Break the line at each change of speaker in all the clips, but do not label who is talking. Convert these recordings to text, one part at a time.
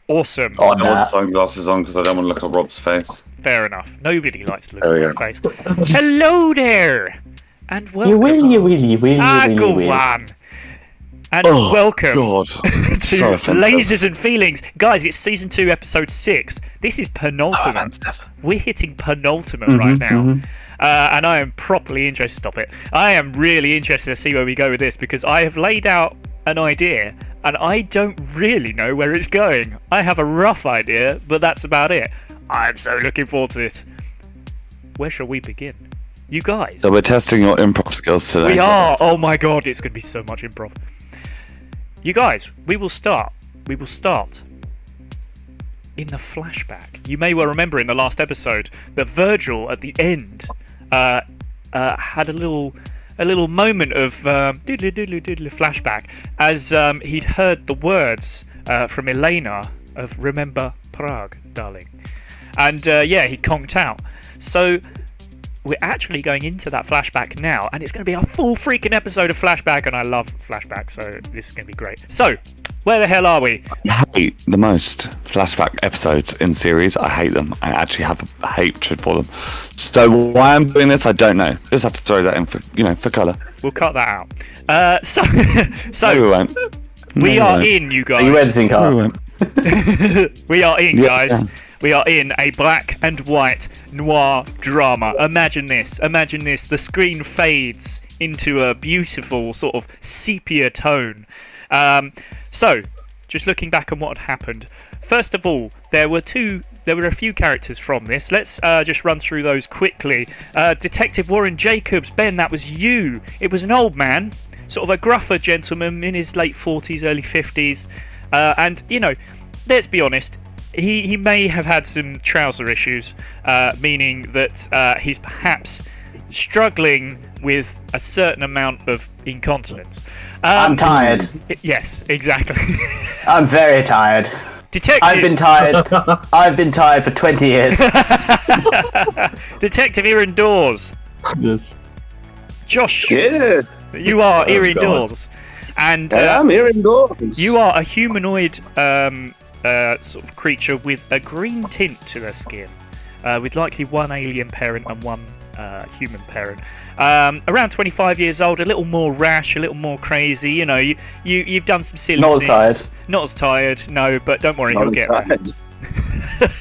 Awesome.
I don't want sunglasses on because I don't want to look at Rob's face.
Fair enough. Nobody likes to look
There
at
we
my face. Hello there, and welcome.
You will.
Go on. And welcome
God.
to Lasers and Feelings. Guys, it's Season 2, Episode 6. This is penultimate. We're hitting penultimate right now. And I am properly interested. Stop it. I am really interested to see where we go with this, because I have laid out an idea and I don't really know where it's going. I have a rough idea, but that's about it. I'm so looking forward to this. Where shall we begin? You guys.
So we're testing your improv skills today.
We are. Oh my god, it's going to be so much improv. You guys, we will start in the flashback. You may well remember in the last episode that Virgil at the end had a little moment of doodly flashback as he'd heard the words from Elena of "Remember Prague, darling," and he conked out. So we're actually going into that flashback now, and it's going to be a full freaking episode of flashback, and I love flashback, so this is going to be great. So, where the hell are we?
I hate the most flashback episodes in series. I hate them. I actually have a hatred for them. So why I'm doing this, I don't know. Just have to throw that in for colour.
We'll cut that out. So
No, we won't.
We are in, you guys.
Are you editing, Carl?
No, we won't.
We are in,
Yes,
guys.
yeah.
We are in a black and white noir drama. Imagine this. The screen fades into a beautiful sort of sepia tone. So, just looking back on what had happened. First of all, there were a few characters from this. Let's just run through those quickly. Detective Warren Jacobs. Ben, that was you. It was an old man, sort of a gruffer gentleman in his late 40s, early 50s. And, let's be honest, he may have had some trouser issues, meaning that he's perhaps struggling with a certain amount of incontinence.
I'm tired.
Yes, exactly.
I'm very tired.
Detective.
I've been tired for 20 years.
Detective here indoors.
Yes.
Josh.
Good.
You are here
God.
indoors. And
I'm here indoors.
you are a humanoid sort of creature with a green tint to their skin, with likely one alien parent and one human parent. Around 25 years old, a little more rash, a little more crazy. You've done some silly
Not as
things.
tired.
Not as tired, no, but don't worry, he'll get there.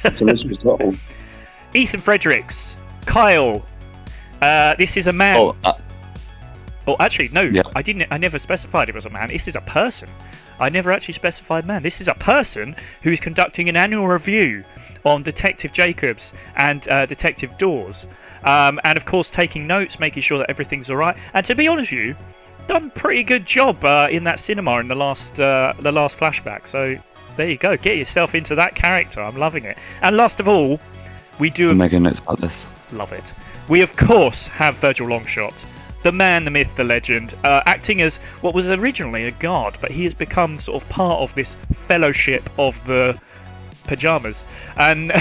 It's a mystery total.
Ethan Fredericks, Kyle. This is a man. Oh, actually, no.
Yeah.
I never specified it was a man. This is a person. I never actually specified man. This is a person who is conducting an annual review on Detective Jacobs and Detective Dawes. And of course, taking notes, making sure that everything's all right. And to be honest with you, done a pretty good job in that cinema in the last flashback. So there you go. Get yourself into that character. I'm loving it. And last of all, we do
I'm making notes about this.
love it. We of course have Virgil Longshot, the man, the myth, the legend, acting as what was originally a guard, but he has become sort of part of this fellowship of the pajamas, and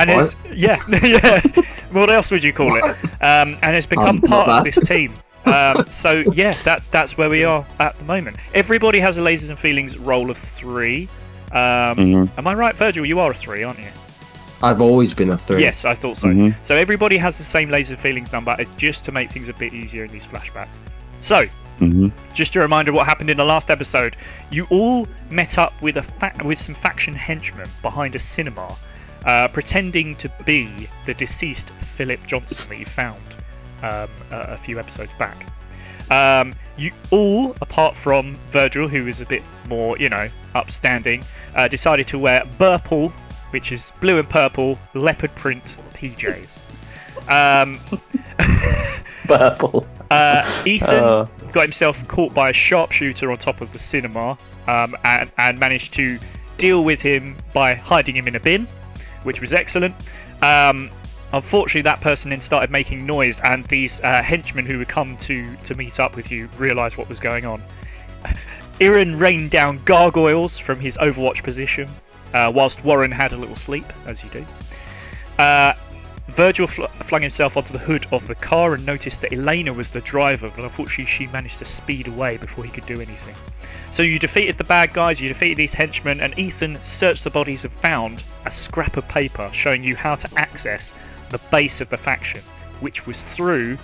is what else would you call it? And has become part of this team. So yeah, that's where we are at the moment. Everybody has a Lasers and Feelings roll of 3. Am I right, Virgil? You are a 3, aren't you?
I've always been a 3.
Yes, I thought so. So everybody has the same Laser Feelings number. It's just to make things a bit easier in these flashbacks. So, just a reminder what happened in the last episode. You all met up with with some faction henchmen behind a cinema, pretending to be the deceased Philip Johnson that you found a few episodes back. You all, apart from Virgil, who is a bit more, upstanding, decided to wear Burple, which is blue and purple leopard print PJs.
Purple.
Ethan got himself caught by a sharpshooter on top of the cinema, and managed to deal with him by hiding him in a bin, which was excellent. Unfortunately, that person then started making noise, and these henchmen who had come to meet up with you realised what was going on. Iran rained down gargoyles from his Overwatch position, whilst Warren had a little sleep, as you do. Virgil flung himself onto the hood of the car and noticed that Elena was the driver, but unfortunately she managed to speed away before he could do anything. So you defeated the bad guys, you defeated these henchmen, and Ethan searched the bodies and found a scrap of paper showing you how to access the base of the faction, which was through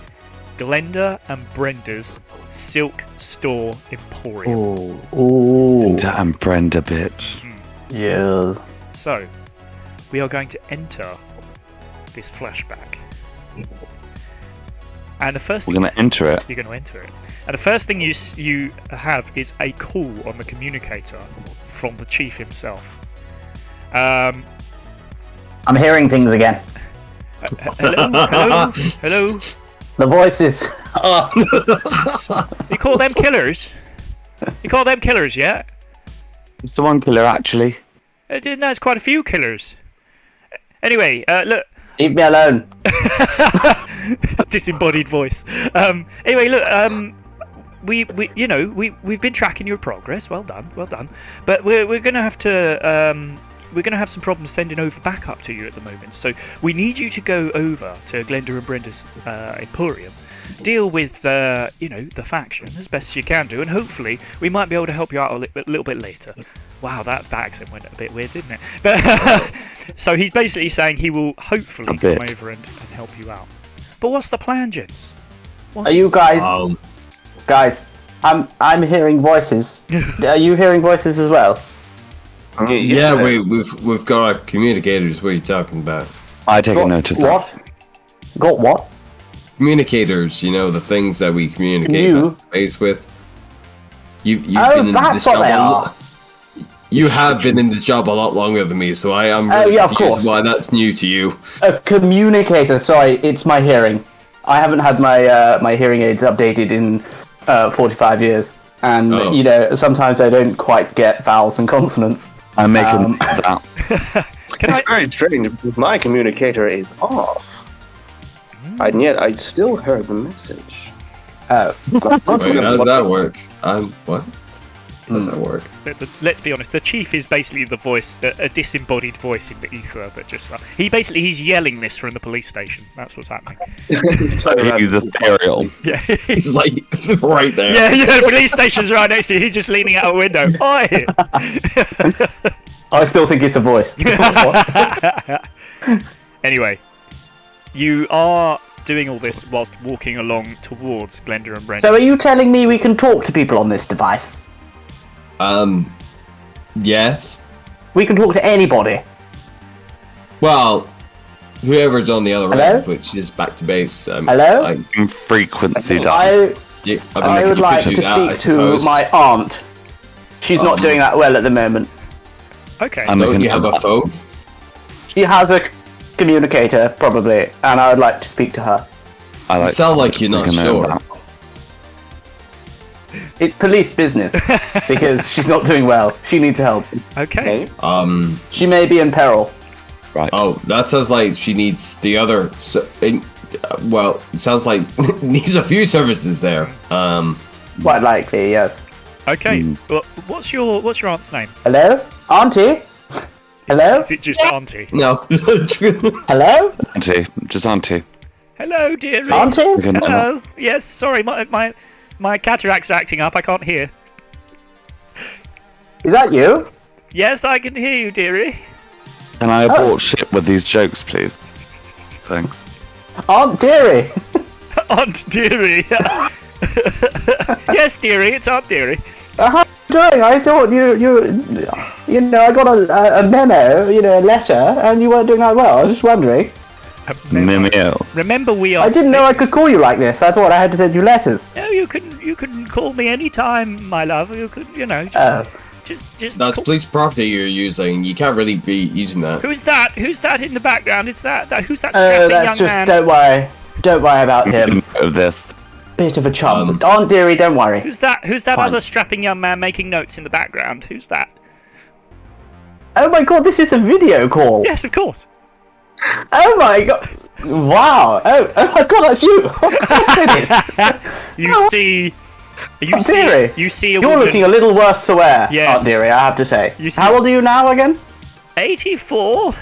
Glenda and Brenda's Silk Store Emporium.
Ooh.
Damn Brenda, bitch.
Yeah.
So, we are going to enter this flashback. And the first
We're going to enter it.
You're going to enter it. And the first thing you have is a call on the communicator from the chief himself.
I'm hearing things again.
Hello.
The voices.
You call them killers? You call them killers, yeah?
It's the one killer, actually.
I didn't know it's quite a few killers. Anyway, look.
Leave me alone.
Disembodied voice. Anyway, look. We've been tracking your progress. Well done. But we're gonna have to. We're going to have some problems sending over backup to you at the moment. So we need you to go over to Glenda and Brenda's Emporium, deal with the faction as best as you can do, and hopefully we might be able to help you out a little bit later. Wow, that accent went a bit weird, didn't it? But so he's basically saying he will hopefully come over and help you out. But what's the plan, gents?
Are you guys? Guys, I'm hearing voices. Are you hearing voices as well?
Yeah, we've got our communicators. What are you talking about?
I take a note of that.
What? Got what?
Communicators, the things that we communicate face with. You've
Oh,
been in
that's
this
what
job
they are.
You have been in this job a lot longer than me, so I am
Oh,
really
yeah, of
confused
course.
why that's new to you.
A communicator. Sorry, it's my hearing. I haven't had my hearing aids updated in 45 years, and sometimes I don't quite get vowels and consonants.
I'm making that.
It's very strange because my communicator is off. And yet I still heard the message.
Oh.
Wait, how does that work? What? How does that work?
Let's be honest, the chief is basically the voice, a disembodied voice in the ether, but just he's yelling this from the police station. That's what's happening.
He's ethereal.
Yeah,
He's like right there.
yeah, the police station's right next to you. He's just leaning out a window. Oi!
I still think it's a voice.
Anyway, you are doing all this whilst walking along towards Glenda and Brenda.
So are you telling me we can talk to people on this device?
Yes.
We can talk to anybody.
Well, whoever's on the other
Hello?
end, which is back to base.
Hello?
Frequency down.
I would like to speak to my aunt. She's not doing that well at the moment.
Okay.
Don't you have a phone?
She has a communicator, probably, and I would like to speak to her.
You sound like you're not sure.
It's police business, because she's not doing well. She needs help.
Okay.
She may be in peril.
Right.
Oh, that sounds like she needs the other. Well, it sounds like needs a few services there.
Quite likely, yes.
Okay. Well, what's your aunt's name?
Hello? Auntie? Hello?
Is it just Auntie?
No.
Hello?
Auntie. Just auntie.
Hello, dearie.
Auntie?
Hello. Yes. Sorry, my cataract's acting up. I can't hear.
Is that you?
Yes, I can hear you, dearie.
Can I abort shit with these jokes, please? Thanks.
Aunt Dearie?
Aunt Dearie. Yes, dearie. It's Aunt Dearie.
How are you doing? I thought I got a memo, a letter, and you weren't doing that well. I was just wondering.
Mimeo.
Remember, we are.
I didn't know I could call you like this. I thought I had to send you letters.
No, you can call me anytime, my love. You could, just.
That's police property you're using. You can't really be using that.
Who's that? Who's that in the background? Who's that strapping
That's
young
just.
man?
Don't worry about him.
Of this.
Bit of a chum. Aunt Dearie, don't worry.
Who's that
Fine.
other strapping young man making notes in the background? Who's that?
Oh my god, this is a video call.
Yes, of course.
Oh my god. Wow. Oh my god, that's you. Of course it is.
You see a
You're
woman.
looking a little worse for wear,
Yes.
Aunt Dearie, I have to say.
You see-
How old are you now again?
84.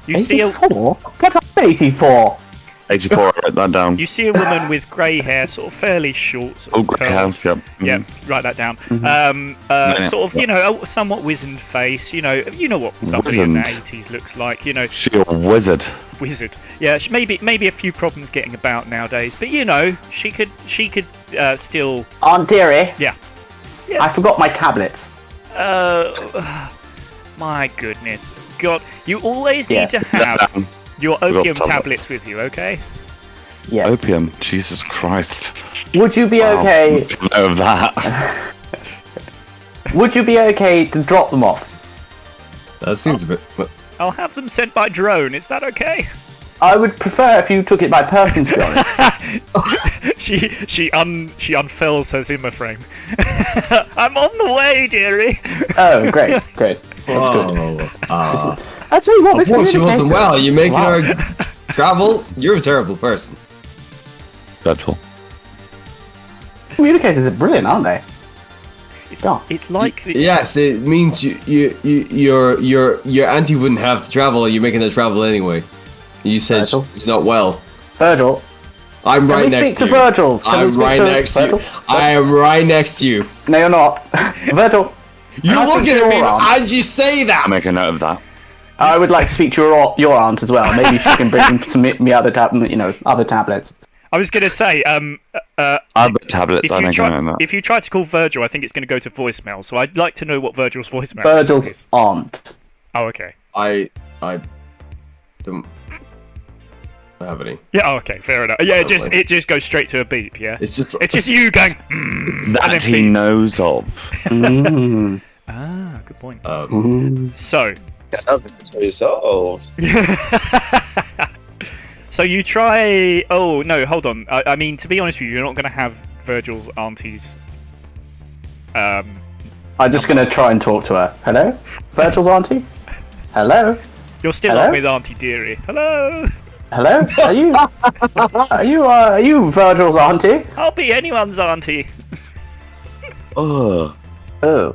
You see a
84? What 84.
84, I wrote that down.
You see a woman with grey hair, sort of fairly short. Sort
Oh,
of
grey
curls.
hair, yeah.
Yeah, write that down.
Yeah.
Sort of, a somewhat wizened face. You know what somebody in the
Wizened.
80s looks like.
She a wizard.
Wizard. Yeah, maybe a few problems getting about nowadays, but she could still.
Aunt Dearie,
Yeah.
I forgot my tablets.
My goodness, God! You always need
Yes.
to have your opium
tablets.
tablets with you, okay?
Yes.
Opium. Jesus Christ.
Would you be
Wow.
okay?
No of that.
Would you be okay to drop them off?
That seems a bit.
I'll have them sent by drone. Is that okay?
I would prefer if you took it by person, to be honest.
She unfurls her Zimmer frame. I'm on the way, dearie.
Oh, great. That's good. I'll tell you what, this
Well, she wasn't
communicator-
well. You're making
Wow.
her travel. You're a terrible person.
Dreadful.
Communicators are brilliant, aren't they? God.
It's like
Yes, it means your auntie wouldn't have to travel, and you're making her travel anyway. You said
Virgil?
she's not well.
Virgil,
I'm
can
right
we
next
speak
to
to
you.
Virgil? Can we
I'm
speak
right
to
next to you.
Virgil?
I am right next to you.
No, you're not. Virgil,
You're
I speak
looking
to
at me.
your aunt?
How'd you say that?
I'll make a note of that.
I would like to speak to your aunt as well. Maybe she can bring me other other tablets.
I was gonna say,
Other tablets, I make a note of that.
if you try to call Virgil, I think it's going to go to voicemail. So I'd like to know what Virgil's voicemail
Virgil's
is.
aunt.
Oh, okay.
I don't have any.
Yeah. Oh, okay. Fair enough. Yeah.
Probably.
It just goes straight to a beep. Yeah.
It's just
It's just you going. and then
That he
beep.
knows of.
Mm.
Ah, good point.
Mm.
So.
It's resolved.
So you try. Oh no, hold on. I mean, to be honest with you, you're not going to have Virgil's auntie's.
I'm just going to try and talk to her. Hello? Virgil's auntie? Hello?
You're still
Hello?
on with Auntie Dearie. Hello.
Hello? Are you Virgil's auntie?
I'll be anyone's auntie.
Oh.
Oh.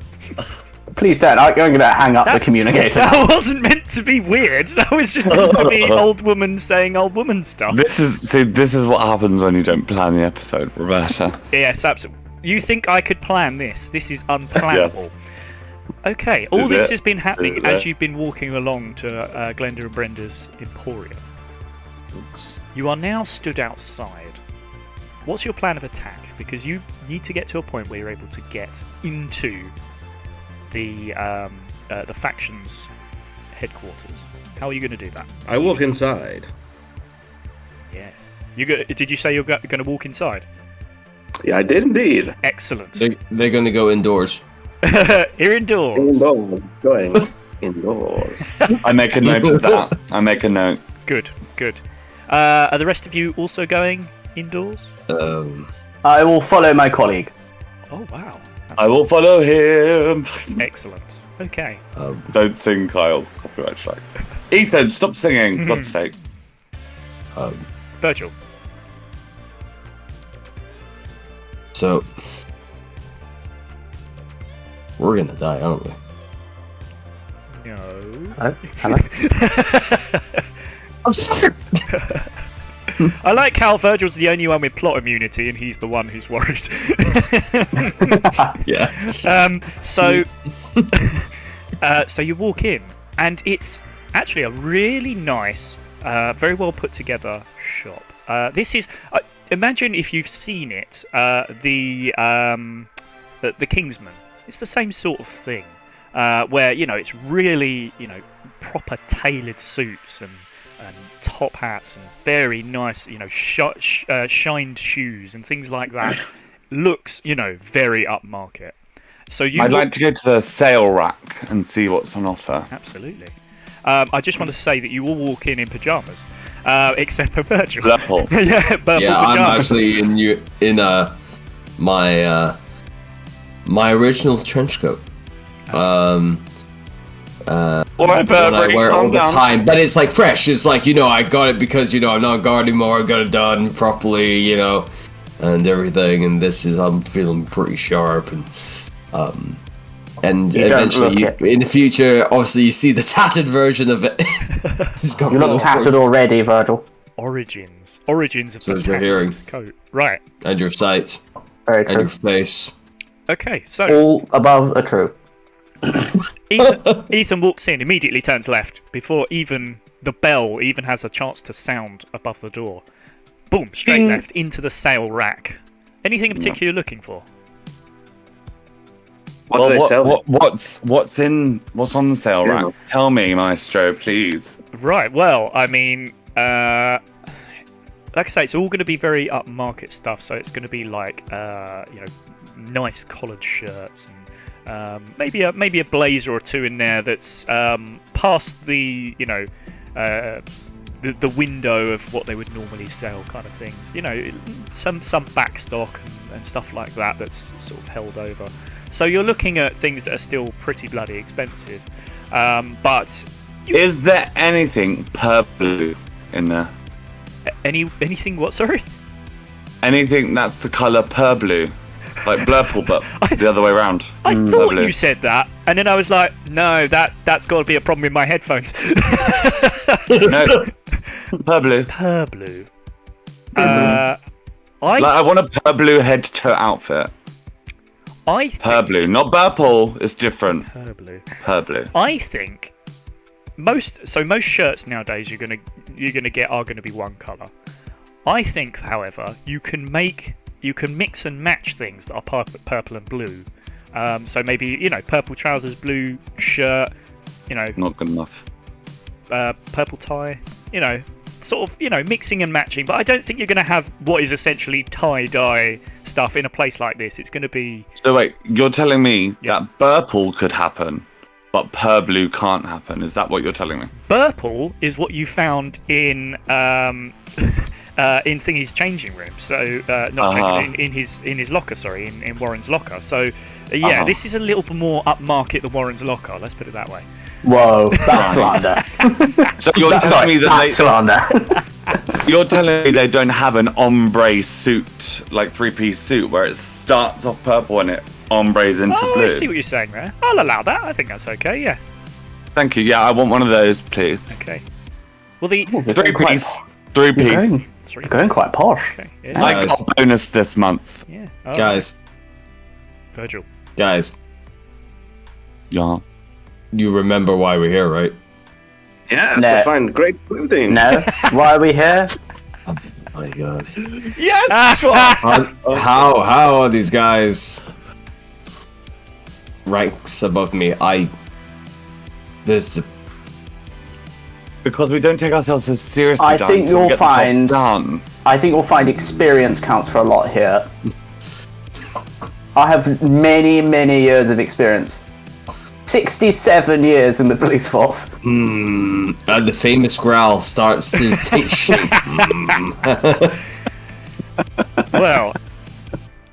Please don't. I'm going to hang up the communicator.
That wasn't meant to be weird. That was just meant to be old woman saying old woman stuff.
This is what happens when you don't plan the episode, Roberta.
Yes, absolutely. You think I could plan this? This is unplannable.
Yes.
Okay, all
Is
this
it?
has been happening
Is
as
it?
you've been walking along to Glenda and Brenda's Emporium. You are now stood outside. What's your plan of attack? Because you need to get to a point where you're able to get into the faction's headquarters. How are you going to do that?
I walk inside.
Yes. Did you say you're going to walk inside?
Yeah, I did indeed.
Excellent.
they're going to go indoors.
You're indoors.
Indoors. Going indoors.
I make a note of that. I make a note.
Good, good. Are the rest of you also going indoors?
I will follow my colleague.
Oh, wow.
I will follow him.
Excellent. Okay.
Don't sing, Kyle. Copyright strike. Ethan, stop singing. God's sake.
Virgil.
So we're gonna die, aren't we?
No.
Hello?
I'm sorry.
I like how Virgil's the only one with plot immunity and he's the one who's worried.
Yeah.
So you walk in, and it's actually a really nice, very well put together shop. This is, imagine if you've seen it, the Kingsman. It's the same sort of thing, where it's really proper tailored suits and top hats and very nice shined shoes and things like that. Looks very upmarket. So
I'd like to go to the sale rack and see what's on offer.
Absolutely. I just want to say that you all walk in pajamas, except for Virgil.
Purple.
Yeah, purple
Yeah, I'm
pajamas.
actually in my original trench coat.
All right,
One I
Burberry,
wear all
calm
the
down.
time, but it's like fresh. It's like I got it because I'm not guard anymore. I got it done properly, and everything. And I'm feeling pretty sharp, and And
You don't
eventually,
look it.
in the future, obviously, you see the tattered version of it. It's got
You
little
look tattered
horse-
already, Virgil.
Origins of
So
the
is your
tattered
hearing.
coat. Right.
And your sight.
Very
And your
true.
face.
Okay. So
All above are true.
Ethan walks in, immediately turns left before even the bell even has a chance to sound above the door. Boom! Straight
Ding.
left into the sale rack. Anything in particular you're looking for?
What do they sell?
What's on the sale
Yeah.
rack? Tell me, Maestro, please.
Right. Well, I mean, like I say, it's all going to be very upmarket stuff. So it's going to be like, nice collared shirts and maybe a blazer or two in there that's past the the window of what they would normally sell, kind of things. You know, some back stock and stuff like that that's sort of held over. So you're looking at things that are still pretty bloody expensive, but
Is there anything purple in there?
anything what? Sorry.
Anything that's the colour purblue? Like Blurple, but the other way around.
I thought
Purblue.
you said that, and then I was like, no, that's got to be a problem with my headphones.
No. Purblue.
Purblue.
Like, I want a purblue head-to-toe outfit.
I think
Purblue, not purple. It's different.
Purblue.
Purblue.
I think most shirts nowadays you're gonna get are gonna be one colour. I think, however, you can mix and match things that are purple and blue. So maybe purple trousers, blue shirt,
Not good enough.
purple tie. Sort of mixing and matching. But I don't think you're gonna have what is essentially tie-dye stuff in a place like this. It's gonna be
So wait, you're telling me
Yeah.
that purple could happen, but purblue can't happen? Is that what you're telling me?
purple is what you found in in Thingy's changing room. So not changing, in his locker. Sorry, in Warren's locker. So yeah, this is a little bit more upmarket than Warren's locker. Let's put it that way.
Whoa, that's slander.
So you're telling me
That's
that
slander.
you're telling me they don't have an ombre suit, like three-piece suit, where it starts off purple and it ombres into
Oh,
blue.
I see what you're saying there. I'll allow that. I think that's okay. Yeah.
Thank you. Yeah, I want one of those, please.
Okay. Well, the
Three-piece.
You're
Three-piece.
going quite posh.
Okay. Yeah.
I got a bonus this month.
Yeah. Oh,
Guys.
Virgil.
Guys.
Yeah.
You remember why we're here, right?
Yes,
No.
to find great clothing.
No? Why are we here?
Oh my god.
Yes!
How are these guys ranks above me? There's the
Because we don't take ourselves so seriously.
I
Dan,
think
so we
you'll
get the job
find-
done.
I think we'll find experience counts for a lot here. I have many, many years of experience. 67 years in the police force.
and the famous growl starts to take shape.
Well,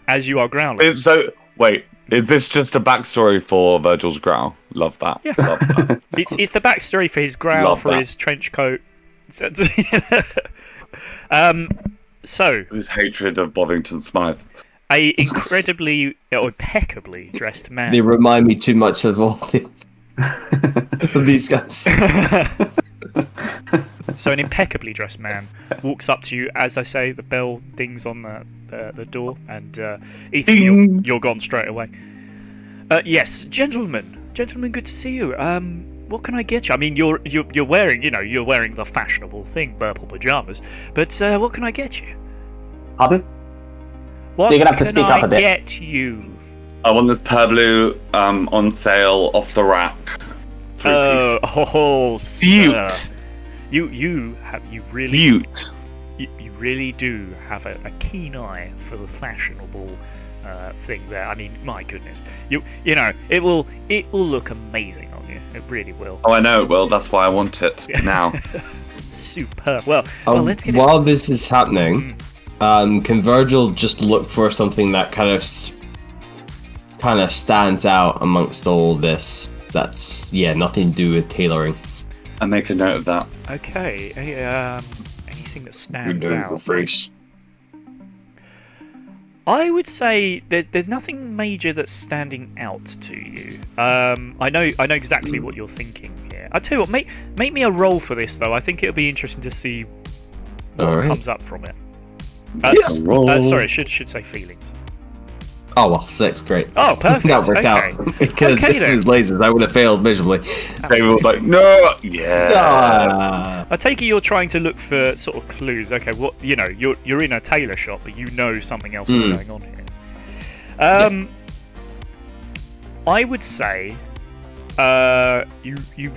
as you are growling.
So wait, is this just a backstory for Virgil's growl? Love that.
Yeah.
Love that.
It's the backstory for his growl,
Love
for
that.
his trench coat. So
His hatred of Bovington Smythe.
a incredibly or impeccably dressed man.
They remind me too much of all of these guys.
So an impeccably dressed man walks up to you. As I say, the bell dings on the door, and Ethan, you're gone straight away. Yes, gentlemen, good to see you. What can I get you? I mean, you're wearing, you're wearing the fashionable thing, purple pajamas. But what can I get you?
Pardon?
What
You're gonna have to
can
speak
I
up a bit.
Get you?
I want this purblue on sale off the rack.
Oh,
Beaut.
sir. You really
Beaut.
you really do have a keen eye for the fashionable thing there. I mean, my goodness, you know it will look amazing on you. It really will.
Oh, I know it will. That's why I want it now.
Superb. Well, let's get
While this is happening, can Virgil just look for something that kind of stands out amongst all this? That's nothing to do with tailoring.
I make a note of that.
Okay. Anything that stands
Good
out.
face.
I would say there's nothing major that's standing out to you. I know exactly what you're thinking here. I tell you what, make me a roll for this though. I think it'll be interesting to see what comes up from it.
Yes.
Sorry, I should say feelings.
Oh well, 6, great.
Oh, perfect.
That worked out. Because
Okay,
if it was lasers, I would have failed miserably.
They were like, no, yeah.
I take it you're trying to look for sort of clues. Okay, what you're in a tailor shop, but you know something else is going on here. I would say, you.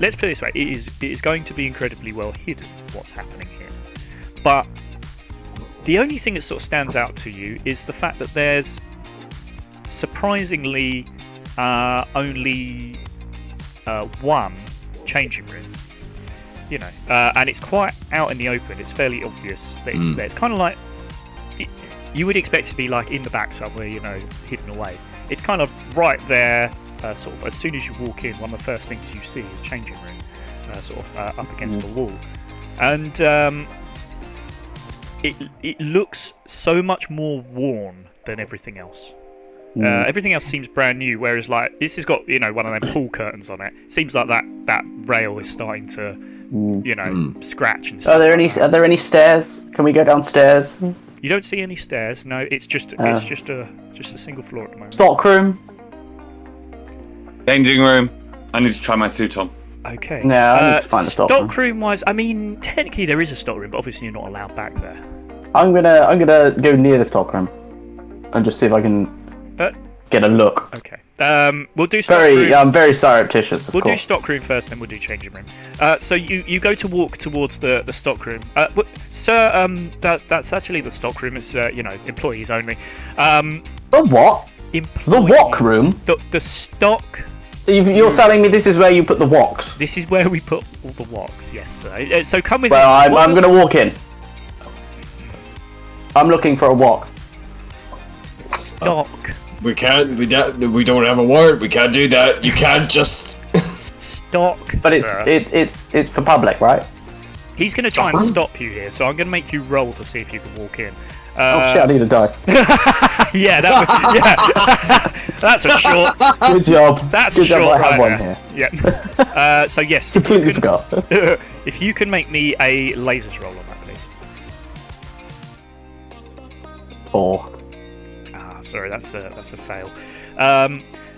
Let's put it this way: it is going to be incredibly well hidden what's happening here, but the only thing that sort of stands out to you is the fact that there's surprisingly only one changing room. And it's quite out in the open. It's fairly obvious that it's there. It's kind of like you would expect it to be like in the back somewhere, hidden away. It's kind of right there. Sort of as soon as you walk in, one of the first things you see is changing room, sort of up against the wall, and it looks so much more worn than everything else. Everything else seems brand new, whereas like this has got one of them pull curtains on it. It seems like that rail is starting to scratch and stuff.
Are there any stairs? Can we go downstairs?
You don't see any stairs. No, it's just a single floor at the moment.
Stockroom.
Changing room. I need to try my suit on.
Okay.
No, I need to find the
stockroom wise. I mean, technically there is a stockroom, but obviously you're not allowed back there.
I'm gonna go near the stockroom and just see if I can get a look.
Okay. We'll do stockroom.
I'm very surreptitious.
We'll do stockroom first, then we'll do changing room. So you go to walk towards the stockroom. Sir, that's actually the stockroom. It's employees only.
The what? The walk room?
The stock.
You're telling me this is where you put the woks?
This is where we put all the woks. Yes, sir. So come with.
Well, I'm going to walk in. I'm looking for a wok.
Stock.
We can't. We don't have a warrant. We can't do that. You can't just.
Stock.
But
sir.
it's for public, right?
He's going to try and stop you here, so I'm going to make you roll to see if you can walk in.
Oh shit! I need a dice.
Yeah, that's a short.
Good job.
That's
Good
a short.
job. I have
right
one
there.
here.
Yeah. So yes.
Completely forgot.
If you can make me a lasers roll on that, please.
4.
Sorry, that's a fail.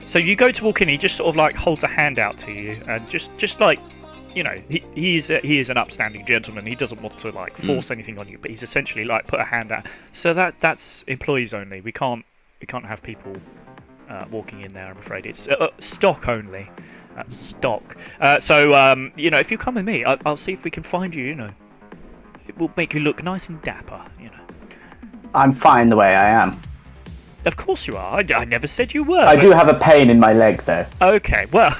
So you go to walk in. He just sort of like holds a hand out to you, and just like. He is an upstanding gentleman. He doesn't want to like force anything on you, but he's essentially like put a hand out. So that's employees only. We can't have people walking in there. I'm afraid it's stock only. That's stock. So if you come with me, I'll see if we can find you. It will make you look nice and dapper.
I'm fine the way I am.
Of course you are. I never said you were.
I do have a pain in my leg though.
Okay. Well.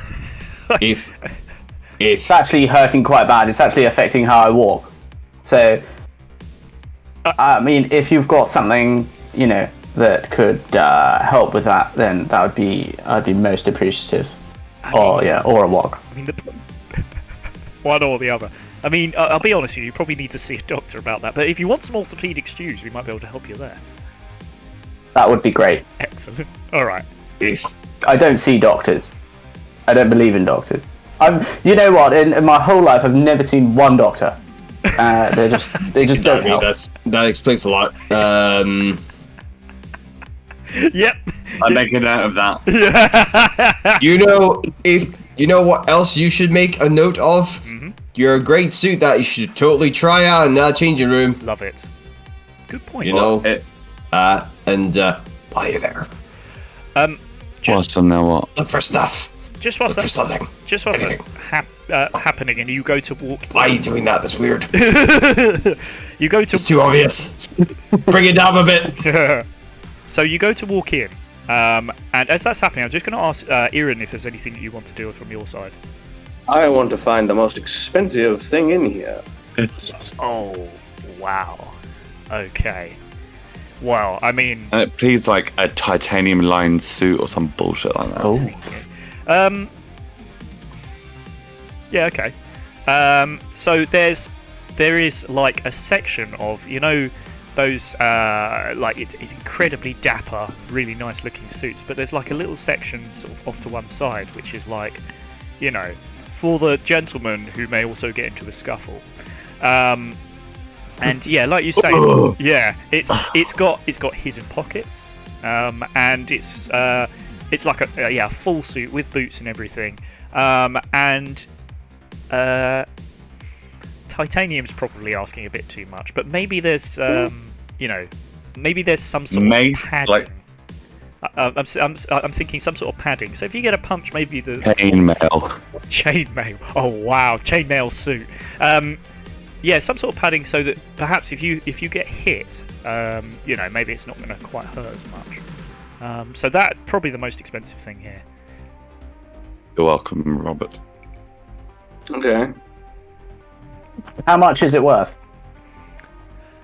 It's actually hurting quite bad. It's actually affecting how I walk. So, I mean, if you've got something, that could help with that, then I'd be most appreciative. Or a walk.
I mean, one or the other. I mean, I'll be honest with you. You probably need to see a doctor about that. But if you want some orthopedic stews, we might be able to help you there.
That would be great.
Excellent. All right.
I don't see doctors. I don't believe in doctors. You know what? In my whole life, I've never seen one doctor. They just don't help.
That explains a lot.
Yep.
I'm making a note of that.
You know what else you should make a note of? Mm-hmm. You're a great suit that you should totally try out in that changing room.
Love it. Good point.
And while you're there,
what's on there? What?
look for stuff.
Just what's
Look for something.
Just what's happening, and you go to walk.
Why are you doing that? That's weird.
You go to.
It's too obvious. Bring it down a bit.
So you go to walk in, and as that's happening, I'm just going to ask Iran if there's anything that you want to do from your side.
I want to find the most expensive thing in here.
Oh, wow. Okay. Well, I mean...
please, like, a titanium-lined suit or some bullshit like that.
Oh.
Yeah, okay. So there is, like, a section of, those like it's incredibly dapper, really nice looking suits, but there's like a little section sort of off to one side, which is like, you know, for the gentleman who may also get into a scuffle. And yeah, like you say, yeah, it's got hidden pockets, and it's like a full suit with boots and everything, and titanium's probably asking a bit too much, but maybe there's you know, maybe there's some sort of padding. I'm thinking some sort of padding. So if you get a punch, maybe the chainmail. Oh wow, chainmail suit. Yeah, some sort of padding so that perhaps if you get hit, you know, maybe it's not going to quite hurt as much. So that's probably the most expensive thing here.
You're welcome, Robert.
Okay.
How much is it worth?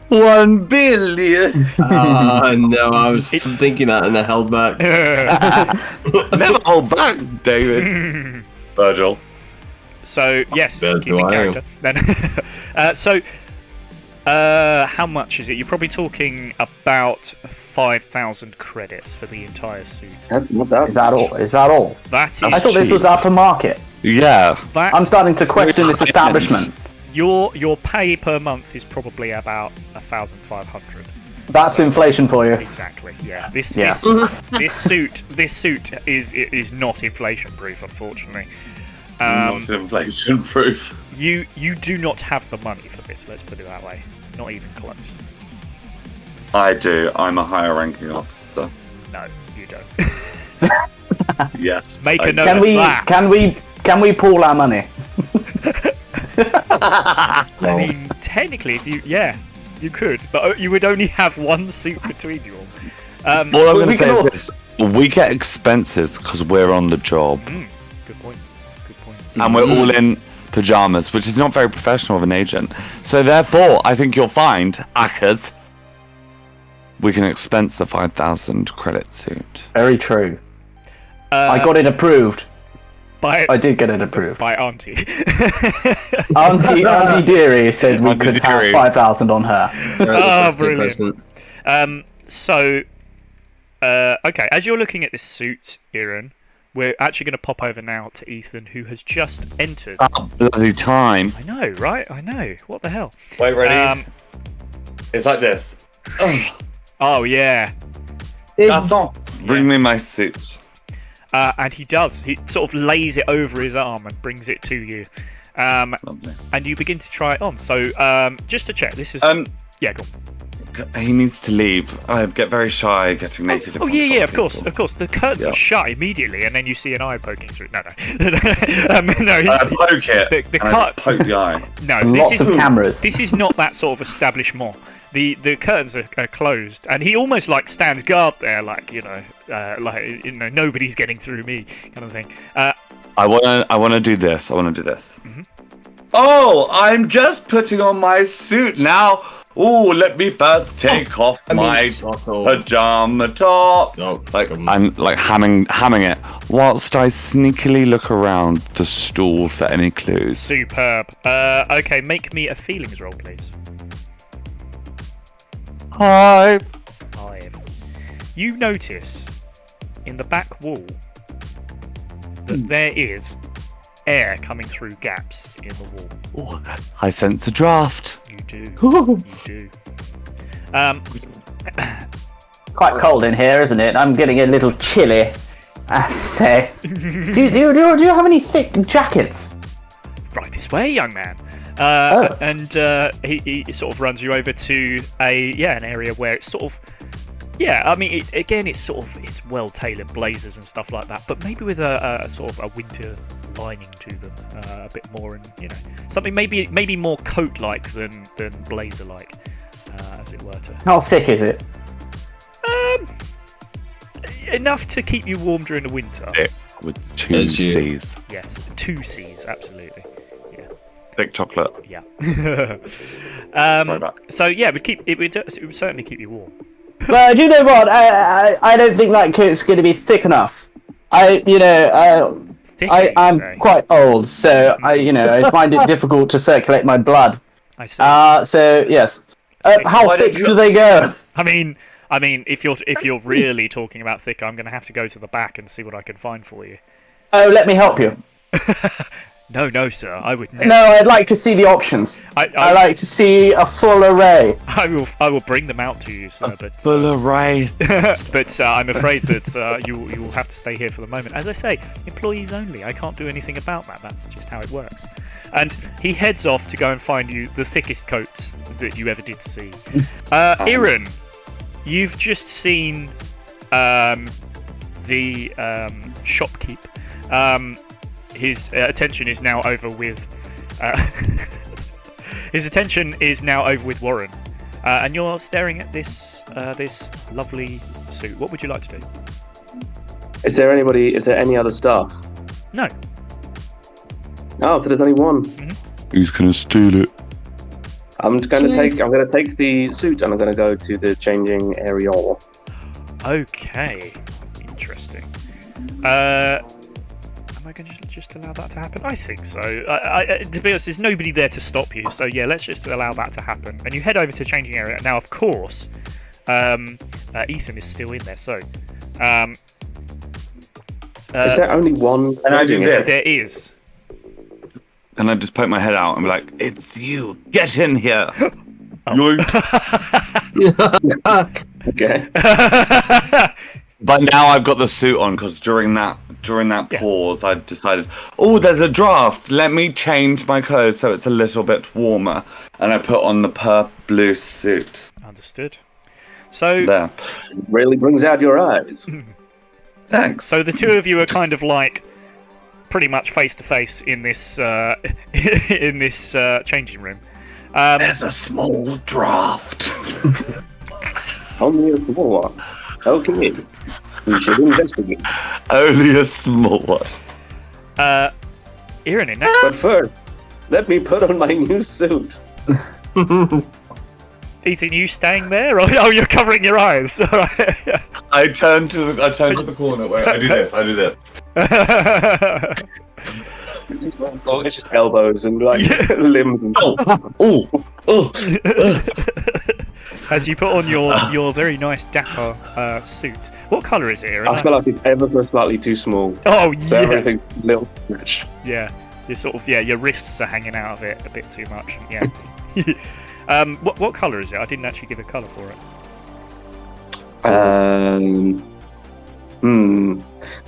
1 billion.
Oh no, I was thinking that and I held back.
Never hold back, David. Virgil.
So yes,
There's
keeping
no
character. Then, how much is it? You're probably talking about 5,000 credits for the entire suit.
That's not that.
Is that all? Is that all?
That is.
I thought this was upper market.
Yeah.
I'm starting to question this establishment.
Your pay per month is probably about 1,500.
That's inflation for you.
Exactly. Yeah. This suit is not inflation proof, unfortunately.
Not inflation proof.
You do not have the money for this. Let's put it that way. Not even close.
I do. I'm a higher ranking officer.
No, you don't.
Yes.
Make a note
Can
of
we?
that.
Can we pool our money?
I mean, technically, if you could, but you would only have one suit between you all.
All I'm going to say is this: we get expenses because we're on the job,
Good point. Good point.
and we're all in pajamas, which is not very professional of an agent. So therefore, I think you'll find, Akkers, we can expense the 5,000 credit suit.
Very true. I got it approved. I did get it approved.
By Auntie.
Auntie Dearie said we could have 5,000 on her.
Oh, brilliant. So, okay, as you're looking at this suit, Kieran, we're actually going to pop over now to Ethan, who has just entered.
Oh, bloody time.
I know, right? I know. What the hell?
Wait, ready? It's like this.
Oh, yeah.
Bring me my suit.
And he does. He sort of lays it over his arm and brings it to you.
Lovely.
And you begin to try it on. So, just to check, this is... yeah, go on.
He needs to leave. I get very shy getting naked.
Oh yeah, of course. The curtains are shut immediately, and then you see an eye poking through. No. No.
I poke it.
The
I just poke the eye.
No,
Lots of cameras.
This is not that sort of establishment. The curtains are closed, and he almost like stands guard there, like nobody's getting through me, kind of thing.
I wanna do this.
Mm-hmm.
Oh, I'm just putting on my suit now. Oh, let me first take off my pajama top. I'm like hamming it whilst I sneakily look around the stall for any clues.
Superb. Okay, make me a feelings roll, please.
Hi.
5. You notice in the back wall that there is air coming through gaps in the wall.
Oh, I sense a draft.
You do. You do.
Quite cold in here, isn't it? I'm getting a little chilly, I have to say. do you have any thick jackets?
Right this way, young man. And he sort of runs you over to an area where it's sort of, I mean, it's well tailored blazers and stuff like that, but maybe with a sort of a winter lining to them, a bit more, and something maybe more coat like than blazer like, as it were.
How thick is it?
Enough to keep you warm during the winter.
With 2 C's.
Yes, 2 C's, absolutely.
Thick chocolate.
Yeah.
Right back.
So yeah, it would certainly keep you warm.
Well, do you know what? I don't think that coat's going to be thick enough. I'm quite old, so I find it difficult to circulate my blood.
I see.
So yes. How thick do they go?
I mean, if you're really talking about thick, I'm going to have to go to the back and see what I can find for you.
Oh, let me help you.
No, sir. I would never.
No, I'd like to see the options. I like to see a full array.
I will bring them out to you, sir. But
Full array.
but I'm afraid that you will have to stay here for the moment. As I say, employees only. I can't do anything about that. That's just how it works. And he heads off to go and find you the thickest coats that you ever did see. Iran, you've just seen the shopkeep. His attention is now over with. His attention is now over with Warren, and you're staring at this lovely suit. What would you like to do?
Is there any other staff?
No.
Oh, but there's only one.
Mm-hmm.
Who's gonna steal it?
I'm gonna take the suit and I'm gonna go to the changing area.
Okay. Interesting. Am I going to just allow that to happen? I think so. To be honest, there's nobody there to stop you, so yeah, let's just allow that to happen. And you head over to changing area. Now, of course, Ethan is still in there, so...
Is there only one?
And I do this.
There is.
And I just poke my head out and be like, "It's you! Get in here!"
Okay.
But now I've got the suit on because during that pause, I decided, there's a draft. Let me change my clothes so it's a little bit warmer, and I put on the blue suit.
Understood. So
There.
Really brings out your eyes.
Thanks.
So the two of you are kind of like pretty much face to face in this changing room.
There's a small draft.
Only a small one. Okay. We should investigate.
Only a small one.
Iran in
But first, let me put on my new suit.
Ethan, you staying there? Oh, you're covering your eyes.
I turn to the corner. Wait, I do this.
It's just elbows and limbs and
As you put on your very nice dapper suit. What colour is it, Aaron?
I feel like it's ever so slightly too small.
Oh,
So
yeah.
everything's a little stretch.
Yeah. Your wrists are hanging out of it a bit too much. Yeah. What colour is it? I didn't actually give a colour for it.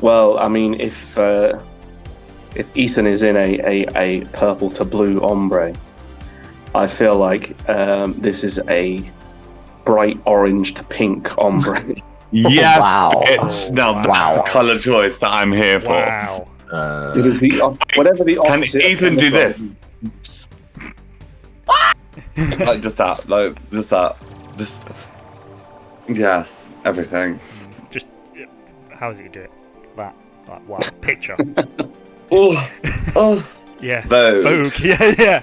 Well, I mean, if Ethan is in a purple to blue ombre, I feel like this is a bright orange to pink ombre.
Yes,
Wow.
bitch. Now that's a colour choice that I'm here for.
Wow.
It is whatever the
Can
opposite.
Ethan do this? Just yes, everything.
Just how does he do it? That wow. Picture.
Oh,
Yeah.
Vogue.
Yeah.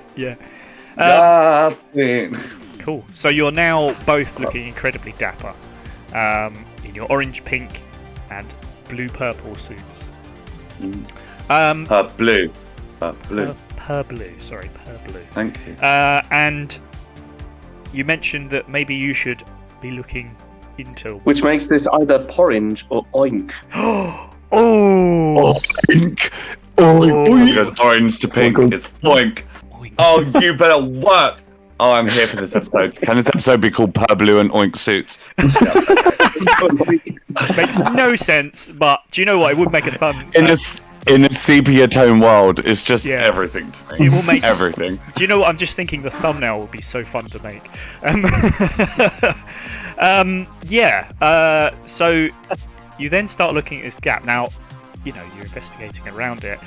that's it.
Cool. So you're now both looking incredibly dapper, in your orange, pink, and blue-purple suits.
Blue.
Per blue.
Thank you.
And you mentioned that maybe you should be looking into.
Which makes this either porridge or oink.
Oh.
Oink. Oink. Because orange to pink is oink.
Oink.
Oh, you better work. Oh, I'm here for this episode. Can this episode be called Per Blue and Oink Suits?
Makes no sense, but do you know what? It would make a fun.
In a sepia tone world, it's just everything to me.
It will make
everything.
Do you know what? I'm just thinking the thumbnail will be so fun to make. So you then start looking at this gap. Now, you're investigating around it.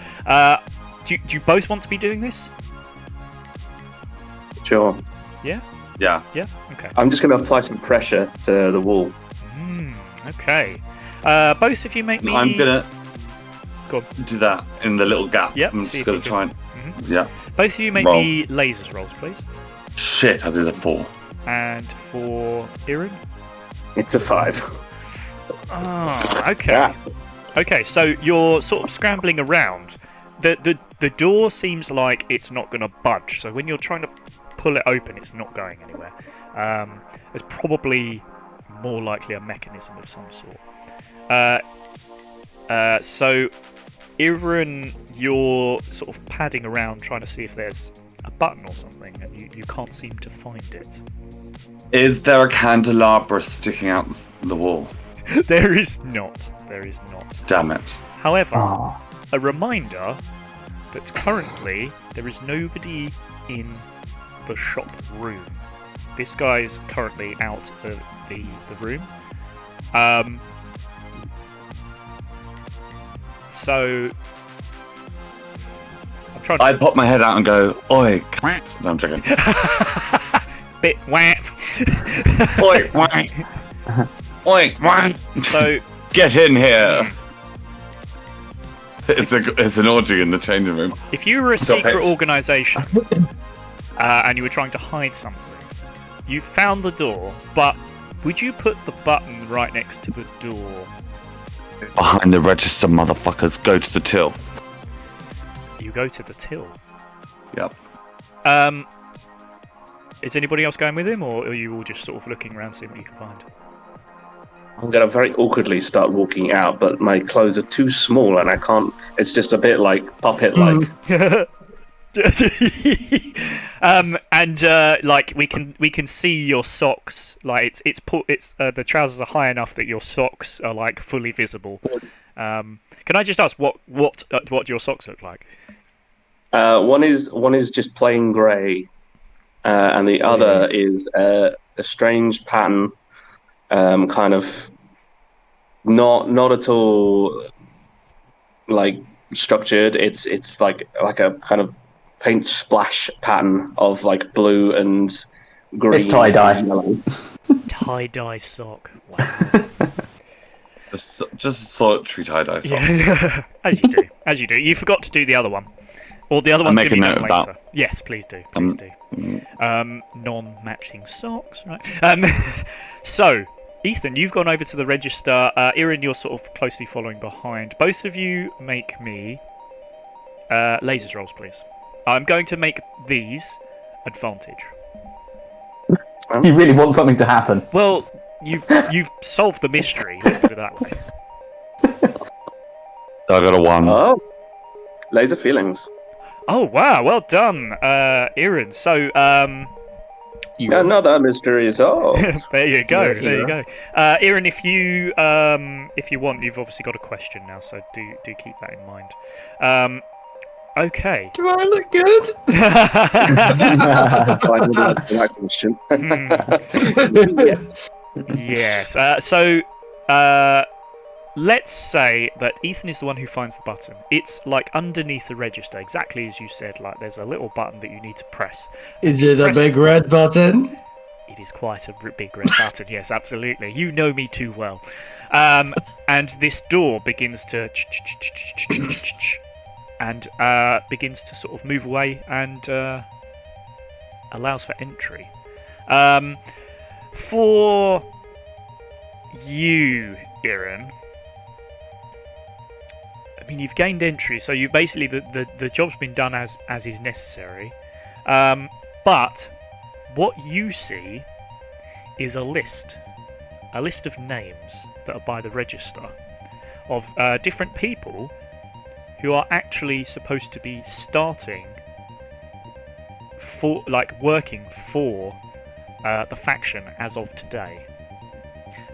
Do you both want to be doing this?
Sure.
Yeah. Okay.
I'm just going to apply some pressure to the wall.
Okay. Both of you make me.
I'm gonna
Go on.
do that in the little gap.
Yep,
I'm
see
just
if
gonna
you
try and.
Mhm. Both of you make
Roll.
me lasers rolls, please.
Shit, I did a 4.
And for Iran.
It's a 5.
Oh, okay.
Yeah.
Okay, so you're sort of scrambling around. The door seems like it's not going to budge. So when you're trying to pull it open, it's not going anywhere. There's probably more likely a mechanism of some sort. So, Iran, you're sort of padding around trying to see if there's a button or something, and you can't seem to find it.
Is there a candelabra sticking out the wall?
There is not.
Damn it.
However, a reminder that currently there is nobody in the shop room. This guy's currently out of the room. So I'm trying to...
I pop my head out and go, oi, cat. No, I'm joking.
Bit whap.
Oi, whack. Oi, whack.
So
get in here. It's an orgy in the changing room.
if you were a secret organisation and you were trying to hide something, you found the door, but would you put the button right next to the door?
Behind the register, motherfuckers. Go to the till.
You go to the till.
Yep.
Is anybody else going with him, or are you all just sort of looking around, seeing what you can find?
I'm gonna very awkwardly start walking out, but my clothes are too small and I can't. It's just a bit like puppet-like.
Like we can see your socks. Like the trousers are high enough that your socks are like fully visible. Can I just ask what your socks look like?
One is just plain grey, and the other is a strange pattern, kind of not at all like structured. It's like a kind of paint splash pattern of like blue and green.
It's tie-dye.
Tie-dye sock. Wow.
Just solitary tie-dye sock.
Yeah. As you do. You forgot to do the other one. Or the other one's going to be done later. Yes, please do. Please do. Non-matching socks, right? So, Ethan, you've gone over to the register. Irin, you're sort of closely following behind. Both of you make me lasers rolls, please. I'm going to make these advantage.
You really want something to happen.
Well, you've solved the mystery. Let's put it that way.
I got a 1.
Oh, laser feelings.
Oh wow, well done, Irin. So,
another mystery solved.
there you go. There you go. Irin, if you want, you've obviously got a question now, so do keep that in mind. Okay.
Do I look good?
That question.
Yes. So, let's say that Ethan is the one who finds the button. It's like underneath the register, exactly as you said. Like there's a little button that you need to press.
Is it a big red button?
It is quite a big red button. Yes, absolutely. You know me too well. And this door begins to and begins to sort of move away and allows for entry. For you, Irin, I mean, you've gained entry, so you basically the job's been done as is necessary. But what you see is a list of names that are by the register of different people who are actually supposed to be starting for, like, working for the faction as of today.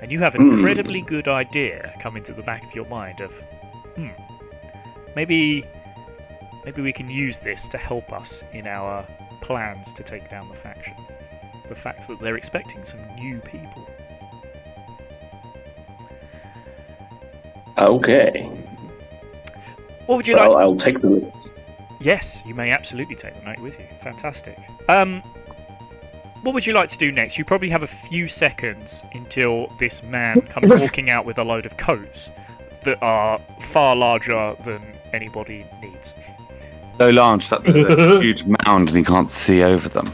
And you have an incredibly good idea come into the back of your mind of, maybe we can use this to help us in our plans to take down the faction. The fact that they're expecting some new people.
Okay.
What would you like?
I'll take the note.
Yes, you may absolutely take the note with you. Fantastic. What would you like to do next? You probably have a few seconds until this man comes walking out with a load of coats that are far larger than anybody needs.
So large that there's a huge mound and he can't see over them.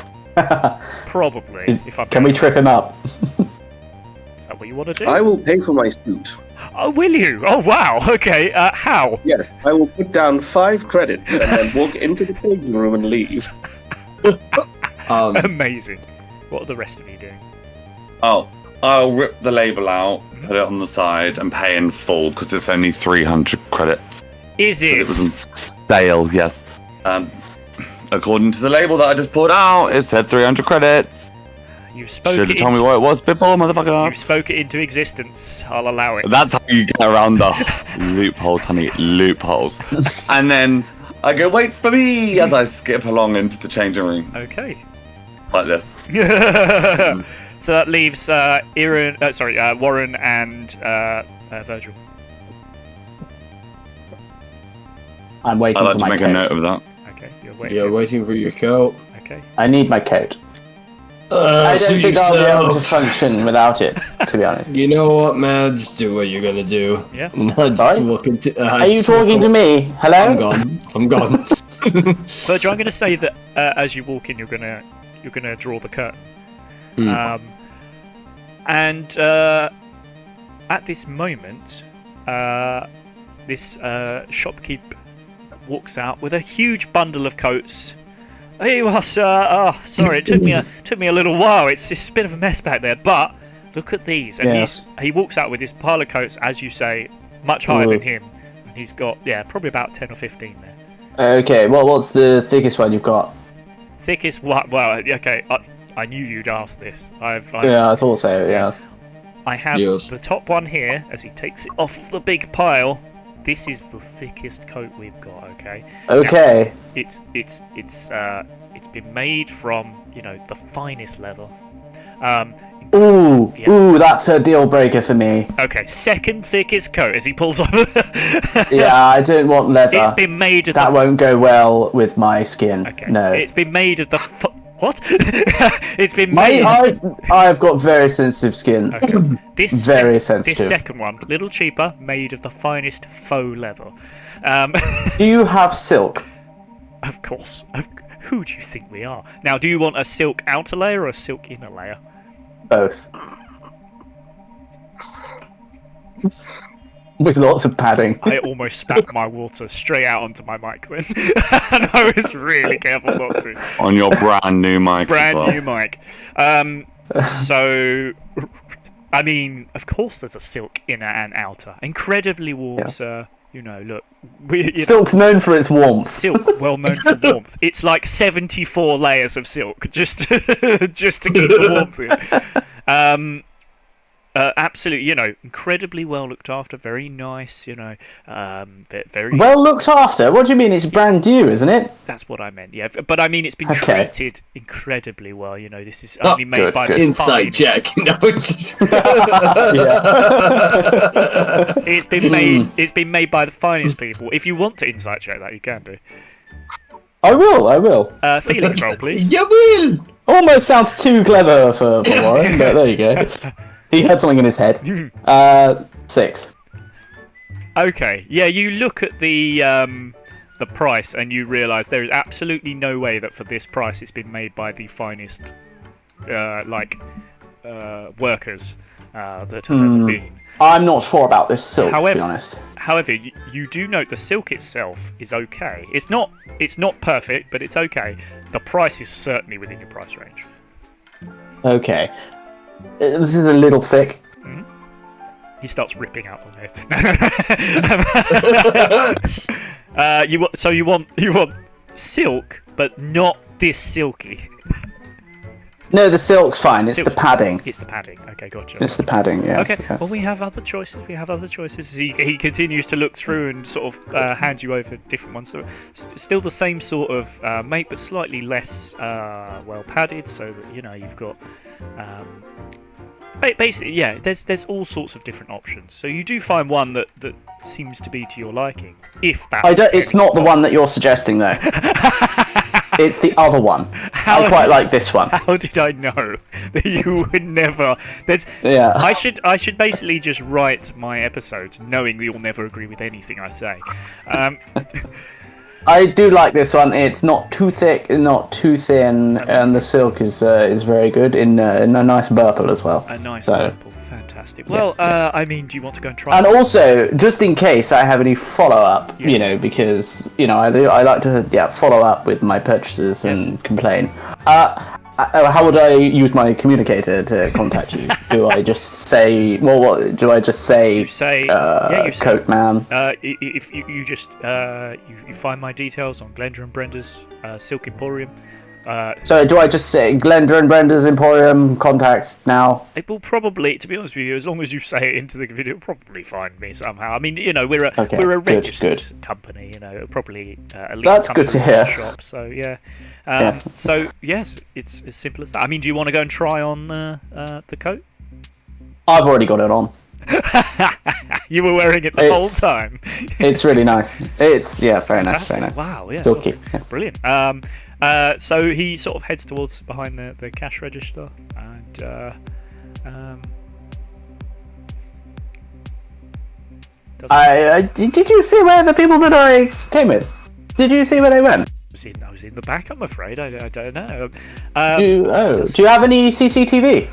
Probably.
Can we trip him up?
Is that what you want to do?
I will pay for my suit.
Oh, will you? Oh, wow. Okay. How?
Yes, I will put down 5 credits and then walk into the changing room and leave.
Amazing. What are the rest of you doing?
Oh, I'll rip the label out, put it on the side, and pay in full because it's only 300 credits.
Is it?
It was on sale, yes. According to the label that I just pulled out, it said 300 credits.
You've spoken.
Should have told me what it was before, motherfucker.
You spoke it into existence. I'll allow it.
That's how you get around the loopholes, honey. Loopholes. And then I go, wait for me, as I skip along into the changing room.
Okay.
Like this.
So that leaves Warren and Virgil.
I'm waiting
I'd like
for
to
my
make
coat.
a note of that.
Okay,
You're waiting for your coat.
Okay.
I need my coat. I don't think I'll be able to function without it, to be honest.
You know what, Mads? Do what you're gonna do.
Yeah.
Are you talking to me? Hello?
I'm gone.
Virgil, I'm going to say that as you walk in, you're gonna draw the curtain. And at this moment, this shopkeep walks out with a huge bundle of coats. Here you are, sir. Oh, sorry, it took me a little while. It's a bit of a mess back there, but look at these. And he walks out with this pile of coats, as you say, much higher than him. And he's got probably about 10 or 15 there.
Okay, well, what's the thickest one you've got?
Thickest one? Well, okay, I knew you'd ask this.
I thought so. Yeah.
I have the top one here, as he takes it off the big pile. This is the thickest coat we've got. Okay.
Okay.
Now, it's been made from the finest leather.
Ooh, that's a deal breaker for me.
Okay, second thickest coat as he pulls off.
Yeah, I don't want leather.
It's been made of
that won't go well with my skin.
Okay.
No.
It's been made of the what? It's been made.
I've got very sensitive skin.
Okay.
Very sensitive.
This second one, little cheaper, made of the finest faux leather.
Do you have silk?
Of course. Who do you think we are? Now, do you want a silk outer layer or a silk inner layer?
Both. With lots of padding.
I almost spat my water straight out onto my mic then. And I was really careful not to.
On your brand new mic.
New mic. So, I mean, of course there's a silk inner and outer. Incredibly warm, sir. Look.
Silk's known for its warmth.
Silk, well known for warmth. It's like 74 layers of silk just to keep the warmth in. Absolutely, incredibly well looked after, very nice, very
well looked after. What do you mean? It's brand new, isn't it?
That's what I meant. Yeah, but I mean it's been treated incredibly well. This is only made by the
inside check. No,
It's been made. It's been made by the finest people. If you want to inside check that, you can do.
I will.
Feelings roll, please.
You will.
Almost sounds too clever for Warren, but there you go. He had something in his head. 6.
Okay. Yeah, you look at the price and you realise there is absolutely no way that for this price it's been made by the finest workers that have ever been.
I'm not sure about this silk, to be honest.
However, you do note the silk itself is okay. It's not perfect, but it's okay. The price is certainly within your price range.
Okay. This is a little thick.
Mm-hmm. He starts ripping out the layers. You want silk, but not this silky.
No, the silk's fine. It's the padding.
It's the padding. Okay, gotcha.
It's the padding. Yes.
Okay. Yes. Well, we have other choices. He continues to look through and sort of hand you over different ones. So, still the same sort of make, but slightly less well padded. So that you've got. Basically, yeah. There's all sorts of different options. So you do find one that seems to be to your liking. If that.
It's not the one that you're suggesting, though. It's the other one. I quite like this one.
How did I know that you would never? I should basically just write my episodes knowing that you'll never agree with anything I say.
I do like this one. It's not too thick, not too thin, and the silk is very good in a nice purple as well.
A nice purple, fantastic. Fantastic. Well,
Yes.
I mean, do you want to go and try?
And also, just in case I have any follow-up,
Yes.
because I like to follow up with my purchases and complain. How would I use my communicator to contact you? Do I just say? Well, what do I just say?
You say, you say,
Coat man.
if you just you find my details on Glenda and Brenda's Silk Emporium.
So do I just say Glenda and Brenda's Emporium contact now?
It will probably, to be honest with you, as long as you say it into the video, it'll probably find me somehow. I mean, we're a
good,
registered company. It'll probably at least
That's
come
good to
the
hear.
shop. So yeah.
Yes.
So yes, it's as simple as that. I mean, do you want to go and try on the coat?
I've already got it on.
You were wearing it the whole time.
It's really nice. It's very nice, very nice.
Wow, yeah,
Silky.
brilliant. So he sort of heads towards behind the cash register, and
did you see where the people that I came with? Did you see where they went?
I was in the back, I'm afraid. I don't know.
Do you have any CCTV?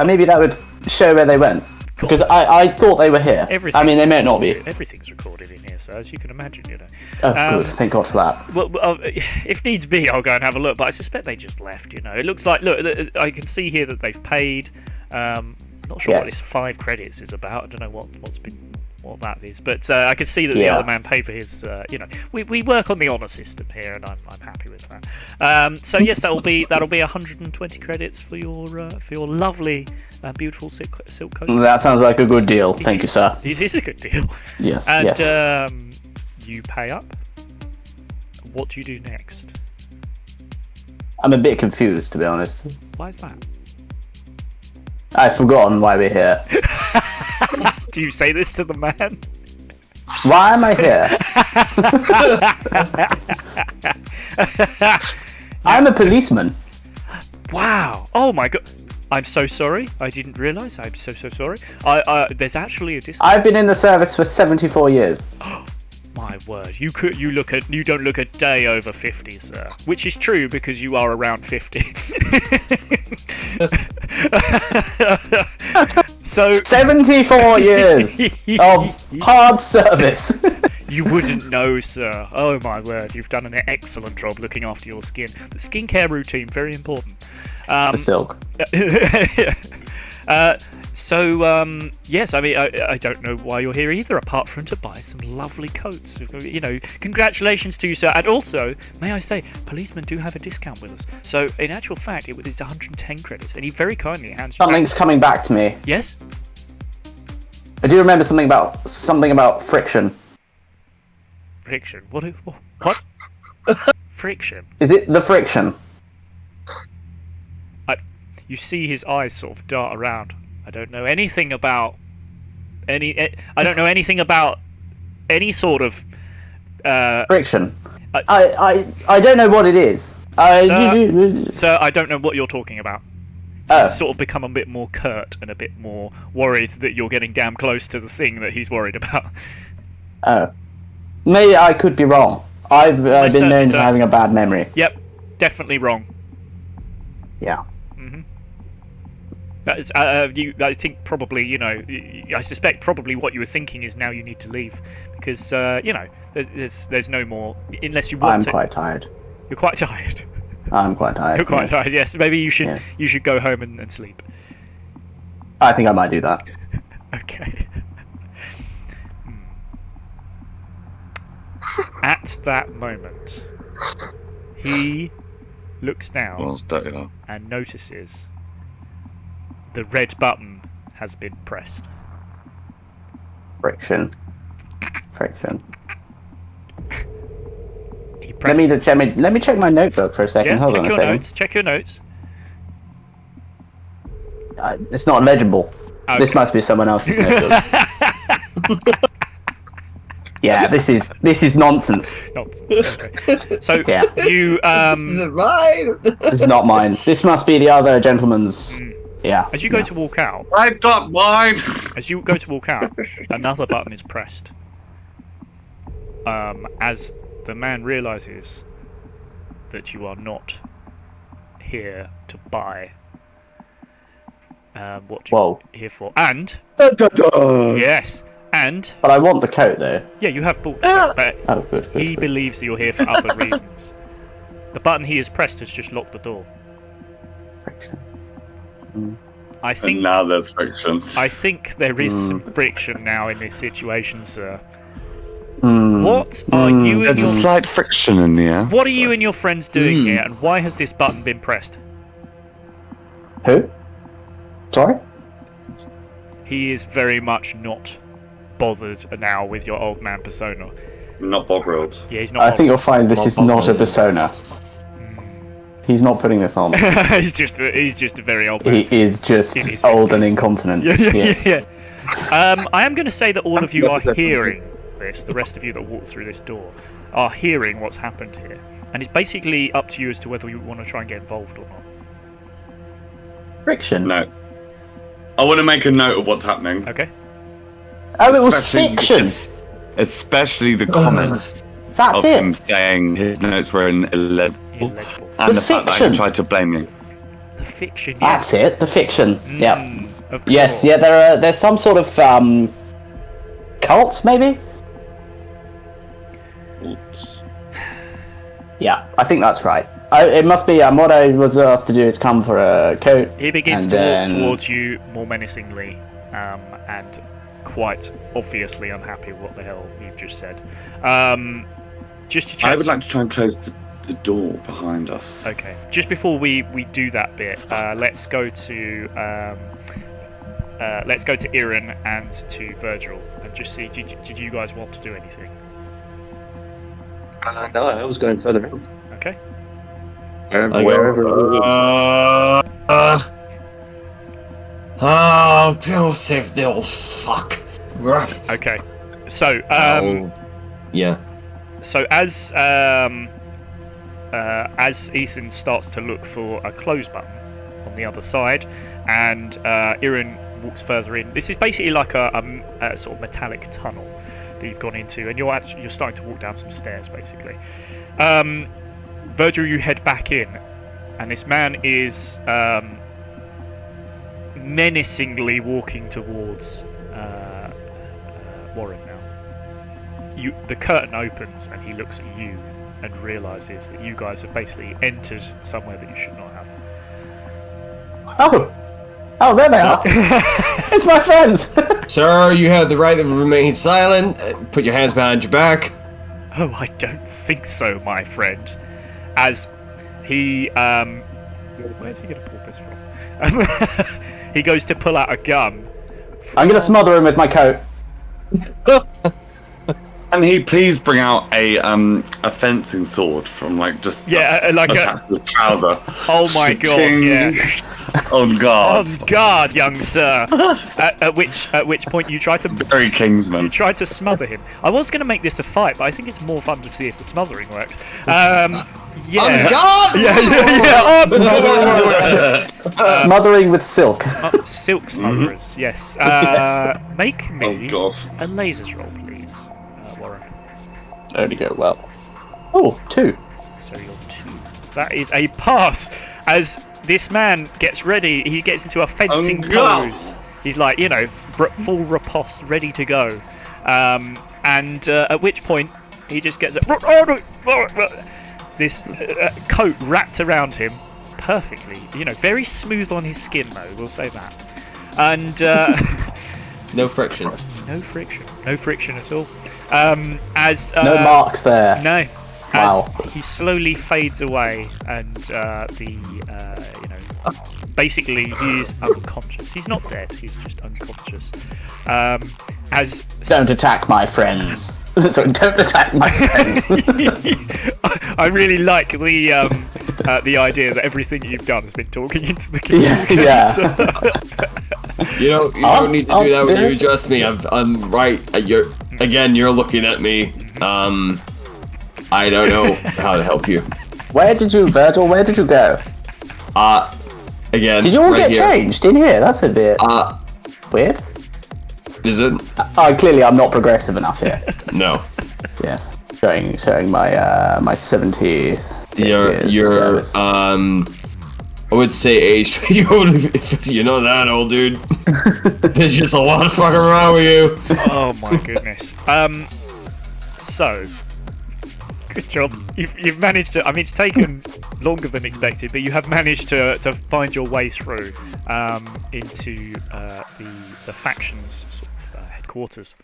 Maybe that would show where they went. Because I thought they were here. I mean, they may not be.
Everything's recorded in here, so as you can imagine,
Oh, good. Thank God for that.
Well, if needs be, I'll go and have a look. But I suspect they just left. It looks like. Look, I can see here that they've paid. Not sure what this 5 credits is about. I don't know what that is, but I can see that the other man paid for his. We work on the honour system here, and I'm happy with that. So yes, that'll be 120 credits for your lovely, beautiful silk coat.
That sounds like a good deal. Thank you, sir.
It is a good deal.
Yes.
And
yes.
You pay up. What do you do next?
I'm a bit confused, to be honest.
Why is that?
I've forgotten why we're here.
Do you say this to the man?
Why am I here? I'm a policeman.
Wow. Oh my god. I'm so sorry. I didn't realise. I'm so sorry. There's actually a discount.
I've been in the service for 74 years.
My word. You don't look a day over 50, sir. Which is true because you are around 50. So
74 years of hard service.
You wouldn't know, sir. Oh my word, you've done an excellent job looking after your skin. The skincare routine, very important.
The silk.
Yes, I mean, I don't know why you're here either, apart from to buy some lovely coats. Congratulations to you, sir. And also, may I say, policemen do have a discount with us. So, in actual fact, it's 110 credits, and he very kindly hands you
Something's coming back to me.
Yes?
I do remember something about friction.
Friction? What? Friction?
Is it the friction?
You see his eyes sort of dart around. I don't know anything about I don't know anything about any sort of
friction. I don't know what it is.
Sir, I don't know what you're talking about. He's sort of become a bit more curt and a bit more worried that you're getting damn close to the thing that he's worried about.
Oh, maybe I could be wrong. I've been known for having a bad memory.
Yep, definitely wrong.
Yeah.
I think probably, I suspect probably what you were thinking is now you need to leave because, there's no more, unless you want to.
I'm quite tired.
You're quite tired.
I'm quite tired.
You're quite tired, yes. Maybe you should go home and sleep.
I think I might do that.
Okay. At that moment, he looks down and notices the red button has been pressed.
Friction.
Let
me check my notebook for a second. Hold on a second.
Check your notes.
It's not legible. Okay. This must be someone else's notebook. Yeah, this is nonsense.
Okay. So you
This isn't mine.
This is not mine. This must be the other gentleman's. Yeah.
As you go to walk out,
I got mine.
As you go to walk out, another button is pressed. As the man realizes that you are not here to buy, What you here for? And yes, and
but I want the coat though.
Yeah, you have bought the coat, but
good,
he believes that you're here for other reasons. The button he has pressed has just locked the door.
Friction.
I think
and now there's friction.
I think there is some friction now in this situation, sir. What are you?
There's a slight friction in the air.
What are you and your friends doing here, and why has this button been pressed?
Who? Sorry?
He is very much not bothered now with your old man persona.
Not bothered.
Yeah, he's not.
I think you'll find this is not a persona. He's not putting this on.
he's just a very old man.
He is just old and incontinent.
Yeah. I am going to say that all of you are hearing this. The rest of you that walk through this door are hearing what's happened here, and it's basically up to you as to whether you want to try and get involved or not.
Friction?
No. I want to make a note of what's happening.
Okay.
Oh, it was fiction!
Especially the comments of him saying his notes were illegible. And the fact that he tried to blame you.
The fiction, yeah.
That's it, the fiction. Yeah.
Yes,
yeah, there's some sort of cult, maybe? Yeah, I think that's right. It must be, what I was asked to do is come for a coat.
He begins to walk towards you more menacingly, and quite obviously unhappy with what the hell you've just said. Just to check.
I would like to try and close the door behind us.
Okay. Just before we do that bit, let's go to Iran and to Virgil and just see. Did you guys want to do anything?
No, I was going further in.
Okay.
Don't save the old fuck.
Okay. So,
yeah.
So as Ethan starts to look for a close button on the other side, and Iran walks further in. This is basically like a sort of metallic tunnel that you've gone into, and you're starting to walk down some stairs, basically. Virgil, you head back in, and this man is menacingly walking towards Warren now. The curtain opens, and he looks at you and realises that you guys have basically entered somewhere that you should not have.
Oh, there they are. It's my friends.
Sir, you have the right to remain silent. Put your hands behind your back.
Oh, I don't think so, my friend. As he, where's he going to pull this from? He goes to pull out a gun.
I'm going to smother him with my coat.
Can he please bring out a fencing sword from like his trouser?
Oh my god! Yeah.
On guard.
On guard, young sir. At which point you try to
very Kingsman.
You try to smother him. I was going to make this a fight, but I think it's more fun to see if the smothering works. Yeah.
On guard.
Yeah.
Smothering with silk.
Silk smotherers. Yes. Make me a lasers roll, please. Warren.
Only go well. Oh, 2.
So you're 2. That is a pass. As this man gets ready, he gets into a fencing pose. He's like, full riposte, ready to go. And at which point he just gets this coat wrapped around him perfectly. Very smooth on his skin, though. We'll say that. And
no friction.
No friction at all.
No marks there.
No.
Wow.
As he slowly fades away, and basically he is unconscious. He's not dead. He's just unconscious.
Don't attack my friends. Sorry, don't attack my friends.
I really like the idea that everything you've done has been talking into the communicator.
Yeah.
You don't need to do that when you address me. I'm right. You're looking at me. I don't know how to help you.
Virgil, where did you go?
Again.
Did you all get changed in here? That's a bit weird.
Is it?
Clearly I'm not progressive enough here.
No.
Yes. Showing my 70.
Your I would say age, but you're not that old, dude. There's just a lot of fucking around with you.
Oh my goodness. So, good job. You've managed to. I mean, it's taken longer than expected, but you have managed to find your way through into the factions sort of headquarters.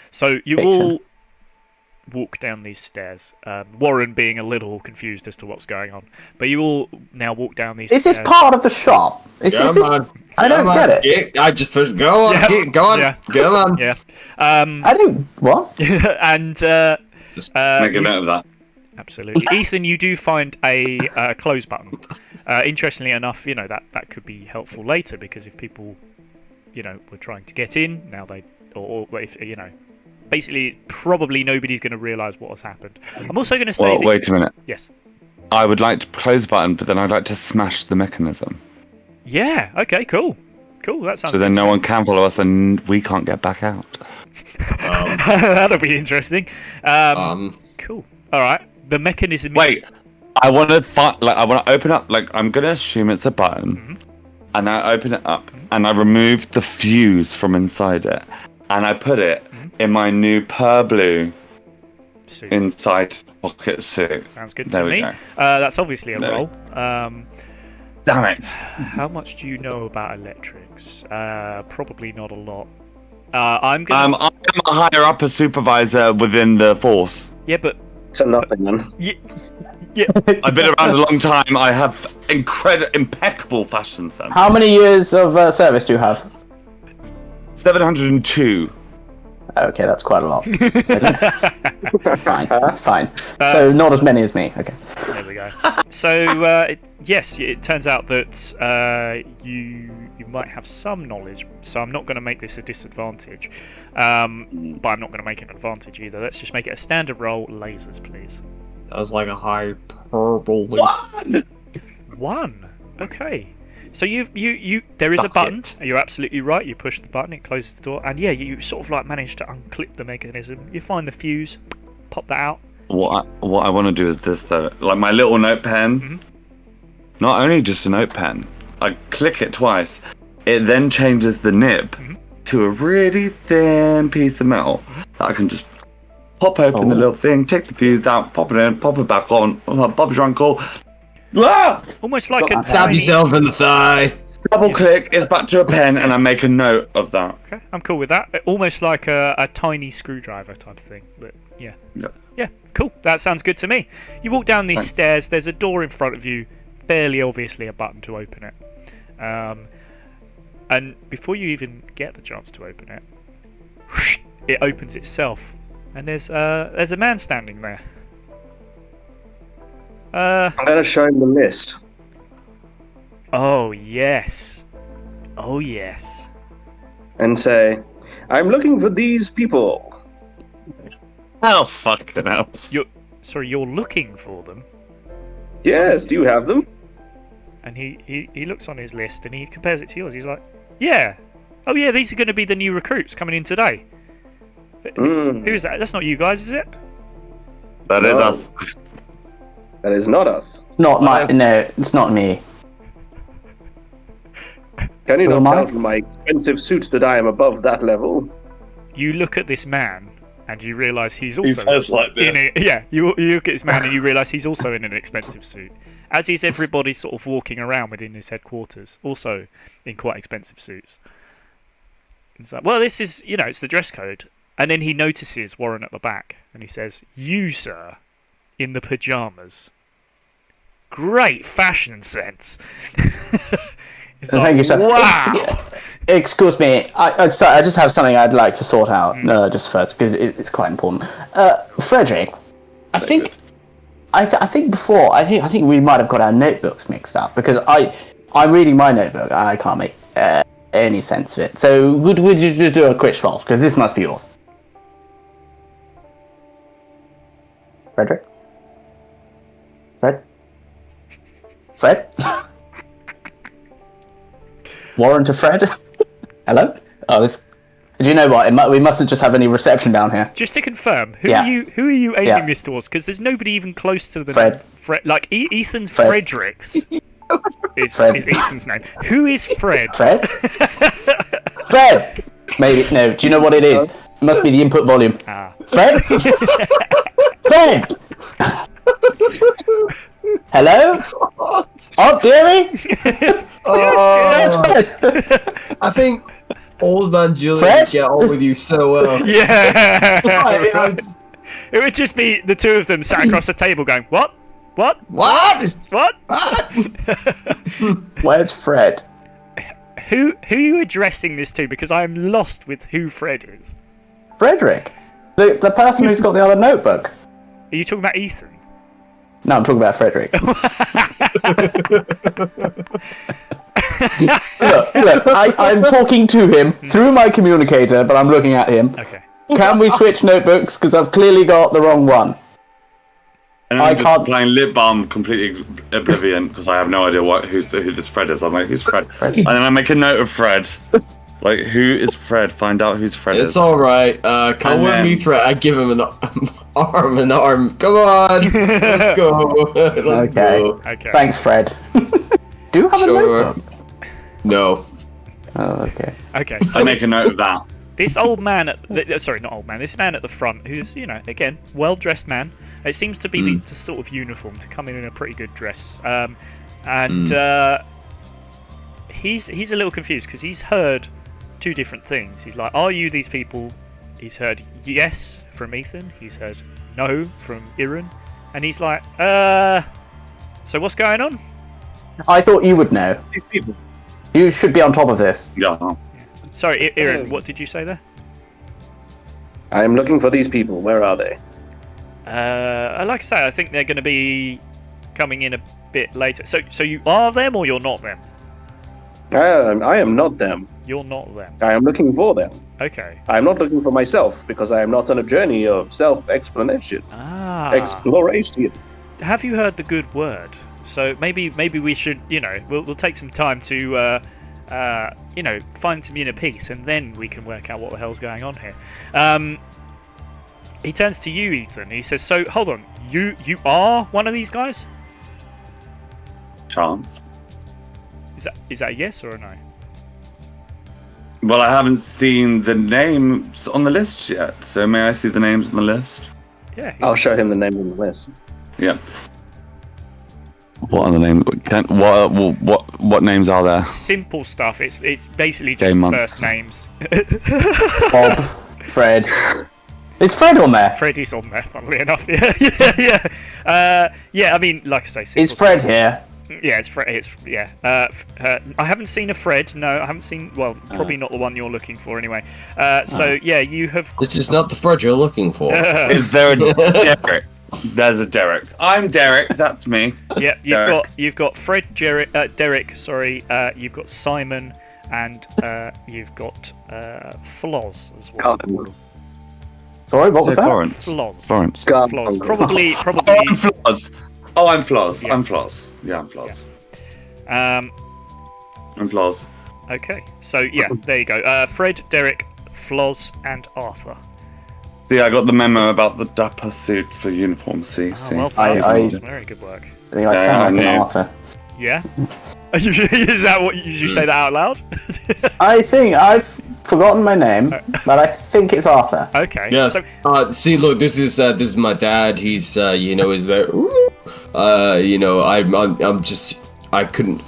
So you all walk down these stairs. Warren being a little confused as to what's going on, but you all now walk down these stairs.
Is this part of the shop? Is this? I don't get it.
I just first go on, go on, go on.
Yeah.
I don't. What?
And
just make a note of that.
Absolutely. Ethan, you do find a close button. Interestingly enough, that could be helpful later, because if people, were trying to get in, now they, or if, basically, probably nobody's going to realise what has happened. I'm also going to say...
Well, wait a minute.
Yes.
I would like to close button, but then I'd like to smash the mechanism.
Yeah, okay, cool. Cool, that sounds
so then no one can follow us and we can't get back out.
That'll be interesting. Cool. Alright. The mechanism
Wait, I want to open up, I'm going to assume it's a button, and I open it up, and I remove the fuse from inside it, and I put it in my new blue
suit.
Inside pocket suit.
Sounds good to me. That's obviously a roll.
Damn it.
How much do you know about electrics? Probably not a lot. I'm a
higher upper supervisor within the force.
Yeah, but...
So nothing, then.
Yeah.
I've been around a long time. I have impeccable fashion sense.
How many years of service do you have?
702.
Okay, that's quite a lot. Fine. So not as many as me. Okay.
There we go. So yes, it turns out that you might have some knowledge. So I'm not going to make this a disadvantage, but I'm not going to make it an advantage either. Let's just make it a standard roll. Lasers, please.
That was like a hyperbole.
One. Okay. So there is a button. You're absolutely right. You push the button, it closes the door, and yeah, you sort of manage to unclip the mechanism. You find the fuse, pop that out.
What I want to do is this though, my little note pen. Not only just a note pen. I click it twice. It then changes the nib to a really thin piece of metal that I can just pop open the little thing, take the fuse out, pop it in, pop it back on. Bob's your uncle. Ah!
Almost like a
stab yourself in the thigh.
Double click, it's back to a pen, and I make a note of that.
Okay, I'm cool with that. Almost like a tiny screwdriver type of thing. But yeah. Yeah, cool. That sounds good to me. You walk down these stairs. There's a door in front of you. Fairly obviously a button to open it. And before you even get the chance to open it, it opens itself, and there's a man standing there.
I'm going to show him the list.
Oh, yes. Oh, yes.
And say, I'm looking for these people.
Oh, fucking hell.
You're looking for them?
Yes, do you have them?
And he looks on his list and he compares it to yours. He's like, yeah. Oh, yeah, these are going to be the new recruits coming in today. Who is that? That's not you guys, is it?
That is us.
That is not us.
No, it's not me.
Can you not tell from my expensive suit that I am above that level?
You look at this man and you realise he's also
in
it. Yeah, you look at this man and you realise he's also in an expensive suit. As is everybody sort of walking around within his headquarters, also in quite expensive suits. It's like, well, this is, it's the dress code. And then he notices Warren at the back and he says, "You, sir, in the pyjamas. Great fashion sense."
Thank you, sir.
Wow.
Excuse me. I just have something I'd like to sort out just first because it's quite important. Frederick, I think we might have got our notebooks mixed up because I'm reading my notebook and I can't make any sense of it. So would you just do a quick roll because this must be yours. Frederick? Fred? Warren to Fred? Hello? Oh, this... Do you know what? We mustn't just have any reception down here.
Just to confirm, who are you aiming this towards? Because there's nobody even close to the
Fred.
Like Ethan's Fredericks is
Fred.
Ethan's name. Who is Fred?
Fred? Fred! Maybe, no, do you know what it is? It must be the input volume.
Ah.
Fred? Fred! Hello? Oh, dearie? Yes, Fred!
I think old man Julian
Fred?
would get on with you so well.
Yeah.
I
It would just be the two of them sat across the table going, what? What?
what?
What?
Where's Fred?
Who are you addressing this to? Because I am lost with who Fred is.
Frederick? The person who's got the other notebook.
Are you talking about Ethan?
No, I'm talking about Frederick. Look, I'm talking to him through my communicator, but I'm looking at him.
Okay.
Can we switch notebooks? Because I've clearly got the wrong one.
And I'm just playing lip balm, completely oblivion, because I have no idea who this Fred is. I'm like, who's Fred? And then I make a note of Fred. Like, who is Fred? Find out who's Fred is.
It's alright. Come with me, Fred. I give him an arm. Come on. Let's go. Let's go.
Okay.
Thanks, Fred. Do you have a notebook?
No.
Oh, okay.
Okay.
I
So
make a note of that.
this old man at sorry, not old man. This man at the front, who's again well-dressed man. It seems to be the sort of uniform to come in a pretty good dress. He's a little confused because he's heard two different things. He's like, "Are you these people?" He's heard yes from Ethan. He's heard no from Iran, and he's like, So what's going on?"
I thought you would know. You should be on top of this.
Yeah.
Sorry, Iran. What did you say there?
I am looking for these people. Where are they?
Like I say, I think they're going to be coming in a bit later. So you are them or you're not them?
I am not them.
You're not them.
I am looking for them.
Okay.
I am not looking for myself because I am not on a journey of self-explanation. Exploration.
Have you heard the good word? So maybe we should, we'll take some time to, find some inner peace, and then we can work out what the hell's going on here. He turns to you, Ethan. He says, "So hold on, you are one of these guys?
Chance.
Is that a yes or a no?"
Well, I haven't seen the names on the list yet, so may I see the names on the list?
Yeah.
I'll show him the name on the list.
Yeah. What are the names? What names are there?
Simple stuff. It's basically just
Game
first names.
Bob, Fred. Is Fred on there?
Freddy's on there, funnily enough. Yeah. I mean, like I say, simple
Is Fred
stuff.
here?
Yeah, it's Fred. I haven't seen a Fred. No, I haven't seen. Well, probably not the one you're looking for, anyway. You have.
This is not the Fred you're looking for.
Is there a Derek? There's a Derek. I'm Derek. That's me.
Yeah, you've got Fred, Derek. Sorry, you've got Simon, and you've got Floz as well.
Sorry, what was that?
Florence.
Florence.
Florence.
Floz. Probably.
Oh, I'm Floz. I'm Floz.
Yeah.
I'm Floz. Yeah, I'm Floz. I'm Floz.
Okay, so there you go. Fred, Derek, Floz, and Arthur.
See, I got the memo about the dapper suit for uniform. See.
Well done. Very good work.
I think I sound like an
knew.
Arthur.
Yeah. Is that what you say that out loud?
I think I've forgotten my name, but I think it's Arthur.
Okay.
Yes.
So,
See, look, this is my dad. He's is very. I'm just. I couldn't.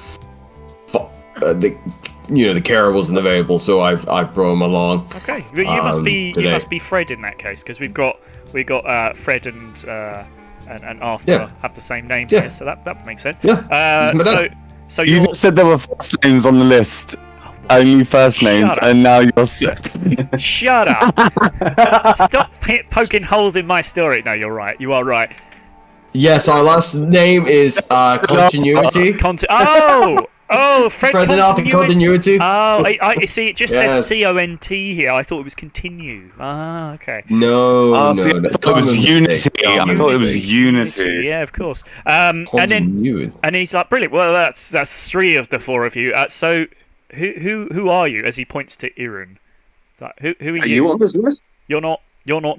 The carrier wasn't available, so I brought him along.
okay. You must be Fred in that case, because we got Fred and Arthur have the same name here, so that makes sense.
Yeah.
So
You just said there were first names on the list. Only first names, and now you're sick.
Shut up! Stop poking holes in my story. No, you're right. You are right.
Yes, our last name is Continuity.
Fred
and Arthur Continuity.
Oh, I see. It just says CONT here. I thought it was continue. Ah, okay.
No.
I thought it was Unity. I thought it was Unity.
Yeah, of course. And he's like, brilliant. Well, that's three of the four of you. So, who are you? As he points to Iran. Like, who are you?
Are you on this list?
You're not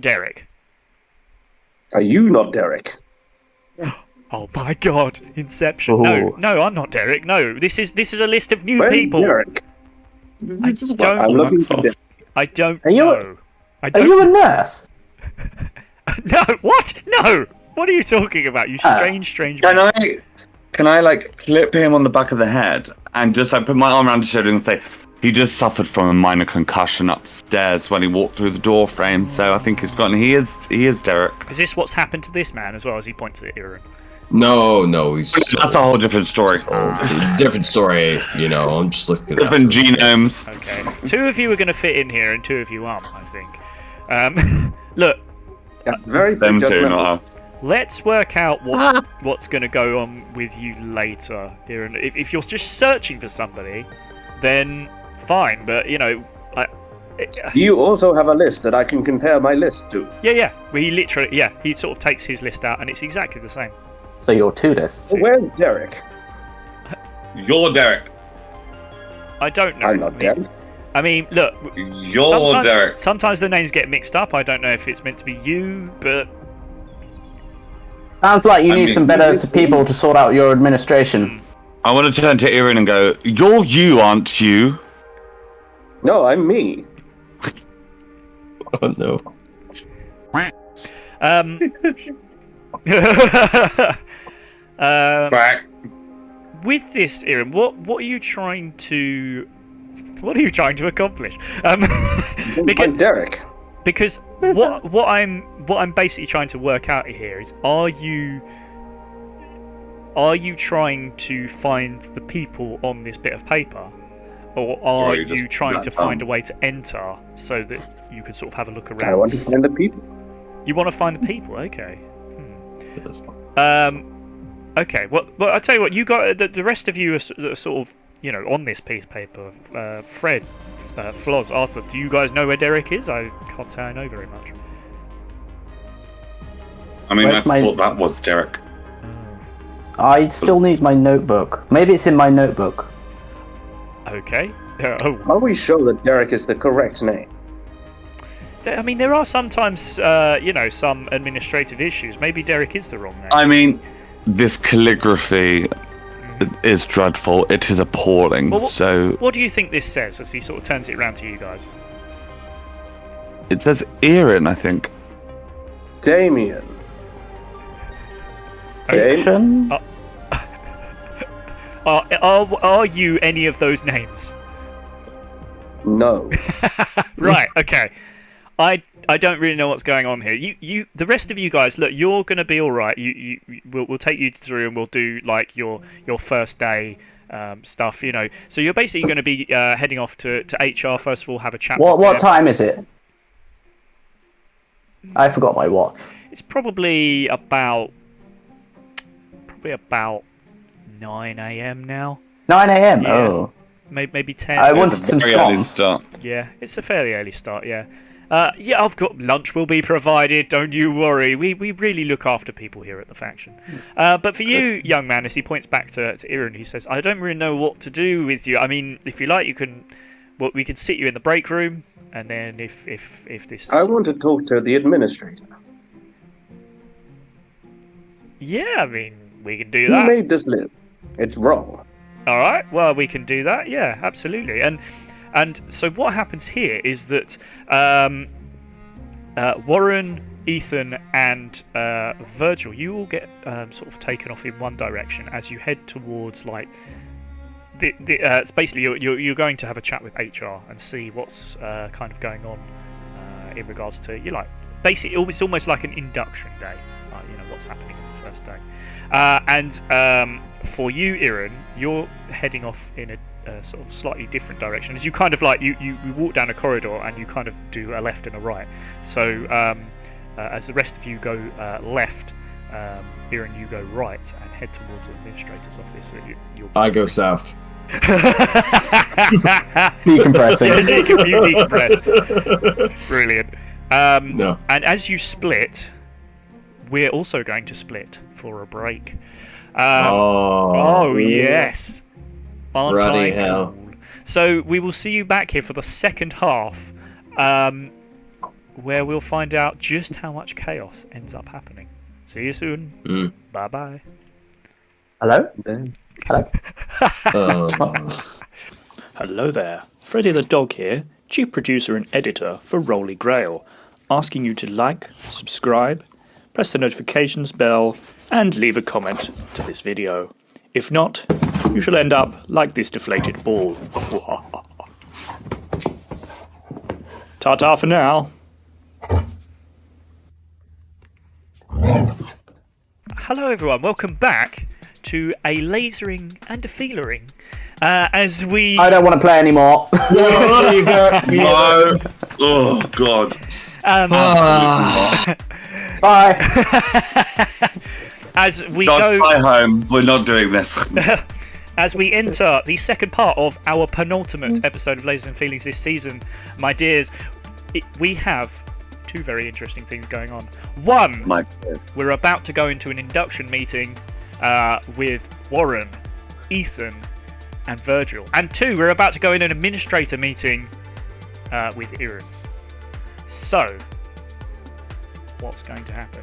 Derek.
Are you not Derek?
Oh my God! Inception. No, I'm not Derek. No, this is a list of new people.
Derek?
I don't.
I'm looking for Derek.
I don't
Are you
know.
Are you a nurse?
No. What? No. What are you talking about? You strange man.
Can I like clip him on the back of the head and just like put my arm around his shoulder and say, he just suffered from a minor concussion upstairs when he walked through the door frame, so I think he's gone. He is Derek.
Is this what's happened to this man as well as he points at Iran?
No,
That's a whole different story.
Different story, I'm just looking at
different genomes.
Okay. 2 of you are going to fit in here and 2 of you aren't, I think. Look.
Very
them two, not us.
Let's work out what's going to go on with you later, Iran. If you're just searching for somebody, then fine, but
you also have a list that I can compare my list to.
Yeah. Well, he sort of takes his list out and it's exactly the same.
So you're 2 lists.
Well, where's Derek?
You're Derek.
I don't know.
I'm not Derek.
I mean, look.
You're Derek.
Sometimes the names get mixed up. I don't know if it's meant to be you, but
Sounds like you need some better people to sort out your administration.
I want to turn to Iran and go, you're you, aren't you?
No, I'm me.
Oh no.
With this, Iran, what are you trying to accomplish?
I'm Derek.
Because what I'm basically trying to work out here is, are you trying to find the people on this bit of paper, or are you trying to find a way to enter so that you can sort of have a look around?
I want to find the people.
You want to find the people, okay? Okay. Well, I'll tell you what. You got the rest of you are sort of on this piece of paper. Fred, Floz, Arthur. Do you guys know where Derek is? I can't say I know very much.
I mean, I thought that was Derek.
I still need my notebook. Maybe it's in my notebook.
Okay.
Are we sure that Derek is the correct name?
I mean, there are sometimes, some administrative issues. Maybe Derek is the wrong name.
I mean, this calligraphy is dreadful. It is appalling.
Well,
so,
what do you think this says as he sort of turns it around to you guys?
It says Erin, I think.
Damien.
Fiction?
Are you any of those names?
No.
Right. Okay. I don't really know what's going on here. You the rest of you guys, look, you're gonna be all right. We'll take you through and we'll do like your first day stuff. So you're basically going to be heading off to HR first of all. Have a chat.
What time is it? I forgot my watch.
It's probably about 9 a.m. now.
9 a.m.
Yeah.
Oh.
Maybe 10.
I wanted some scones.
Yeah, it's a fairly early start. Yeah. I've got lunch will be provided. Don't you worry. We really look after people here at the faction. But for you, young man, as he points back to Iran, he says, "I don't really know what to do with you. I mean, if you like, we can sit you in the break room, and then if this."
I want to talk to the administrator.
Yeah, I mean, we can do that.
Who made this list? It's wrong.
All right. Well, we can do that. Yeah, absolutely. And so what happens here is that Warren, Ethan, and Virgil, you all get sort of taken off in one direction as you head towards like it's basically you're going to have a chat with HR and see what's kind of going on in regards to basically it's almost like an induction day, what's happening on the first day. And for you, Iran, you're heading off in a sort of slightly different direction. As you kind of you walk down a corridor and you kind of do a left and a right. So as the rest of you go left, Iran, you go right and head towards the administrator's office.
I go south.
Decompressing.
You decompress. Brilliant.
No.
And as you split, we're also going to split for a break. Yes.
Bloody hell.
Cool? So we will see you back here for the second half, where we'll find out just how much chaos ends up happening. See you soon. Bye bye.
Hello? Hello?
Hello there, Freddy the Dog here, chief producer and editor for Rolly Grail, asking you to like, subscribe, press the notifications bell, and leave a comment to this video. If not, you shall end up like this deflated ball. Ta-ta for now.
Hello everyone, welcome back to a lasering and a feelering. As we...
I don't want to play anymore.
No. Oh, God.
Bye.
As we
Don't
go...
fly home. We're not doing this.
As we enter the second part of our penultimate episode of Lasers and Feelings this season, my dears, we have two very interesting things going on. One, we're about to go into an induction meeting with Warren, Ethan, and Virgil. And two, we're about to go in an administrator meeting with Erin. So, what's going to happen?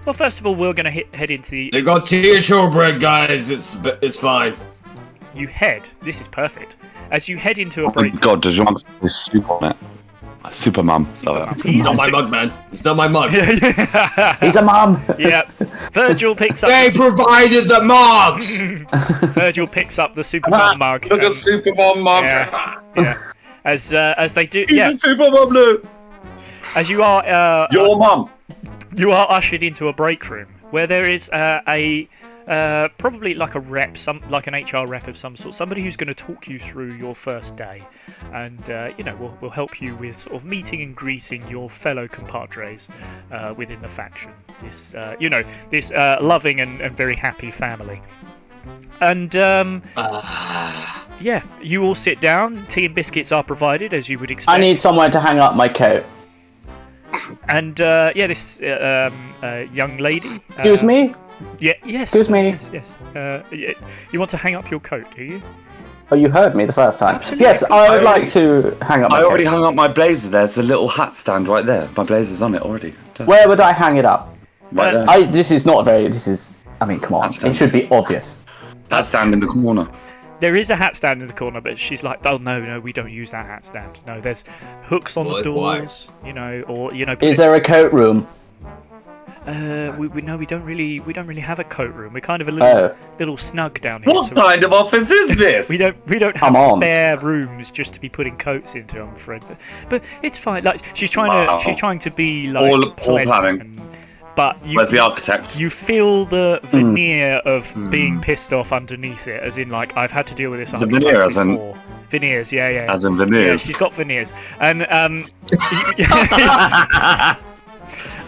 Well, first of all, we're going to head into the...
They got tea and shortbread, guys. It's fine.
You head... This is perfect. As you head into a break...
Oh, God, does your mug say soup on it? Super Mum.
It's not my mug, man. It's not my mug.
He's a mum.
Yeah. Virgil picks up...
They provided the mugs!
Virgil picks up the Superman mug.
Look at Superman mug.
Yeah. As they do...
He's a Superman, Blue.
As you are...
Your mum.
You are ushered into a break room where there is probably like a rep, like an HR rep of some sort, somebody who's going to talk you through your first day, and will help you with sort of meeting and greeting your fellow compadres within the faction. This this loving and very happy family. And you all sit down. Tea and biscuits are provided as you would expect.
I need somewhere to hang up my coat.
And this young lady.
Excuse me?
Yeah. Yes.
Excuse me?
Yes. You want to hang up your coat, do you?
Oh, you heard me the first time.
Absolutely.
Yes, I would like to hang up my
I already
coat.
hung up my blazer. There's a little hat stand right there. My blazer's on it already.
Where would I hang it up?
Right there.
I mean, come on.
Hat stand.
It should be obvious.
Hat stand in the corner.
There is a hat stand in the corner, but she's like, "Oh no, we don't use that hat stand. No, there's hooks on the doors,
Is there a coat room?
we don't really have a coat room. We're kind of a little snug down here.
What kind of office is this?
We don't have spare rooms just to be putting coats into, I'm afraid. But it's fine. Like she's trying to be like
all
pleasant
planning.
But
Where's the architect?
You feel the veneer of being pissed off underneath it, as in like I've had to deal with this.
The veneer, as in
veneers, yeah.
As in veneers.
Yeah, she's got veneers, and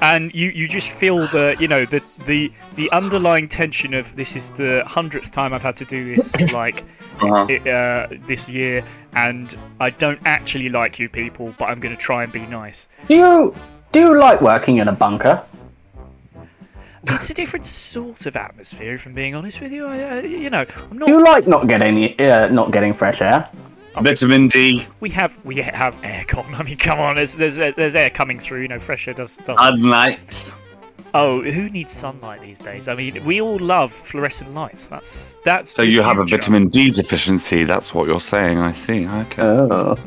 and you just feel the underlying tension of this is the 100th time I've had to do this this year, and I don't actually like you people, but I'm going to try and be nice.
Do you like working in a bunker?
It's a different sort of atmosphere, if I'm being honest with you. I'm not.
Do you like not getting fresh air?
Vitamin D.
We have aircon. I mean, come on, there's air coming through. Fresh air does.
Sunlight.
Oh, who needs sunlight these days? I mean, we all love fluorescent lights. That's.
So you have a vitamin D deficiency. That's what you're saying. I see. Okay.
Oh.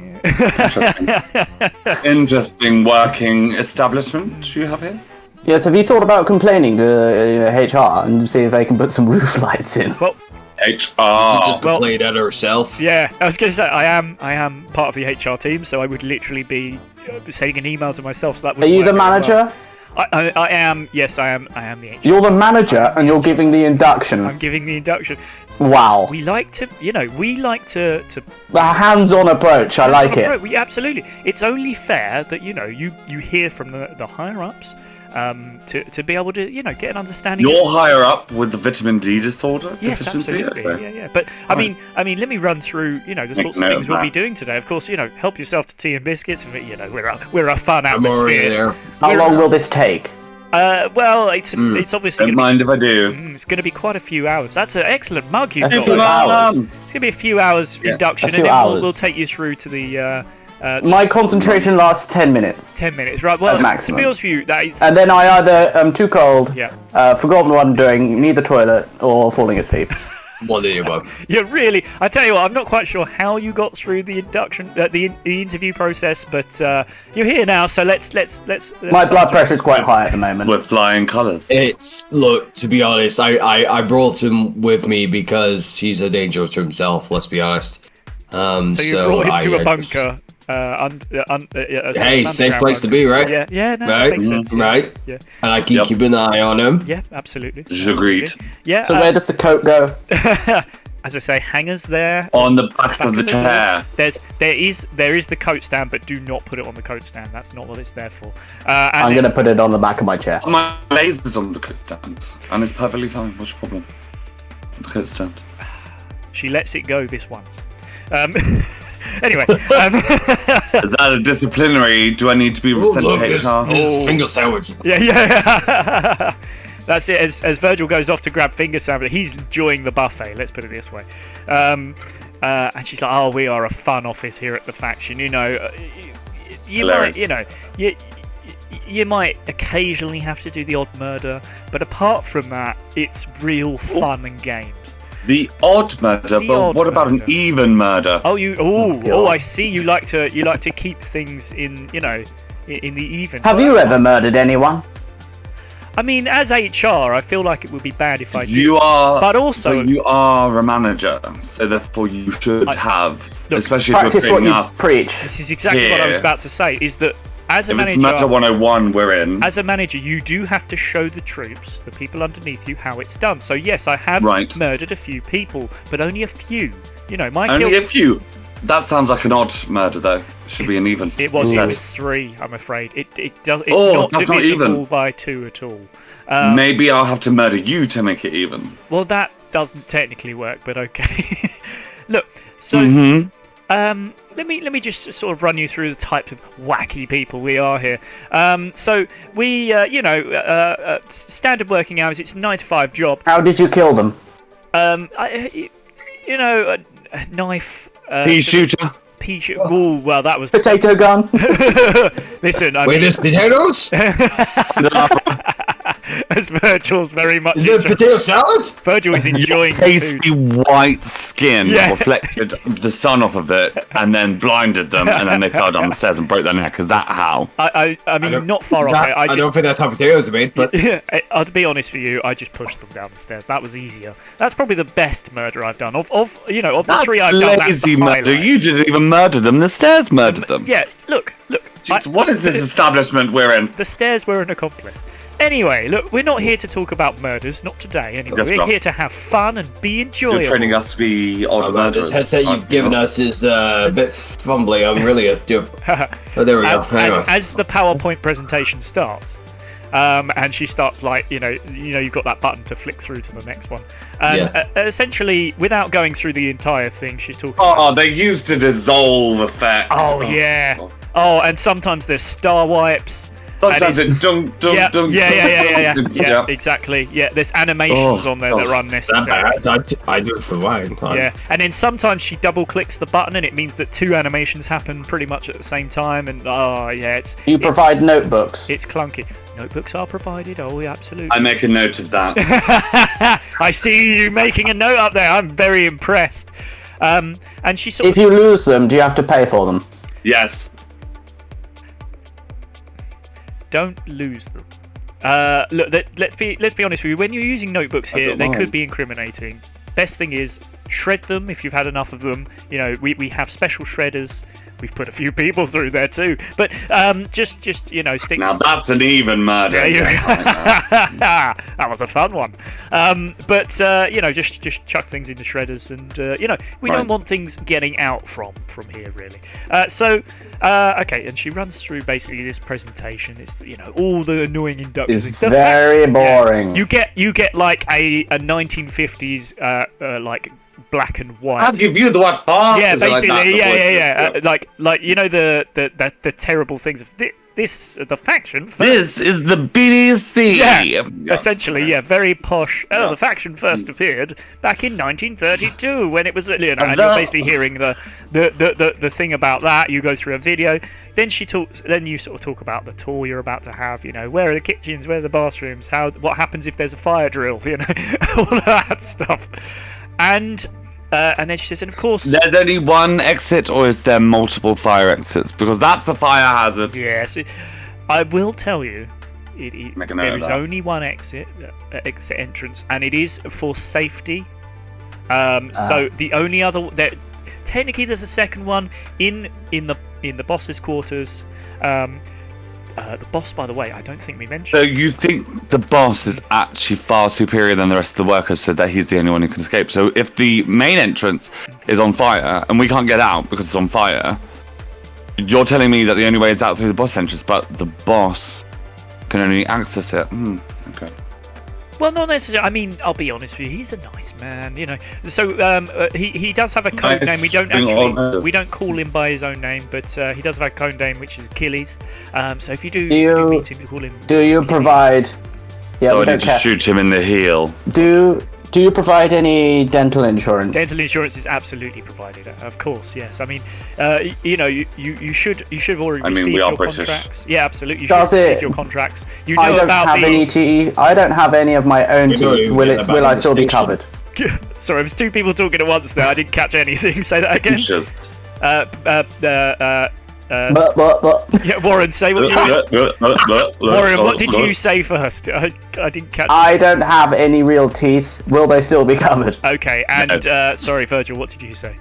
Interesting working establishment you have here.
Yes, have you thought about complaining to HR and see if they can put some roof lights in?
Well,
HR.
Just complained at herself.
Yeah, I was going to say I am part of the HR team, so I would literally be sending an email to myself. So that would.
Are you the manager?
Well. I am. Yes, I am. I am the HR.
You're the manager, and you're giving the induction.
I'm giving the induction.
Wow.
We like to.
A hands-on approach. I like it.
We absolutely. It's only fair that you hear from the higher ups. To be able to get an understanding.
You're higher up with the vitamin D disorder
deficiency. Yes, absolutely.
Okay.
Yeah. But I mean, let me run through the sorts of things we'll be doing today. Of course, help yourself to tea and biscuits, and we're a fun atmosphere.
I'm already there.
How long will this take?
Well, it's obviously.
Don't mind if I do.
It's going to be quite a few hours. That's an excellent mug you've got.
Hours.
It's going to be a few hours induction, and then we'll take you through to the
My concentration lasts 10 minutes.
10 minutes, right? Well,
maximum.
to be honest with you, that is.
And then I either am too cold,
Yeah.
forgotten what I'm doing, need the toilet, or falling asleep.
One of you above.
You're really. I tell you what, I'm not quite sure how you got through the induction, the interview process, but you're here now, so let's
My blood pressure is quite high at the moment.
With flying colours.
Look, to be honest, I brought him with me because he's a danger to himself, let's be honest.
So you brought him to a bunker.
Hey, safe place to be, right?
Yeah, no,
right,
that makes sense.
right.
Yeah.
And I keep keeping an eye on him.
Yeah, absolutely.
Agreed.
Yeah.
So where does the coat go?
As I say, hangers there.
On the back of the chair.
There is the coat stand, but do not put it on the coat stand. That's not what it's there for.
I'm going to put it on the back of my chair.
My laser's on the coat stand, and it's perfectly fine. What's your problem? The coat stand.
She lets it go this once. Anyway,
Is that a disciplinary? Do I need to be sent to HR?
This finger sandwich.
Yeah. That's it. As Virgil goes off to grab finger sandwich, he's enjoying the buffet. Let's put it this way. And she's like, "Oh, we are a fun office here at the faction. You know, you might, you might occasionally have to do the odd murder, but apart from that, it's real fun and games."
The odd murder, but what about an even murder?
Oh, I see. You like to keep things in the even.
Have you ever murdered anyone?
I mean, as HR, I feel like it would be bad if I did.
You are,
but also
you are a manager, so therefore you should have, especially if you're
Practice what
training
you
us.
preach.
This is exactly what I was about to say. Is that as a
If
manager,
it's Murder 101 we're in.
As a manager, you do have to show the troops, the people underneath you, how it's done. So yes, I have murdered a few people, but only a few. You know,
only a few. That sounds like an odd murder, though. Should be an even.
It was 3, I'm afraid. It's
that's
not
not
divisible
even.
by 2 at all.
Maybe I'll have to murder you to make it even.
Well, that doesn't technically work, but okay. Look, so let me just sort of run you through the type of wacky people we are here. So we, standard working hours. It's a 9 to 5 job.
How did you kill them?
A knife.
Pea shooter.
Oh, well, that was
Potato gun.
Listen, I
Wait,
mean,
there's potatoes?
as Virgil's very much.
Is it potato salad?
Virgil is enjoying the
Pasty
food.
white skin reflected the sun off of it and then blinded them, and then they fell down the stairs and broke their neck. Is that how?
I mean, not far off it.
I don't think that's how potatoes are made, but
I'll be honest with you, I just pushed them down the stairs. That was easier. That's probably the best murder I've done. Of the 3 I've done, that's
lazy
the
murder.
highlight.
You didn't even murder them. The stairs murdered them.
Yeah, look.
Jeez, what is this establishment we're in?
The stairs were an accomplice. Anyway, look, we're not here to talk about murders, not today anyway.
Yes,
We're
not.
here to have fun and be enjoyable.
You're training us to be odd murderers.
this headset you've given us is a bit fumbly. I'm really a dupe. Oh, there we go. Anyway.
As the PowerPoint presentation starts, and she starts like, you've got that button to flick through to the next one. And essentially, without going through the entire thing, she's talking about...
they used a dissolve effect.
Oh, yeah. Oh, and sometimes there's star wipes.
Sometimes it dunk, dunk, dunk.
Yeah, exactly. Yeah, there's animations on there that are unnecessary.
I do it for mine.
Yeah, and then sometimes she double clicks the button and it means that 2 animations happen pretty much at the same time. And
You provide notebooks.
It's clunky. Notebooks are provided. Oh, yeah, absolutely.
I make a note of that.
I see you making a note up there. I'm very impressed. And she sort
If you lose them, do you have to pay for them?
Yes.
Don't lose them. Look, let's be honest with you. When you're using notebooks here, they could be incriminating. Best thing is shred them if you've had enough of them. We have special shredders. We've put a few people through there too. But just stick.
Now that's an even murder.
That was a fun one. But just chuck things into shredders, and we don't want things getting out from here really. Okay, and she runs through basically this presentation. It's all the annoying inductions.
It's very boring.
You get like a 1950s like black and white.
I'll give you the what?
Yeah, basically, yeah. Like the terrible things of the faction first.
This is the BDC.
Yeah, essentially, yeah, very posh. Oh, the faction first appeared back in 1932 when it was, and you're basically hearing the thing about that. You go through a video, then then you sort of talk about the tour you're about to have. Where are the kitchens, where are the bathrooms, what happens if there's a fire drill, all of that stuff, and then she says, and of course...
There's only one exit, or is there multiple fire exits? Because that's a fire hazard.
Yes. I will tell you, there is only one exit entrance, and it is for safety. So the only other... technically, there's a second one in the boss's quarters. The boss, by the way, I don't think we mentioned.
So you think the boss is actually far superior than the rest of the workers, so that he's the only one who can escape. So if the main entrance is on fire and we can't get out because it's on fire, you're telling me that the only way is out through the boss entrance, but the boss can only access it. Okay.
Well, not necessarily. I mean, I'll be honest with you. He's a nice man, So he does have a code name. We don't call him by his own name, but he does have a code name which is Achilles. So if you do meet him, you call him.
Do you provide? Yeah,
so I need to shoot him in the heel.
Do you provide any dental insurance?
Dental insurance is absolutely provided, of course. Yes, I mean, you should have already received your contracts. Yeah, absolutely. You should have received your contracts.
I don't have any teeth. I don't have any of my own teeth. Will I still be covered?
Sorry, there's two people talking at once there. I didn't catch anything. Say that again. Yeah, Warren, say what you Warren, what did you say first? I didn't catch.
I don't have any real teeth. Will they still be covered?
Okay, and sorry, Virgil, what did you say?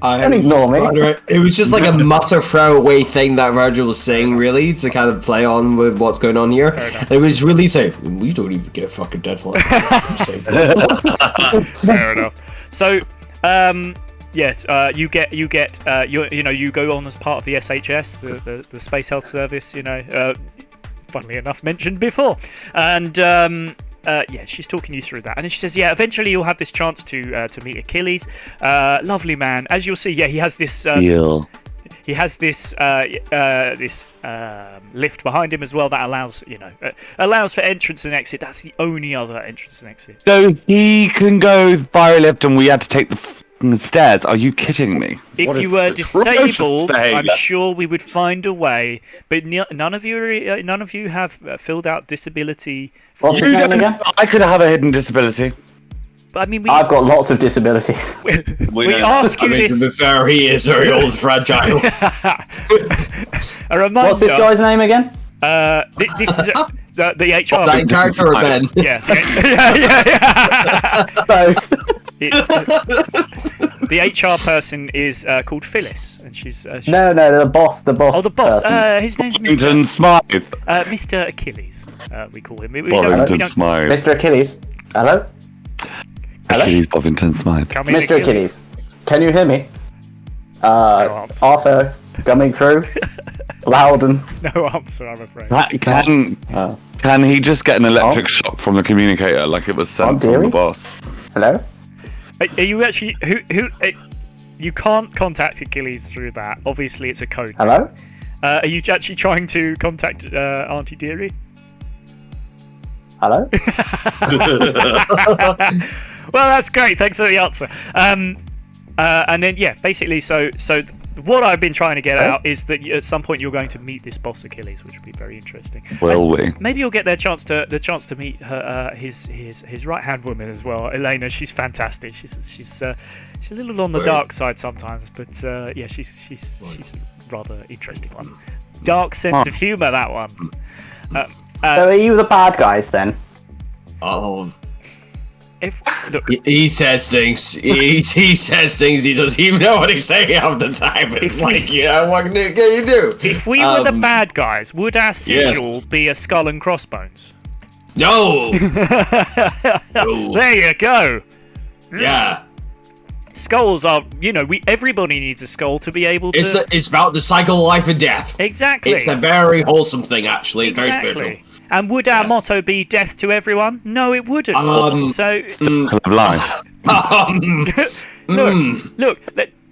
Don't ignore me.
It was just like a mutter throwaway thing that Virgil was saying, really, to kind of play on with what's going on here. It was really saying, we don't even get fucking dental.
Fair enough. So, yes, you go on as part of the SHS, the Space Health Service. Funnily enough, mentioned before, and she's talking you through that, and then she says, eventually you'll have this chance to meet Achilles. Lovely man, as you'll see. He has this. He has this lift behind him as well that allows for entrance and exit. That's the only other entrance and exit.
So he can go via lift, and we had to take the stairs. Are you kidding me?
If you were disabled, I'm sure we would find a way. But none of you have filled out disability.
I could have a hidden disability.
But I mean,
I've got lots of disabilities.
we ask you this.
To be fair, he is very old and fragile.
A reminder.
What's this guy's name again?
This is the HR.
What's that character or Ben?
Yeah.
Both.
The HR person is called Phyllis, and she's
no, the boss.
Oh, the boss.
Person.
His name's
Bovington Smythe.
Mr. Achilles. We call him.
Bovington Smythe.
Mr. Achilles. Hello.
Achilles Bovington Smythe.
Mr. Achilles, can you hear me? Arthur coming through, loud and.
No answer, I'm afraid.
Can he just get an electric shock from the communicator like it was sent from the boss?
Hello.
Are you actually who? You can't contact Achilles through that. Obviously, it's a code.
Hello.
Are you actually trying to contact Auntie Dearie?
Hello.
Well, that's great. Thanks for the answer. And then basically, so what I've been trying to get out is that at some point you're going to meet this boss Achilles, which would be very interesting.
Will we?
Maybe you'll get the chance to meet her, his right hand woman as well, Elena. She's fantastic. She's a little on the dark side sometimes, but she's a rather interesting one. Dark sense of humour, that one.
So are you the bad guys then?
Oh.
Look,
he says things. He says things. He doesn't even know what he's saying half the time. It's what can you do?
If we were the bad guys, would our sigil be a skull and crossbones?
No.
No. There you go.
Yeah.
Skulls are, everybody needs a skull to be able to.
It's about the cycle of life and death.
Exactly.
It's a very wholesome thing, actually. It's very spiritual.
And would our motto be death to everyone? No, it wouldn't.
Circle of life.
Look,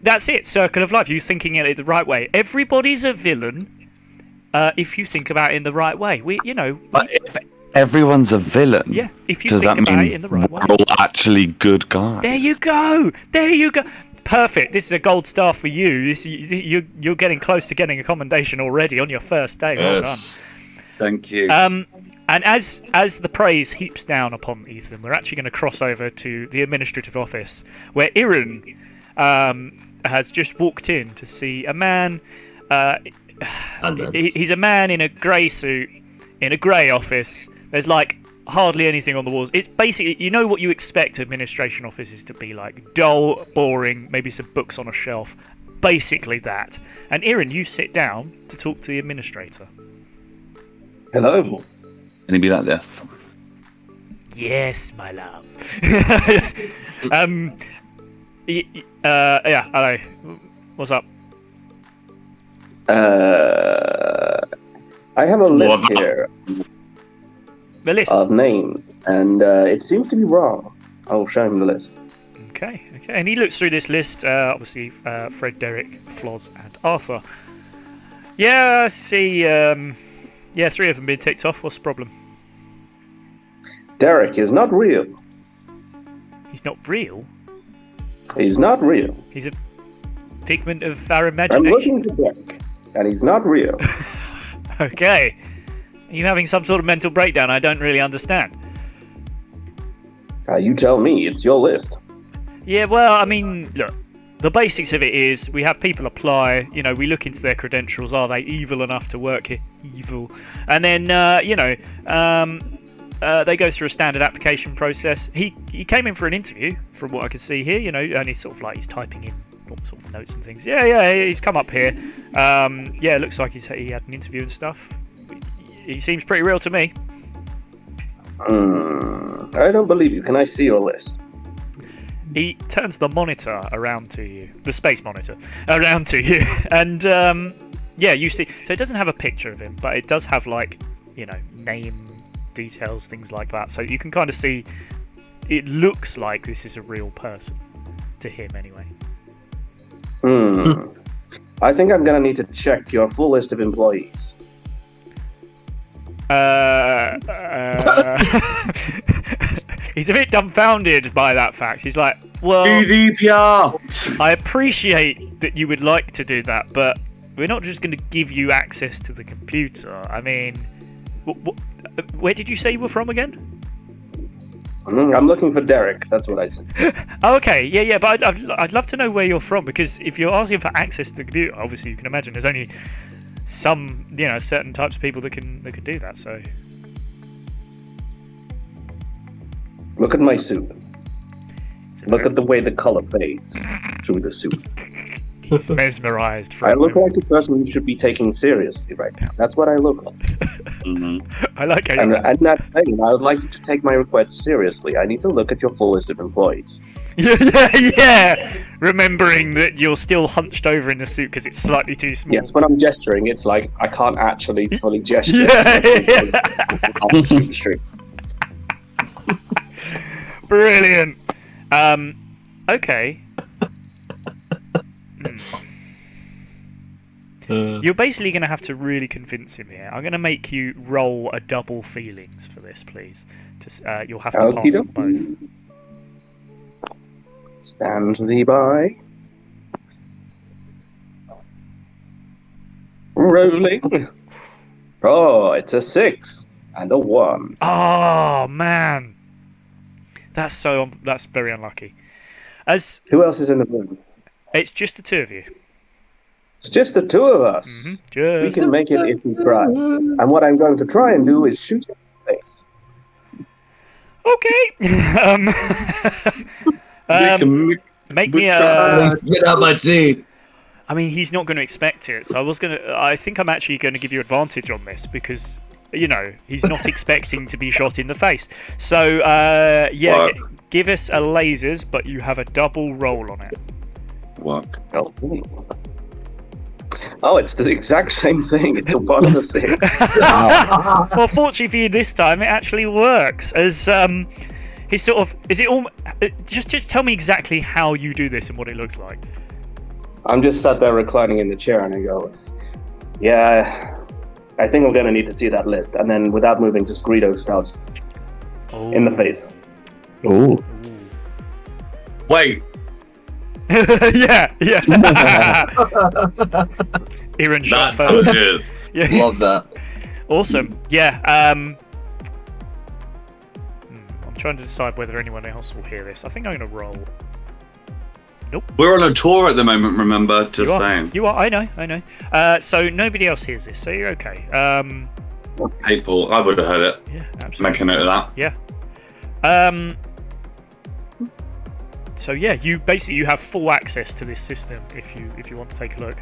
that's it. Circle of life. You're thinking it the right way. Everybody's a villain if you think about it in the right way.
But if everyone's a villain,
yeah. If you
does
think
that
about
mean
it in the right way,
we're all actually good guys?
There you go. Perfect. This is a gold star for you. You're getting close to getting a commendation already on your first day. Well done.
Thank you.
And as the praise heaps down upon Ethan, we're actually going to cross over to the administrative office, where Iran has just walked in to see a man. He's a man in a grey suit, in a grey office. There's like hardly anything on the walls. It's basically, you know what you expect administration offices to be like. Dull, boring, maybe some books on a shelf. Basically that. And Iran, you sit down to talk to the administrator.
Hello.
Can he be like this?
Yes, my love. Yeah, hello. What's up?
I have a list here
The list.
of names, and it seems to be wrong. I'll show him the list.
Okay. And he looks through this list. Obviously, Fred, Derek, Floz, and Arthur. Yeah, I see. Yeah, 3 of them been ticked off. What's the problem?
Derek is not real.
He's not real.
He's not real.
He's a figment of our
I'm
imagination.
looking to Derek, and he's not real.
Okay. Are you having some sort of mental breakdown? I don't really understand.
You tell me. It's your list.
Yeah, well, I mean, look. The basics of it is we have people apply, we look into their credentials. Are they evil enough to work here? Evil. And then, they go through a standard application process. He came in for an interview, from what I can see here, and he's sort of like he's typing in all sort of notes and things. Yeah, he's come up here. It looks like he had an interview and stuff. He seems pretty real to me.
I don't believe you. Can I see your list?
He turns the monitor around to you, the space monitor, around to you, and you see. So it doesn't have a picture of him, but it does have name, details, things like that. So you can kind of see. It looks like this is a real person, to him anyway.
I think I'm gonna need to check your full list of employees.
He's a bit dumbfounded by that fact. He's like, well,
GDPR.
I appreciate that you would like to do that, but we're not just going to give you access to the computer. I mean, where did you say you were from again?
I'm looking for Derek. That's what I said.
Okay, yeah, but I'd love to know where you're from, because if you're asking for access to the computer, obviously you can imagine there's only some, certain types of people that can do that. So
look at my suit. Look at the way the color fades through the suit.
He's mesmerized.
I look like a person who should be taken seriously right now. That's what I look like.
I like how
and that thing, I would like you to take my request seriously. I need to look at your full list of employees.
Yeah. Remembering that you're still hunched over in the suit because it's slightly too small.
Yes, when I'm gesturing, it's like I can't actually fully gesture.
Brilliant. Okay. You're basically going to have to really convince him here. I'm going to make you roll a double feelings for this, please. You'll have to pass on both.
Stand thee by. Rolling. Oh, it's a 6 and a 1.
Oh man, that's very unlucky.
Who else is in the room?
It's just the 2 of you.
It's just the 2 of us.
Mm-hmm.
We can make it if we try. And what I'm going to try and do is shoot him in the face.
Okay. Make me a.
Get out my teeth.
I mean, he's not going to expect it, so I think I'm actually going to give you advantage on this because, he's not expecting to be shot in the face. So, give us a lasers, but you have a double roll on it.
What?
Oh, it's the exact same thing. It's a 1 and a 6.
Well, fortunately for you this time, it actually works. As he's sort of, is it all? Just tell me exactly how you do this and what it looks like.
I'm just sat there reclining in the chair, and I go, "Yeah, I think I'm going to need to see that list. And then without moving, just Greedo starts in the face.
Ooh.
Wait.
yeah. Aaron shot
That's how
first.
it is.
Yeah.
Love that.
Awesome. Yeah. I'm trying to decide whether anyone else will hear this. I think I'm going to roll. Nope.
We're on a tour at the moment, remember? Just saying.
You are. I know. So nobody else hears this, so you're okay.
Hateful. I would have heard it.
Yeah, absolutely.
Make a note of that.
Yeah. So yeah, you have full access to this system if you want to take a look.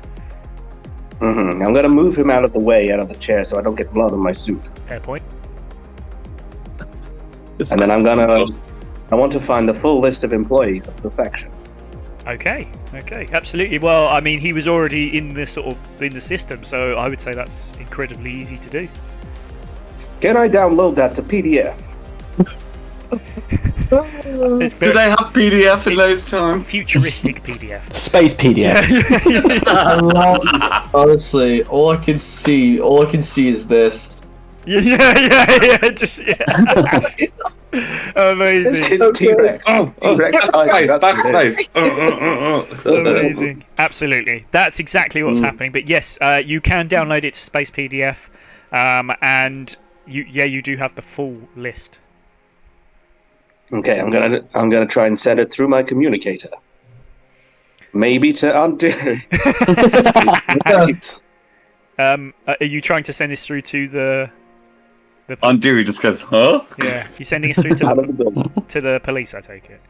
I'm going to move him out of the chair, so I don't get blood on my suit.
Fair point.
And then I want to find the full list of employees of the faction.
Okay, absolutely. Well, I mean, he was already in the system, so I would say that's incredibly easy to do.
Can I download that to PDF?
It's
Do they have PDF in those times?
futuristic PDF.
Space PDF.
Honestly, all I can see is this.
Yeah. Amazing.
T-Rex. T-Rex.
Guys, backspace.
Amazing. Absolutely. That's exactly what's happening. But yes, you can download it to Space PDF, and you do have the full list.
Okay, I'm gonna try and send it through my communicator. Maybe to Aunt Deary.
Are you trying to send this through to the
Aunt Deary just goes, huh?
Yeah, you're sending us through to the police, I take it.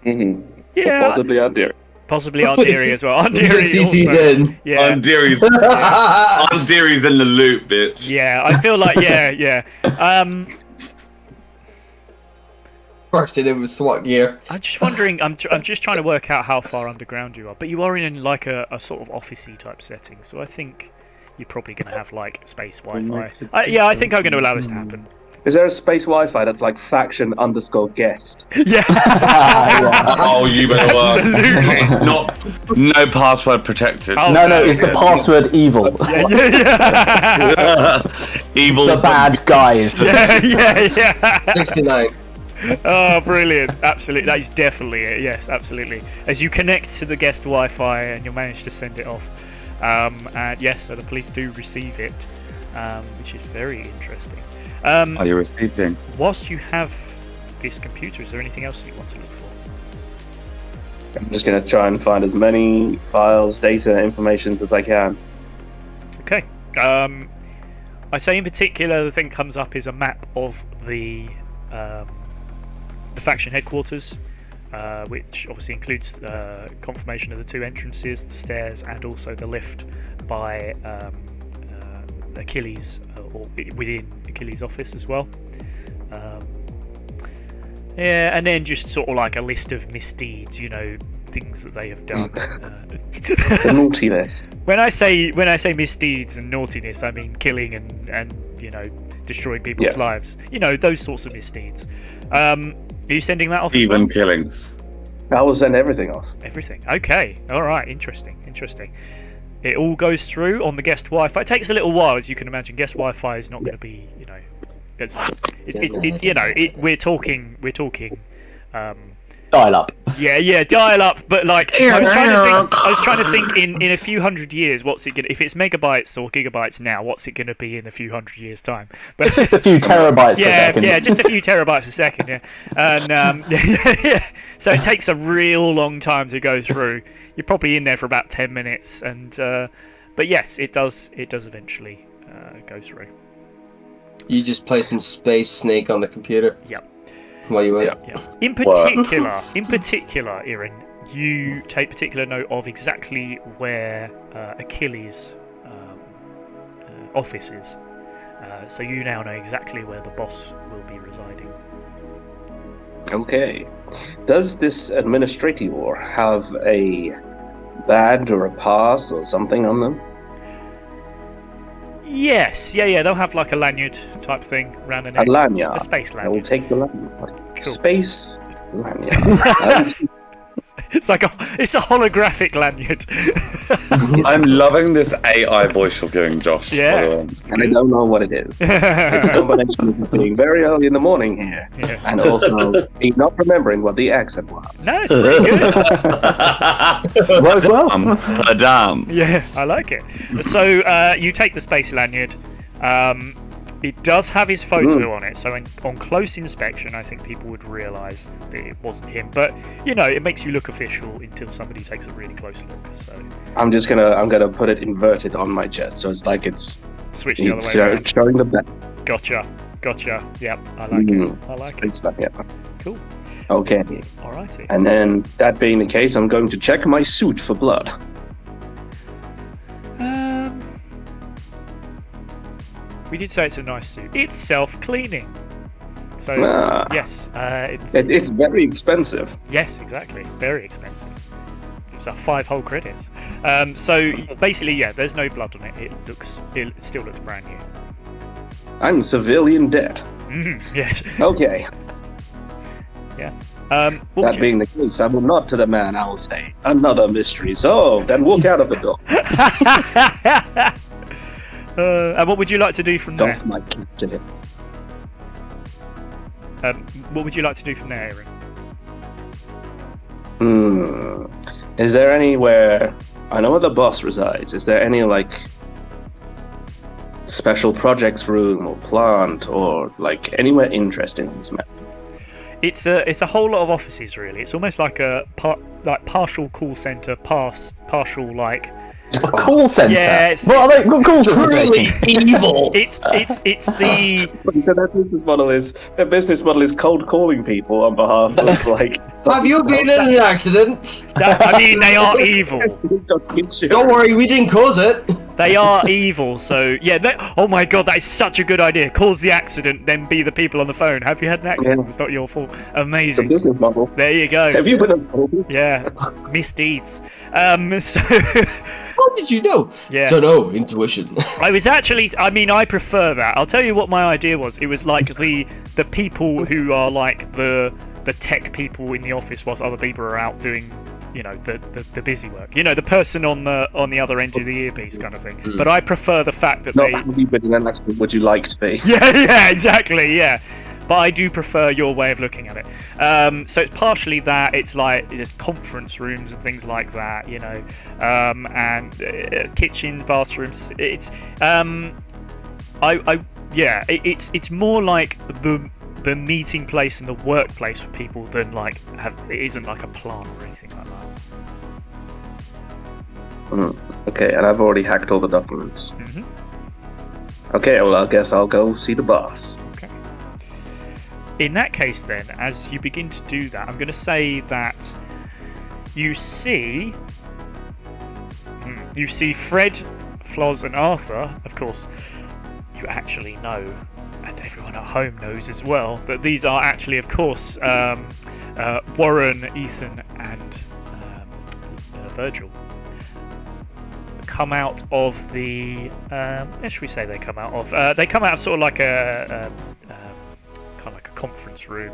Mm-hmm.
Yeah,
or possibly Aunt Deary.
Possibly Aunt Deary as well. Aunt Deary
CC
also.
then.
Yeah.
Aunt Deary's in the loop, bitch.
Yeah, I feel like yeah.
Of course, they did with SWAT gear.
I'm just wondering. I'm just trying to work out how far underground you are, but you are in like a sort of officey type setting, so I think you're probably going to have like space Wi-Fi. I think I'm going to allow this to happen.
Is there a space Wi-Fi that's like faction_guest?
Yeah.
Oh, you better work.
Absolutely.
No password protected.
Oh,
No, is the password evil?
Yeah.
Evil.
The bad guys.
Yeah.
69.
Oh, brilliant. Absolutely. That is definitely it. Yes, absolutely. As you connect to the guest Wi-Fi and you manage to send it off. And yes, so the police do receive it, which is very interesting.
Are you receiving?
Whilst you have this computer, is there anything else that you want to look for?
I'm just going to try and find as many files, data, information as I can.
Okay. I say in particular, the thing that comes up is a map of the faction headquarters, which obviously includes confirmation of the two entrances, the stairs, and also the lift by Achilles, or within Achilles' office as well. Yeah, and then just sort of like a list of misdeeds, things that they have done.
The naughtiness.
When I say misdeeds and naughtiness, I mean killing and destroying people's lives. Those sorts of misdeeds. Are you sending that off?
Even killings.
I will send everything off.
Everything. Okay. All right. Interesting. It all goes through on the guest Wi-Fi. It takes a little while, as you can imagine. Guest Wi-Fi is not going to be, we're talking.
Dial up.
Yeah, dial up. But like, I was trying to think in a few hundred years, what's it gonna? If it's megabytes or gigabytes now, what's it gonna be in a few hundred years' time? But
It's just a few terabytes per second.
Yeah, just a few terabytes a second. Yeah, and yeah. So it takes a real long time to go through. You're probably in there for about 10 minutes, and but yes, it does eventually go through.
You just play some Space Snake on the computer.
Yep.
While you wait.
Yeah. In particular, Irin, you take particular note of exactly where Achilles' office is. So you now know exactly where the boss will be residing.
Okay. Does this administrator have a badge or a pass or something on them?
Yes, yeah. They'll have like a lanyard type thing around the neck.
A lanyard?
A space
I will
lanyard.
take the lanyard.
Cool.
Space lanyard.
It's a holographic lanyard.
I'm loving this AI voice you're giving, Josh.
Yeah.
And I don't know what it is. It's a combination of being very early in the morning here, and also not remembering what the accent was.
No, it's pretty good.
Works well.
Damn.
Yeah, I like it. So you take the space lanyard. It does have his photo on it, so on close inspection, I think people would realise that it wasn't him. But it makes you look official until somebody takes a really close look. So
I'm gonna put it inverted on my chest, so it's like it's
switch the other way around.
Showing the back.
Gotcha. Yep, I like it. I like it.
Yeah.
Cool.
Okay.
Alrighty.
And then that being the case, I'm going to check my suit for blood.
We did say it's a nice suit. It's self-cleaning. So, yes.
It's very expensive.
Yes, exactly. Very expensive. It's 5 whole credits. So, basically, yeah, there's no blood on it. It still looks brand new.
I'm civilian debt.
Yes.
Okay.
Yeah.
That being the case, I will nod to the man. I will say, another mystery. So, then walk out of the door.
And what would you like to do from there?
Doff my cap to him.
What would you like to do from there,
Hmm.
Aaron?
Is there anywhere... I know where the boss resides. Is there any, special projects room or plant or, anywhere interesting in this map?
It's a whole lot of offices, really. It's almost like a partial call center, partial,
A call center?
Yeah,
what are they? What call centers?
Truly evil.
It's the...
So their business model is cold calling people on behalf of
Have you been in an accident?
I mean, they are evil.
Don't worry, we didn't cause it.
They are evil, so yeah. Oh my god, that is such a good idea. Cause the accident, then be the people on the phone. Have you had an accident?
Yeah.
It's not your fault.
It's a
Amazing.
business model.
There you go.
Have you been assaulted?
Yeah, misdeeds. So
How did you know?
Yeah.
So no, intuition.
I was actually. I mean, I prefer that. I'll tell you what my idea was. It was like the people who are like the tech people in the office, whilst other people are out doing, the busy work. The person on the other end of the earpiece kind of thing. But I prefer the fact that
Not have you been in an accident, would you like to be?
Yeah, exactly, yeah. But I do prefer your way of looking at it. So it's partially that. It's like there's conference rooms and things like that, and kitchen, bathrooms. It's it's more like the meeting place and the workplace for people than it isn't like a plant or anything like that.
Okay, and I've already hacked all the documents.
Mm-hmm.
Okay, well, I guess I'll go see the boss.
Okay. In that case, then, as you begin to do that, I'm going to say that you see Fred, Floz, and Arthur. Of course, you actually know, and everyone at home knows as well, that these are actually, of course, Warren, Ethan, and Virgil. Come out of the where should we say they come out of? They come out of sort of like a kind of like a conference room.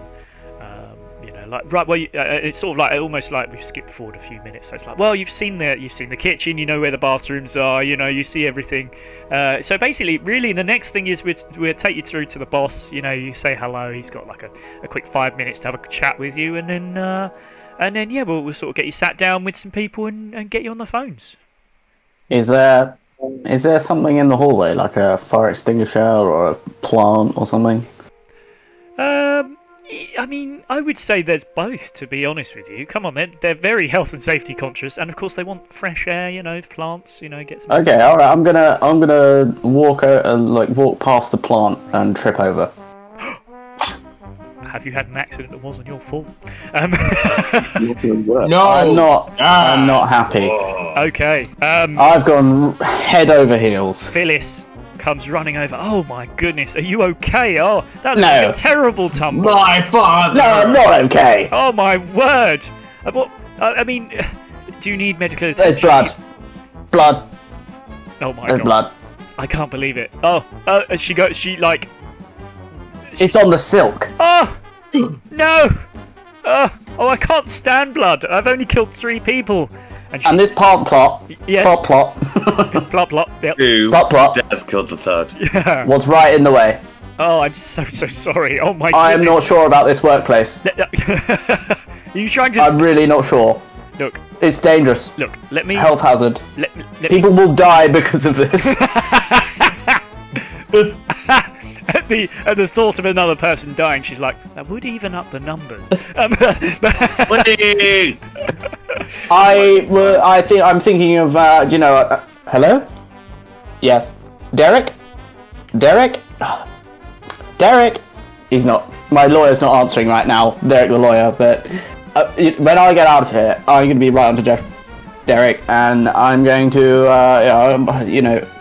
It's sort of like almost like we've skipped forward a few minutes. So it's like, well, you've seen the kitchen, you know where the bathrooms are, you see everything. So basically, really, the next thing is we'll take you through to the boss. You say hello. He's got like a quick 5 minutes to have a chat with you, and then we'll sort of get you sat down with some people and get you on the phones.
Is there something in the hallway, like a fire extinguisher or a plant or something?
I mean, I would say there's both, to be honest with you. Come on, they're very health and safety conscious, and of course they want fresh air, plants, get some...
Okay, alright, I'm gonna walk past the plant and trip over.
Have you had an accident that wasn't your fault?
No,
I'm not happy.
Okay.
I've gone head over heels.
Phyllis comes running over. Oh my goodness, are you okay? Oh, that looks like a terrible tumble.
My father!
No, I'm not okay.
Oh my word! I mean, do you need medical attention?
There's blood.
Oh my
There's
god.
blood.
I can't believe it. Oh,
It's on the silk.
Oh! No! I can't stand blood. I've only killed 3 people.
And this plot.
Yes.
Plot.
plot. Yep.
Plot.
Jazz killed the 3rd.
Yeah.
Was right in the way.
Oh, I'm so sorry. Oh my god.
I am not sure about this workplace.
Are you trying to...
I'm really not sure.
Look.
It's dangerous.
Look, let me...
Health hazard.
People
will die because of this.
At the thought of another person dying, she's like, that would even up the numbers.
I'm thinking of, hello? Yes. Derek? He's not. My lawyer's not answering right now. Derek the lawyer, but when I get out of here, I'm going to be right onto Derek, and I'm going to,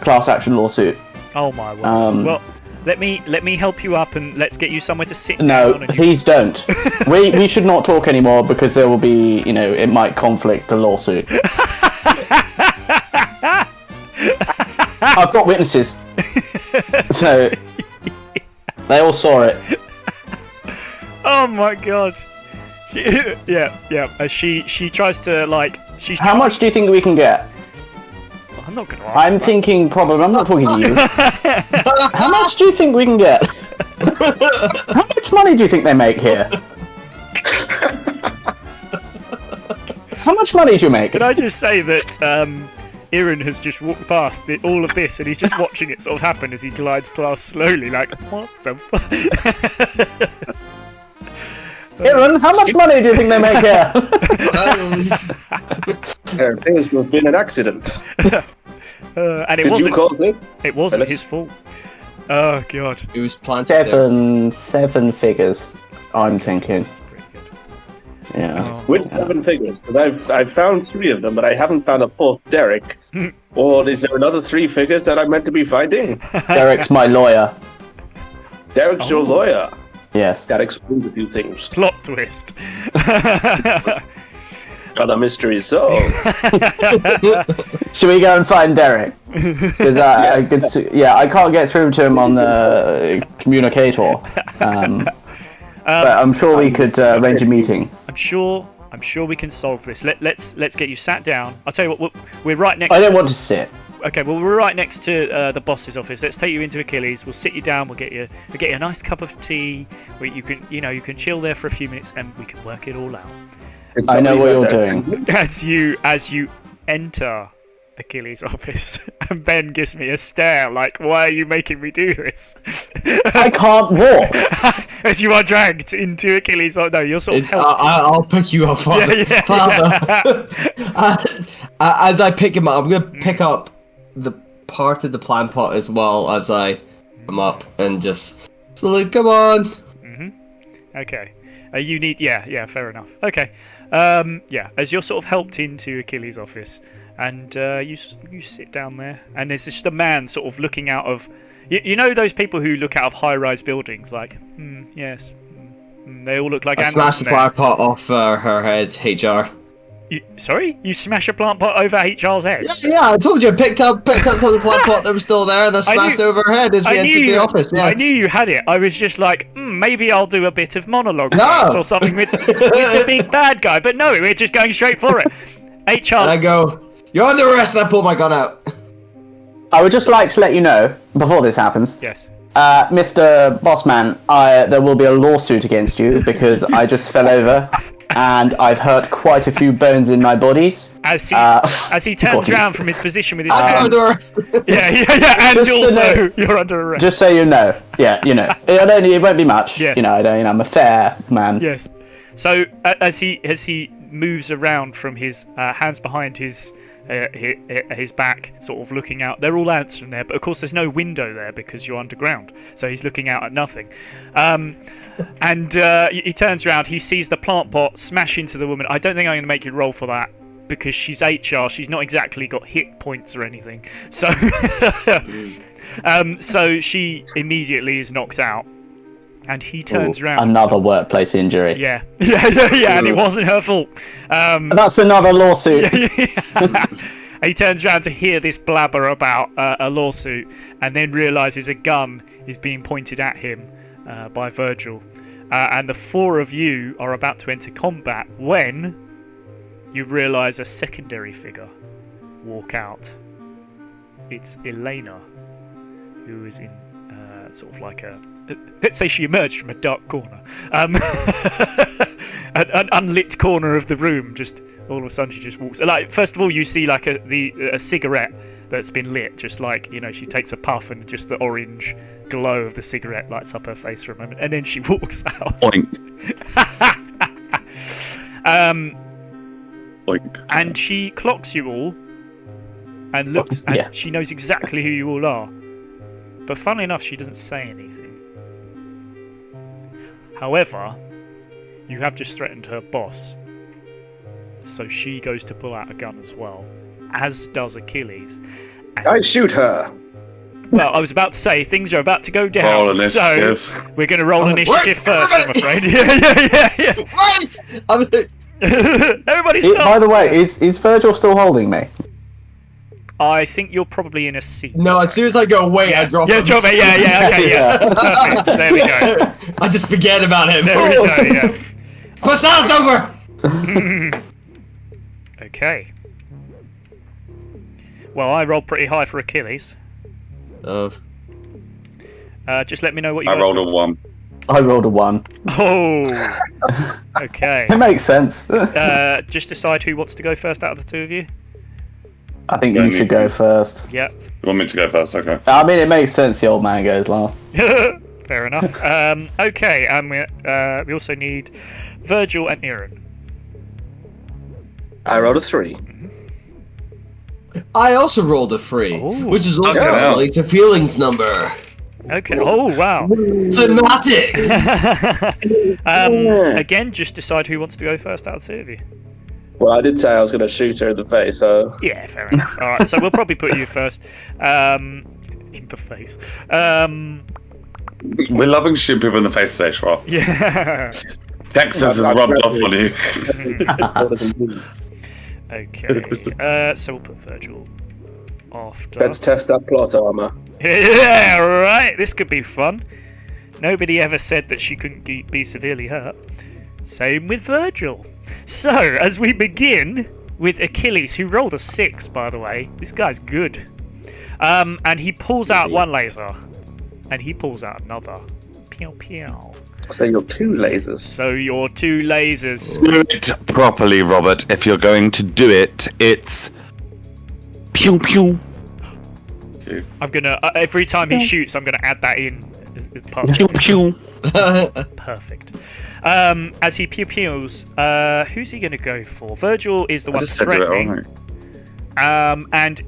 class action lawsuit.
Oh my word. Well, let me help you up and let's get you somewhere to sit down.
No, please don't. we should not talk anymore because there will be, it might conflict the lawsuit. I've got witnesses. So, they all saw it.
Oh my god. Yeah. She tries to,
How much do you think we can get?
I'm not going to ask.
I'm thinking probably... I'm not talking to you. How much do you think we can get? How much money do you think they make here? How much money do you make?
Can I just say that Iran has just walked past all of this and he's just watching it sort of happen as he glides past slowly, like, what the fuck?
Iran, how much money do you think they make here?
There appears to have been an accident.
And
Did you cause it?
It wasn't his fault. Oh god.
It was planted
Seven figures, I'm thinking.
Pretty good.
Yeah.
Which 7 figures? Because I've found 3 of them, but I haven't found a 4th Derek. Or is there another 3 figures that I'm meant to be finding?
Derek's my lawyer.
Derek's your lawyer.
Yes.
That explains a few things.
Plot twist.
Got a mystery solved.
Should we go and find Derek? Because I can't get through to him on the communicator. But I'm sure we could arrange a meeting.
I'm sure we can solve this. Let's get you sat down. I'll tell you what. We're right next.
I don't want to sit.
Okay, well we're right next to the boss's office. Let's take you into Achilles. We'll sit you down. We'll get you a nice cup of tea. Where you can chill there for a few minutes, and we can work it all out.
I know what you're doing.
As you enter Achilles' office, and Ben gives me a stare like, "Why are you making me do this?"
I can't walk.
As you are dragged into Achilles. Oh no, you're sort of.
I'll pick you up, Father. As I pick him up, I'm gonna pick up the part of the plant pot as well as I come up and just salute. Come on.
Okay. You need. Yeah. Fair enough. Okay. As you're sort of helped into Achilles' office, and you sit down there, and there's just a man sort of looking out of, you know those people who look out of high-rise buildings, like, yes, they all look like.
I smashed the flower pot off her head, HR.
Sorry, you smash a plant pot over HR's head?
Yeah, I told you. I picked up some of the plant pot that was still there, and I smashed it over her head as we entered the office. Yes.
I knew you had it. I was just like, maybe I'll do a bit of monologue or something with the big bad guy. But no, we're just going straight for it. HR.
And I go, "You're under arrest," and I pull my gun out.
I would just like to let you know, before this happens.
Yes.
Mr. Bossman, there will be a lawsuit against you because I just fell over. And I've hurt quite a few bones in my bodies.
As he turns around from his position with his
I'm under arrest.
Yeah, and also you're under arrest.
Just so you know, it won't be much.
Yes.
I'm a fair man.
Yes. So as he moves around from his hands behind his back, sort of looking out, they're all answering there, but of course there's no window there because you're underground. So he's looking out at nothing. And he turns around, he sees the plant pot smash into the woman. I don't think I'm going to make you roll for that because she's HR. She's not exactly got hit points or anything. So, so she immediately is knocked out. And he turns around.
Another workplace injury.
Yeah, and it wasn't her fault.
That's another lawsuit.
He turns around to hear this blabber about a lawsuit and then realises a gun is being pointed at him by Virgil. and the four of you are about to enter combat when you realise a secondary figure walk out. It's Elena, who is in sort of like a... Let's say she emerged from a dark corner. An unlit corner of the room, just all of a sudden she just walks... Like, first of all, you see like a cigarette that's been lit, just like, you know, she takes a puff and just the orange glow of the cigarette lights up her face for a moment, and then she walks out.
Oink.
Oink. And she clocks you all and looks, and she knows exactly who you all are. But funnily enough, she doesn't say anything. However, you have just threatened her boss, so she goes to pull out a gun as well, as does Achilles. And
I shoot her.
Well, I was about to say, things are about to go down,
roll initiative.
So we're going to roll initiative first, I'm afraid. Yeah.
Wait!
Everybody stop!
By the way, is Virgil still holding me?
I think you're probably in a seat.
No, as soon as I go away, I drop him.
Yeah, drop it, yeah. Perfect, there we go.
I just forget about him.
There we go, yeah.
Facades over!
Okay. Well, I rolled pretty high for Achilles. Just let me know what you guys
rolled a 1.
I rolled a 1.
Oh! Okay.
It makes sense.
Just decide who wants to go first out of the two of you.
I think you should go first.
Yep.
You want me to go first? Okay.
I mean, it makes sense the old man goes last.
Fair enough. Okay, and we also need Virgil and Aaron.
I rolled a 3.
I also rolled a 3,
Ooh.
which is also
Okay.
it's a feelings number.
Okay. Oh, wow.
Thematic!
Again, just decide who wants to go first out of the two of you.
Well, I did say I was going to shoot her in the face, so...
Yeah, fair enough. All right, so we'll probably put you first. In the face.
We're loving shooting people in the face today, Schwab.
Yeah.
Texas has rubbed off on you.
Okay. So we'll put Virgil after.
Let's test that plot armor.
Yeah, right. This could be fun. Nobody ever said that she couldn't be severely hurt. Same with Virgil. So, as we begin with Achilles, who rolled a 6, by the way. This guy's good. And he pulls out one laser. And he pulls out another. Pew, pew.
So you're 2 lasers.
So you're 2 lasers.
Do it properly, Robert. If you're going to do it, it's... Pew, pew.
I'm gonna... every time he shoots, I'm gonna add that in. As part of
Pew, pew.
Perfect. As he pew-pews, who's he going to go for? Virgil is the one threatening. And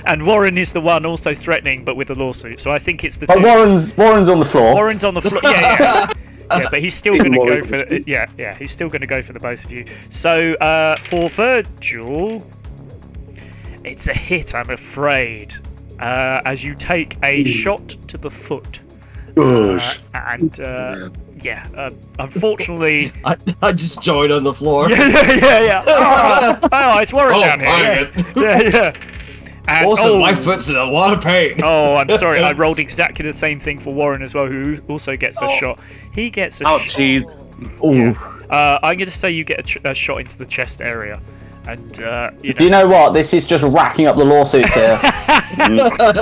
and Warren is the one also threatening, but with a lawsuit. So I think it's the two.
Warren's on the floor.
Warren's on the floor. Yeah. Yeah, but he's still going to go for... Yeah, he's still going to go for the both of you. So for Virgil, it's a hit, I'm afraid. As you take a shot to the foot. Unfortunately...
I just joined on the floor.
Yeah. Oh, it's Warren down here. Yeah. And,
also, my foot's in a lot of pain.
Oh, I'm sorry. I rolled exactly the same thing for Warren as well, who also gets a shot. He gets a shot.
Jeez.
Yeah. I'm going to say you get a shot into the chest area. And,
You know what? This is just racking up the lawsuits here.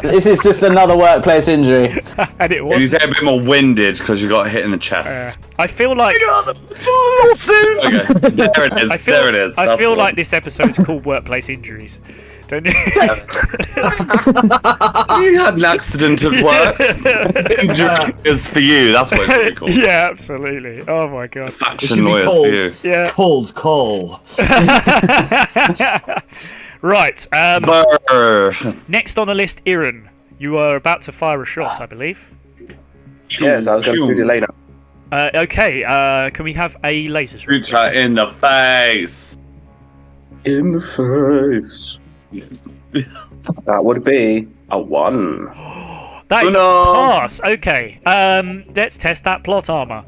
This is just another workplace injury.
And it was.
You say a bit more winded because you got hit in the chest.
I feel like...
Lawsuit!
Okay, there it is.
I feel like this episode's called Workplace Injuries. Don't you?
You had an accident at work. Injury is for you. That's what it's really called.
Yeah, absolutely. Oh my god.
Faction lawyers for you.
Yeah.
Cold coal.
Right.
Brr.
Next on the list, Aaron. You are about to fire a shot, I believe.
Yes, I was going to shoot you later.
Okay. Can we have a laser?
Shoot her in the face.
In the face. That would be a 1.
That is
No.
a pass. Okay. Let's test that plot armor.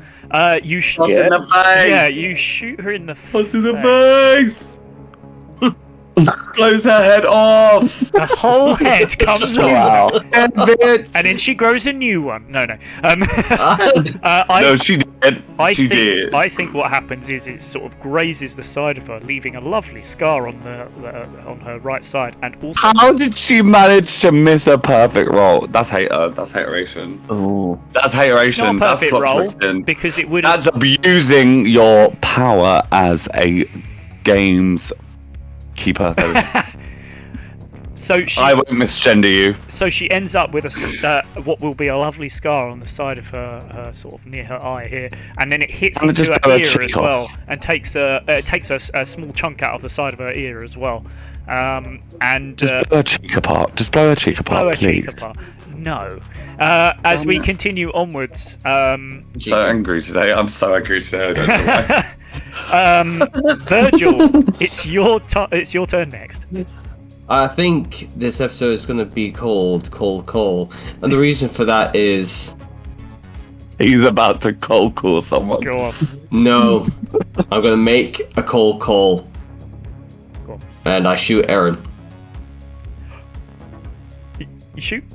You shoot.
Shots in the face.
Yeah, you shoot her in the
Shots in the face. Blows her head off.
The whole head comes off.
Wow.
And then she grows a new one. No.
No, she did.
I think what happens is it sort of grazes the side of her, leaving a lovely scar on on her right side, and also.
How did she manage to miss a perfect roll? That's hateration.
Ooh.
That's hateration.
It's not a
That's
perfect
plot
roll
twisting.
because it would.
That's abusing your power as a games keeper.
So
I won't misgender you.
So she ends up with what will be a lovely scar on the side of her sort of near her eye here, and then it hits into her ear as well, and takes a small chunk out of the side of her ear as well. And
just blow her cheek apart. Just blow her cheek apart, please.
No. As we continue onwards,
I'm so angry today. I don't know why.
Virgil, it's your turn next.
I think this episode is going to be called Cold Call, and the reason for that is
he's about to cold call someone.
Go on.
No, I'm going to make a cold call, and I shoot Aaron.
You shoot?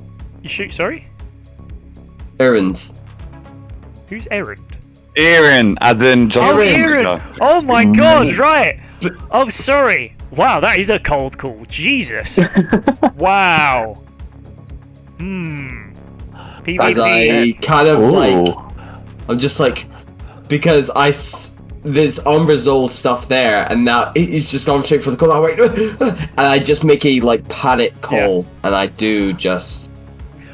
You shoot? Sorry.
Aaron's.
Who's Aaron?
Aaron, as in John.
Oh, Aaron! Oh my God! Right. Oh, sorry. Wow, that is a cold call. Jesus. Wow. PvP.
As I kind of like, I'm just like, because there's unresolved stuff there, and now it's just gone straight for the call. I wait, and I just make a like panic call, and I do just.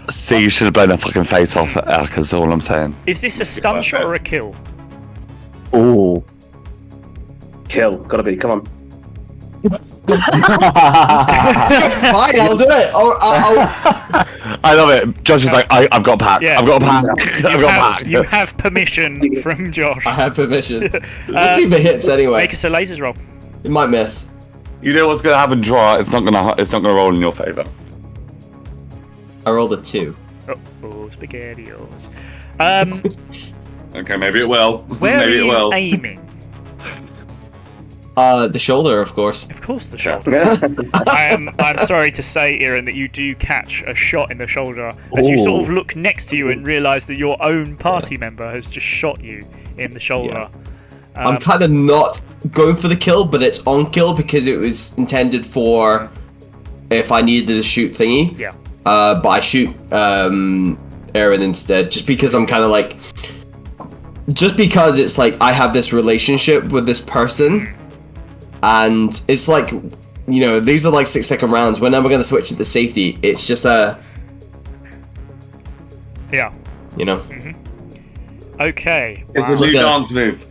See, you should have blown her fucking face off, that's all I'm saying.
Is this a stun shot or a kill?
Ooh.
Kill. Gotta be. Come on.
Fine, I'll do it.
I love it. Josh is like, I've got a pack.
Yeah.
I've got a pack. I've got a pack.
You have permission from Josh.
I have permission. Let's see if it hits anyway.
Make us a lasers roll.
It might miss.
You know what's gonna happen, draw. It's not gonna roll in your favor.
I rolled a 2.
Oh, spaghettios.
Okay, maybe it will.
Where
maybe
are you
it will.
aiming?
The shoulder, of course.
Of course, the shoulder. I'm sorry to say, Aaron, that you do catch a shot in the shoulder as you sort of look next to you and realise that your own party member has just shot you in the shoulder.
Yeah. I'm kind of not going for the kill, but it's on kill because it was intended for if I needed to shoot thingy.
Yeah.
But I shoot Aaron instead, just because I'm kind of like, just because it's like I have this relationship with this person. And it's like, you know, these are like 6-second rounds. When am I going to switch it to safety? It's just a...
Yeah.
You know?
Mm-hmm. Okay.
It's a new dance move.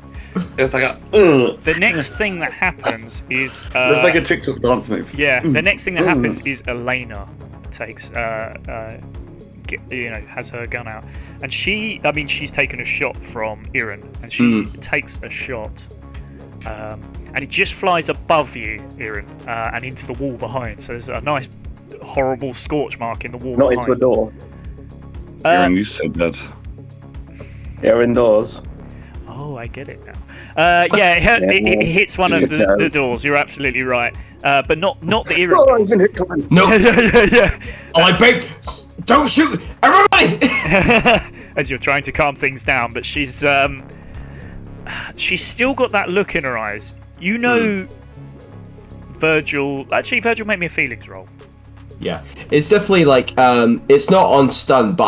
It's like a...
The next thing that happens is...
it's like a TikTok dance move.
Yeah, the next thing that happens is Elena takes... has her gun out. And she's taken a shot from Aaron. And she takes a shot... and it just flies above you, Aaron, and into the wall behind. So there's a nice, horrible scorch mark in the wall
Not
behind.
into a door.
Aaron, you said that.
They're indoors.
Oh, I get it now. It hits one of the doors. You're absolutely right. But not the Aaron doors.
No.
yeah.
Oh, like, babe, don't shoot! Everybody!
As you're trying to calm things down, but she's still got that look in her eyes. You know, Virgil. Actually, Virgil, make me a feelings roll.
Yeah, it's definitely like it's not on stun, but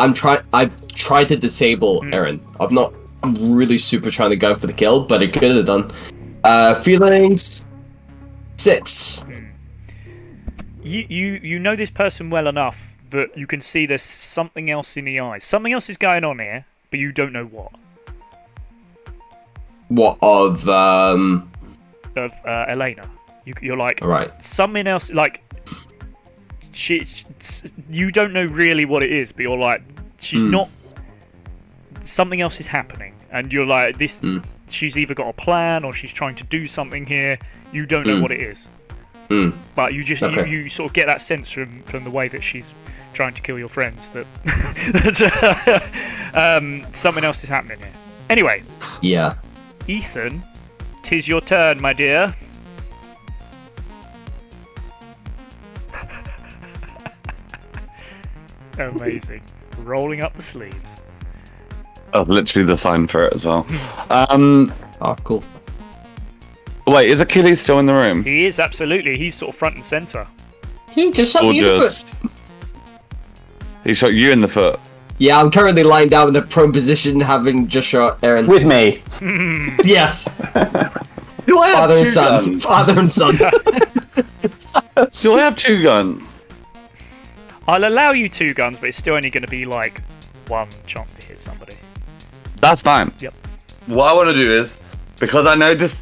I've tried to disable Aaron. I'm not really super trying to go for the kill, but it could have done. Feelings 6.
You know this person well enough that you can see there's something else in the eyes. Something else is going on here, but you don't know what.
What of
Elena? You're like,
right.
Something else, like you don't know really what it is, but you're like, she's not. Something else is happening, and you're like, this. She's either got a plan or she's trying to do something here. You don't know what it is, but you just you sort of get that sense from the way that she's trying to kill your friends that something else is happening here. Anyway.
Yeah.
Ethan, 'tis your turn, my dear. Amazing. Rolling up the sleeves.
Oh, literally the sign for it as well.
Oh, cool.
Wait, is Achilles still in the room?
He is, absolutely. He's sort of front and centre.
He just shot me in the foot.
He shot you in the foot.
Yeah, I'm currently lying down in the prone position, having just shot Aaron.
With me.
Yes.
Do I have
Father and
two
son.
guns?
Father and son.
Do I have 2 guns?
I'll allow you 2 guns, but it's still only going to be like 1 chance to hit somebody.
That's fine.
Yep.
What I want to do is, because I know this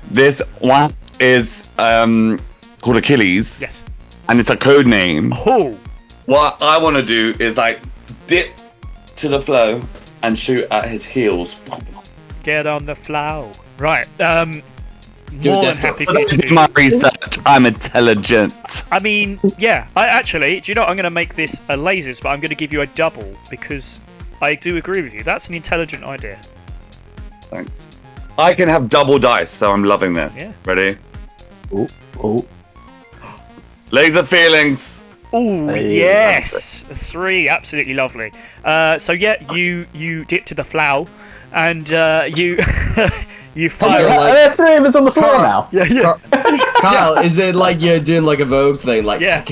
one is called Achilles.
Yes.
And it's a code name.
Oh.
What I want to do is like dip to the flow and shoot at his heels.
Get on the flow. Right. More than happy for you to do.
My research. I'm intelligent.
I mean, yeah. I actually, do you know what? I'm going to make this a lasers, but I'm going to give you a double because I do agree with you. That's an intelligent idea.
Thanks. I can have double dice, so I'm loving this.
Yeah.
Ready?
Oh.
Laser feelings.
Oh,
Hey,
yes. 3, absolutely lovely. So yeah, you dip to the flow, and you you fire.
Yeah,
Are there 3 of us on the floor now?
Yeah.
Kyle, is it like you're doing like a Vogue thing? Like,
Yeah.
I'm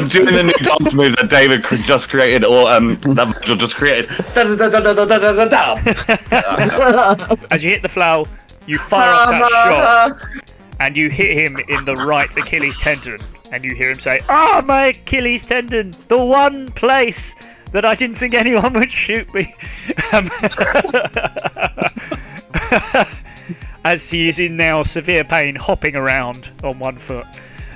doing the new dance move that David just created, or that Virgil just created.
As you hit the flow, you fire off that shot, and you hit him in the right Achilles tendon, and you hear him say, "Ah, my Achilles tendon, the one place that I didn't think anyone would shoot me." As he is in now severe pain, hopping around on 1 foot.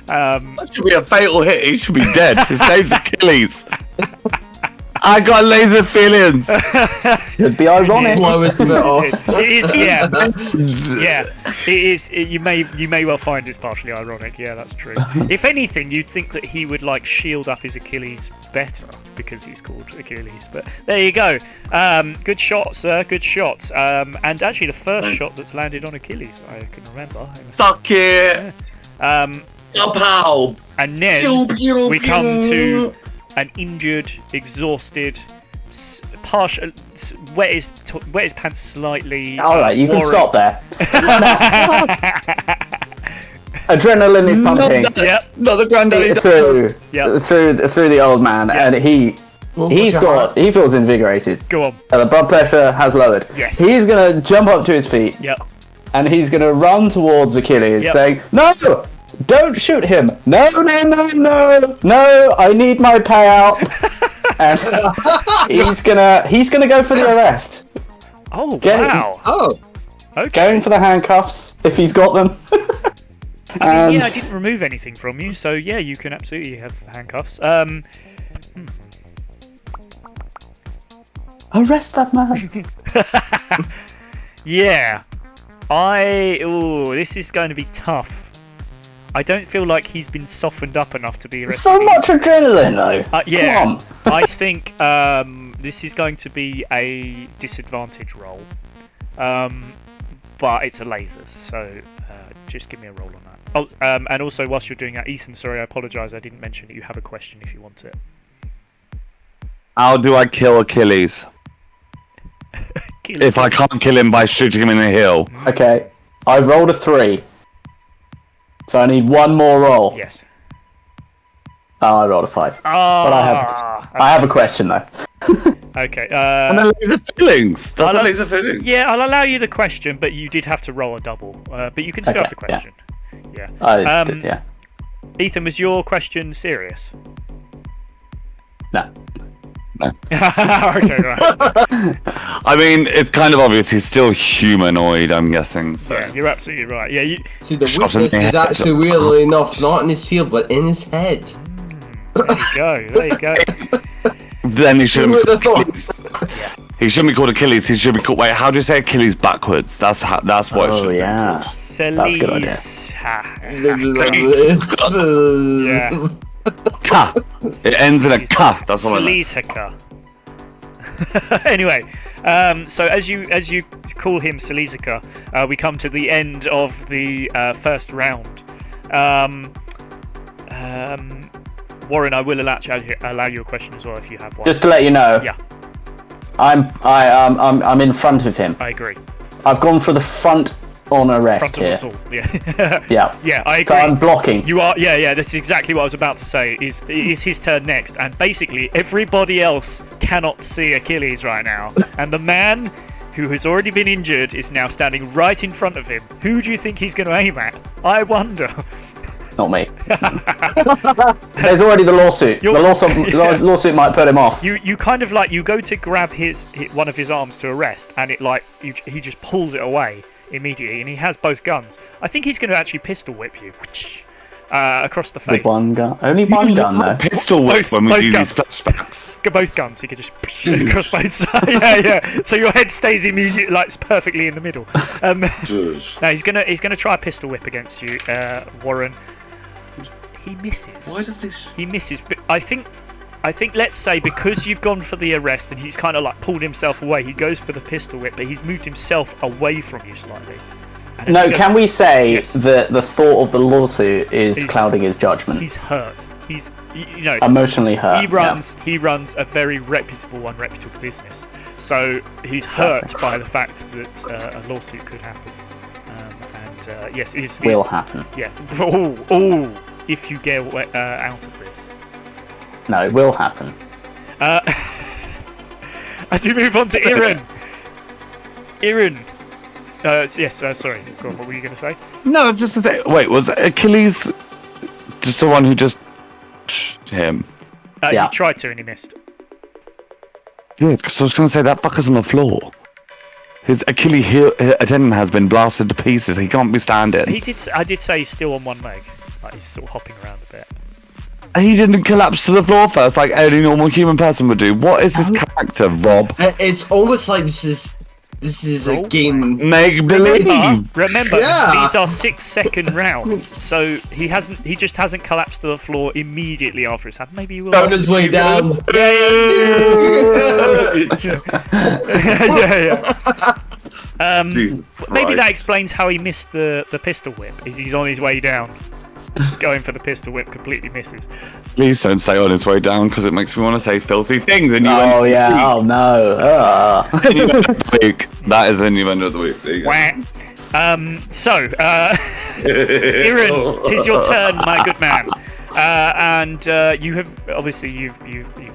That should be a fatal hit. He should be dead. His name's Achilles. I got laser feelings.
It'd be ironic.
Lowest bit off.
It is, yeah. It is. You may well find it's partially ironic. Yeah, that's true. If anything, you'd think that he would like shield up his Achilles better because he's called Achilles. But there you go. Good shot, sir. Good shot. And actually, the first shot that's landed on Achilles, I can remember.
Suck it. Pow.
And then we come to an injured, exhausted, wet his pants slightly.
All right, you can
Warren.
stop there. Adrenaline is pumping
Yep.
Not the granddaddy.
through
Yep.
through the old man, and he feels invigorated.
Go on.
The blood pressure has lowered.
Yes.
He's gonna jump up to his feet.
Yep.
And he's gonna run towards Achilles,
Yep.
saying, "No! Don't shoot him! No! I need my payout!" And he's gonna go for the arrest.
Oh,
Get it.
wow.
Oh.
Okay.
Going for the handcuffs if he's got them.
I mean,
And
I didn't remove anything from you, so yeah, you can absolutely have handcuffs.
arrest that man.
Yeah. This is going to be tough. I don't feel like he's been softened up enough to be arrested.
So much adrenaline, though.
Yeah.
Come on.
I think this is going to be a disadvantage roll. But it's a lasers, so just give me a roll on that. Oh, and also whilst you're doing that, Ethan, sorry, I apologise, I didn't mention that you have a question if you want it.
How do I kill Achilles? If I can't kill him by shooting him in the heel.
Okay, I've rolled a 3. So I need 1 more roll.
Yes.
Oh, I rolled a 5. But I have a question, though.
Okay.
And then laser feelings. That's a laser feelings.
Yeah, I'll allow you the question, but you did have to roll a double. But you can still have the question. Yeah.
I did, yeah.
Ethan, was your question serious?
No.
Okay, right.
I mean, it's kind of obvious he's still humanoid, I'm guessing. So.
Yeah, you're absolutely right. Yeah,
See, the weakness is actually weirdly enough not in his heel, but in his head.
there you go.
Then he shouldn't
Who
be
would have
called Achilles. He shouldn't be called Achilles. He should be called. Wait, how do you say Achilles backwards? That's what it should be.
Yeah. That's a good idea.
Yeah.
Ka. It ends in a ka. That's what I meant.
Selizhaka. Anyway, so as you call him Selizhaka, we come to the end of the first round. Warren, I will allow you a question as well if you have one.
Just to let you know,
Yeah.
I'm in front of him.
I agree.
I've gone for the front on arrest
Front of
here.
assault. Yeah.
Yeah.
Yeah, I agree.
So I'm blocking.
You are, yeah. This is exactly what I was about to say. It is his turn next, and basically everybody else cannot see Achilles right now, and the man who has already been injured is now standing right in front of him. Who do you think he's going to aim at? I wonder.
Not me. There's already the lawsuit. The lawsuit might put him off.
You kind of like, you go to grab one of his arms to arrest, and it like he just pulls it away immediately, and he has both guns. I think he's going to actually pistol whip you across the face.
With one gun. Only one gun though.
Pistol whip when we do
guns.
these flashbacks.
Both guns. He could just across both sides. Yeah. So your head stays immediately, like perfectly in the middle. Now he's gonna try a pistol whip against you, Warren. He misses.
Why does this?
He misses. But I think let's say because you've gone for the arrest and he's kind of like pulled himself away, he goes for the pistol whip, but he's moved himself away from you slightly.
No, can we say that the thought of the lawsuit is clouding his judgment?
He's hurt. He's
emotionally hurt.
He runs a very unreputable business, so he's hurt by the fact that a lawsuit could happen.
Will happen.
Yeah. Oh. If you get out of this.
No, it will happen.
As we move on to Iran. Sorry. Go on, what were you going to say?
No, just to say. Wait, was Achilles just the one who just him?
He tried to and he missed.
Good, because I was going to say that fucker's on the floor. His Achilles tendon has been blasted to pieces. He can't be standing.
I did say he's still on one leg. Like he's sort of hopping around a bit.
He didn't collapse to the floor first, like any normal human person would do. What is this character, Rob?
It's almost like this is a game.
Make believe.
Remember, these are 6-second rounds, so he just hasn't collapsed to the floor immediately after it's happened. Maybe he will.
On his way down.
Maybe that explains how he missed the pistol whip. He's on his way down, going for the pistol whip, completely misses.
Please don't say on his way down, because it makes me want to say filthy things. And
oh no!
That is innuendo of the week. There you go.
Iran, 'tis your turn, my good man. And you have obviously you've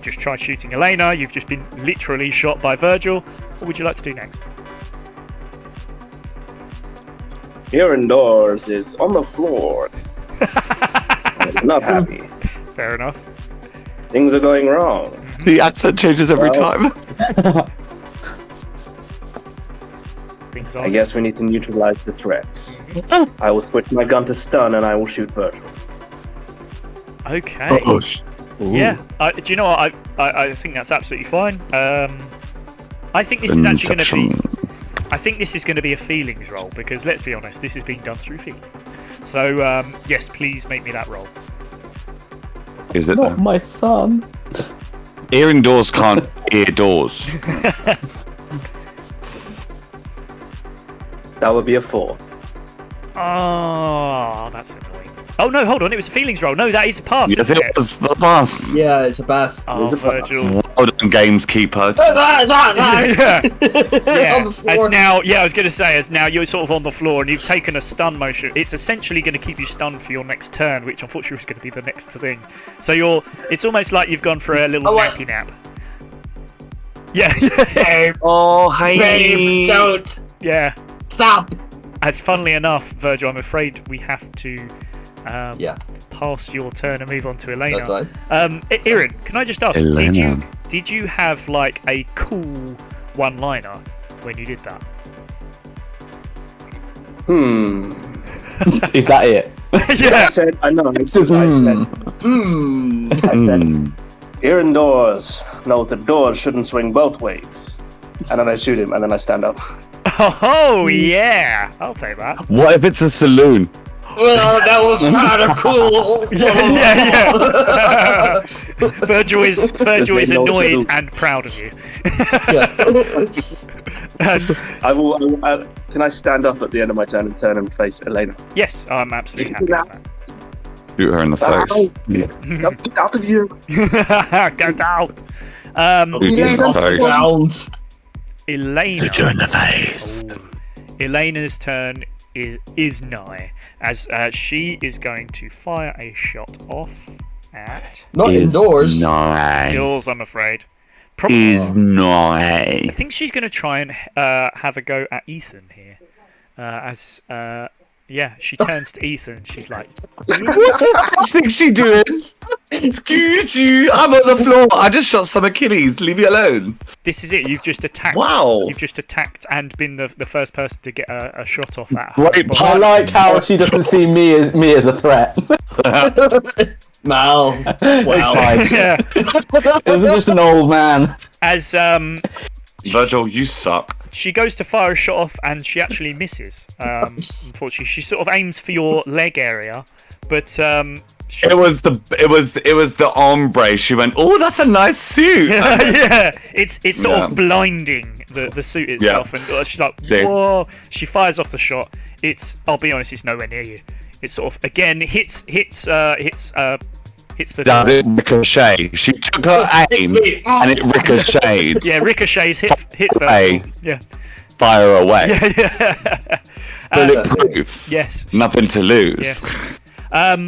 just tried shooting Elena. You've just been literally shot by Virgil. What would you like to do next?
Here indoors is on the floor. He's not happy.
Fair enough.
Things are going wrong.
The accent changes every time.
I guess we need to neutralize the threats. I will switch my gun to stun and I will shoot Virgil.
Okay. Yeah. Do you know what? I think that's absolutely fine. I think this is actually going to be. I think this is going to be a feelings roll because let's be honest, this is being done through feelings. So yes, please make me that roll.
Is it
not my son?
Ear doors can't ear doors.
That would be a 4.
Oh, that's annoying. Oh no, hold on, it was a feelings roll. No, that is a pass.
Yes, it was the pass.
Yeah, it's a pass.
Oh, Virgil.
Well done, gamekeeper.
Yeah.
On the floor.
I was going to say, as now you're sort of on the floor and you've taken a stun motion, it's essentially going to keep you stunned for your next turn, which unfortunately is going to be the next thing. So it's almost like you've gone for a little nappy nap. Yeah.
Oh, hey.
Babe, don't.
Yeah.
Stop.
As funnily enough, Virgil, I'm afraid we have to pass your turn and move on to Elena.
That's fine.
Iran, can I just ask,
Elena.
did you have like a cool one-liner when you did that?
Is that it?
Yeah.
I said, here indoors knows that doors shouldn't swing both ways. And then I shoot him, and then I stand up.
Oh, yeah. I'll take that.
What if it's a saloon?
Well, that was kind of cool.
Yeah. Virgil is annoyed and proud of you.
I will. Can I stand up at the end of my turn and turn and face Elena?
Yes, I'm absolutely happy with that.
Shoot her in the face.
Get out of here.
Get out. Elena.
you in the face.
Elena's turn is nigh, as she is going to fire a shot off at
Not indoors.
yours, I'm afraid.
Nigh.
I think she's going to try and have a go at Ethan here, she turns to Ethan. She's like,
What's this bitch think she doing? Excuse you, I'm on the floor. I just shot some Achilles. Leave me alone.
"This is it. You've just attacked.
Wow.
You've just attacked and been the first person to get a shot off at her."
Great
I like how she doesn't see me as a threat.
Mal.
It's fine.
Yeah.
It was just an old man.
As
Virgil, you suck.
she goes to fire a shot off, and she actually misses. Unfortunately, she sort of aims for your leg area, but
It was the ombre. She went, "Oh, that's a nice suit."
yeah, it's sort of blinding the suit itself, and she's like, "Whoa!" She fires off the shot. I'll be honest, it's nowhere near you. It sort of again hits the
Does it ricochet? She took her aim and it ricocheted.
yeah, ricochets hits
Hey.
vertical. Yeah.
Fire away.
Yeah.
Bulletproof.
Yes.
Nothing to lose.
Yeah.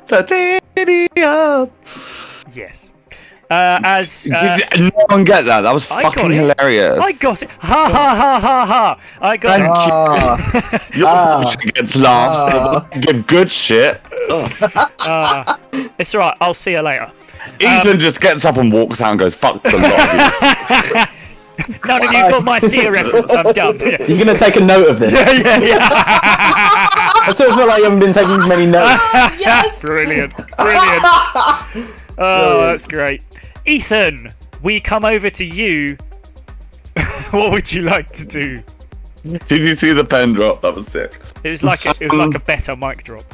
Titanium.
Yes. As
Did no one get that? That was fucking hilarious.
I got it. Ha ha ha ha ha. I got it.
Your shit gets laughs. Good shit.
It's alright. I'll see you later.
Ethan just gets up and walks out and goes, "Fuck the lot of you."
None of you got my Sia reference. I'm done. Yeah.
You're gonna take a note of this.
yeah.
I sort of feel like you haven't been taking many notes.
Yes!
Brilliant. Oh, that's great. Ethan, we come over to you. What would you like to do?
Did you see the pen drop? That was sick.
It was like a better mic drop.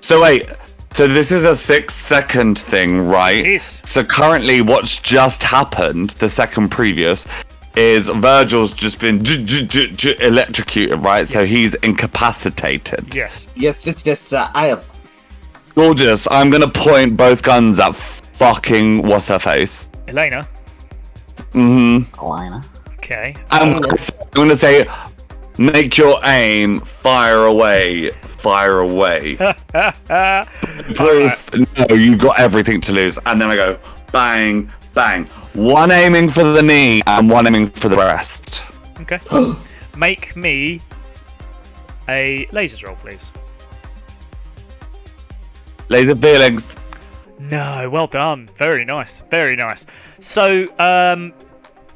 So wait, so this is a 6-second thing, right?
Yes.
So currently what's just happened, the second previous, is Virgil's just been electrocuted, right? So he's incapacitated.
Yes.
Yes, I am.
Gorgeous. I'm gonna point both guns at fucking what's her face.
Elena.
Elena.
Okay.
I'm gonna say, make your aim, fire away. Proof. No, you've got everything to lose. And then I go, bang, bang. One aiming for the knee and one aiming for the breast.
Okay. Make me a lasers roll, please.
Laser feelings.
No, well done. Very nice. Very nice. So,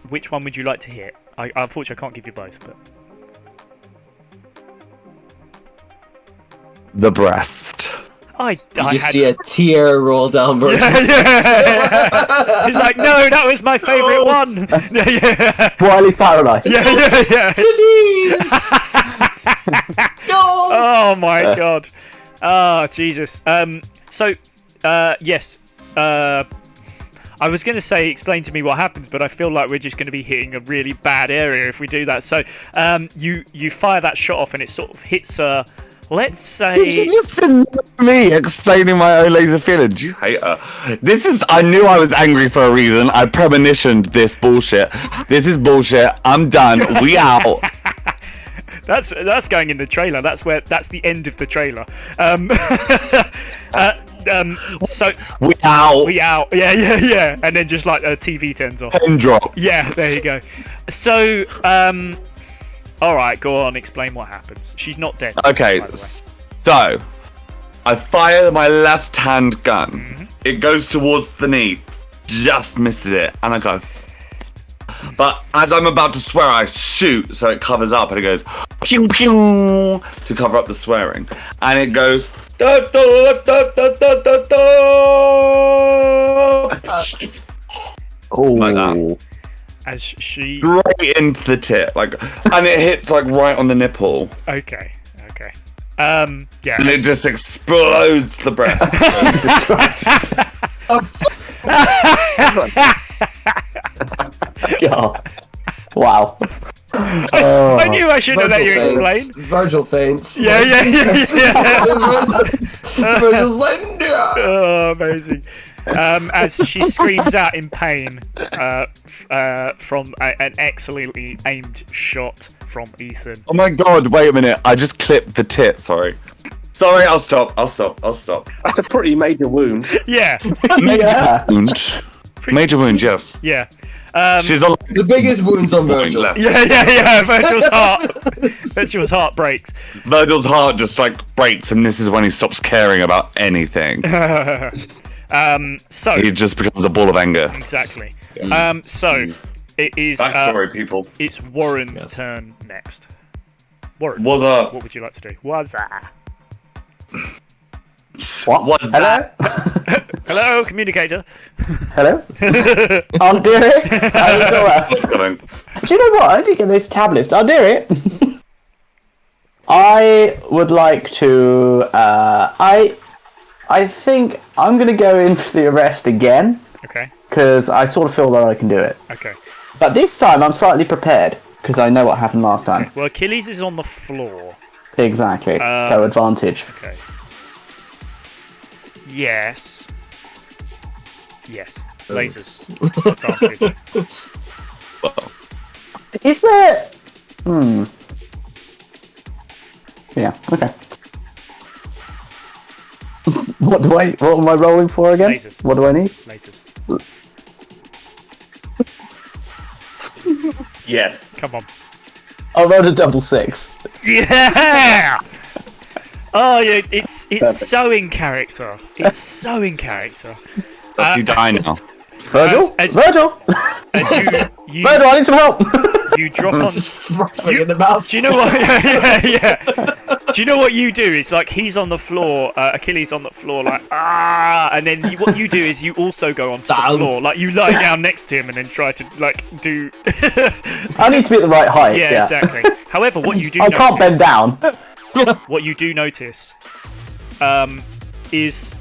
which one would you like to hit? I unfortunately can't give you both, but
The breast.
I
You see a tear roll down Virgil's
He's like, no, that was my favourite one. Yeah.
Wiley's paralysed.
Yeah.
titties! No!
Oh my god. Oh Jesus. Yes. I was going to say, explain to me what happens, but I feel like we're just going to be hitting a really bad area if we do that. So, you fire that shot off, and it sort of hits her. Let's say.
Did you just me explaining my own laser feelings? You hate her. I knew I was angry for a reason. I premonitioned this bullshit. This is bullshit. I'm done. We out.
That's going in the trailer. That's the end of the trailer. So
we out.
Yeah. And then just like a TV turns off.
Pen drop.
Yeah, there you go. So, all right, go on. Explain what happens. She's not dead.
Okay,
by the way.
so I fire my left-hand gun. Mm-hmm. It goes towards the knee, just misses it, and I go. But as I'm about to swear, I shoot, so it covers up, and it goes pew pew to cover up the swearing, and it goes. Da, da, da, da, da, da, da. Like that.
As she
Straight into the tit, and it hits right on the nipple.
Okay. Yeah.
And it just explodes the breast.
Jesus Christ. God. Wow.
I knew I shouldn't have let you explain.
Virgil faints.
Yeah.
Virgil's like, no.
Oh, amazing. as she screams out in pain from an excellently aimed shot from Ethan.
Oh my god, wait a minute. I just clipped the tit, sorry. Sorry, I'll stop.
That's a pretty major wound.
Yeah.
Major wound, yes.
Yeah.
She's on
The biggest wounds on Virgil.
Yeah. Virgil's heart breaks.
Virgil's heart just like breaks, and this is when he stops caring about anything.
So
he just becomes a ball of anger.
Exactly. So it is.
Backstory, people.
It's Warren's turn next. Warren,
What
would you like to do? What's that?
What? Hello?
Hello, communicator.
Hello? Aunt Dearie?
What's going?
Do you know what? I did get those tablets. Aunt Dearie? I would like to... I think I'm going to go in for the arrest again.
Okay.
Because I sort of feel that I can do it.
Okay.
But this time I'm slightly prepared. Because I know what happened last time.
Okay. Well, Achilles is on the floor.
Exactly. So advantage.
Okay. Yes. Lasers. Advantage.
Is there... Yeah, okay. What am I rolling for again?
Lasers.
What do I need?
Lasers.
Yes.
Come on.
I rolled a double 6.
Yeah! Oh, yeah, it's
Perfect.
so in character. It's so in character.
Does he die now?
Virgil?
as-
Virgil?
As you
Virgil, I need some help!
you drop on.
It's just ruffling in the mouth.
Do you know what? Yeah. Do you know what you do? Is like he's on the floor, Achilles on the floor, like and then what you do is you also go onto the floor, like you lie down next to him and then try to like do.
I need to be at the right height.
Yeah, exactly. However, what you do
I can't bend down.
what you do notice is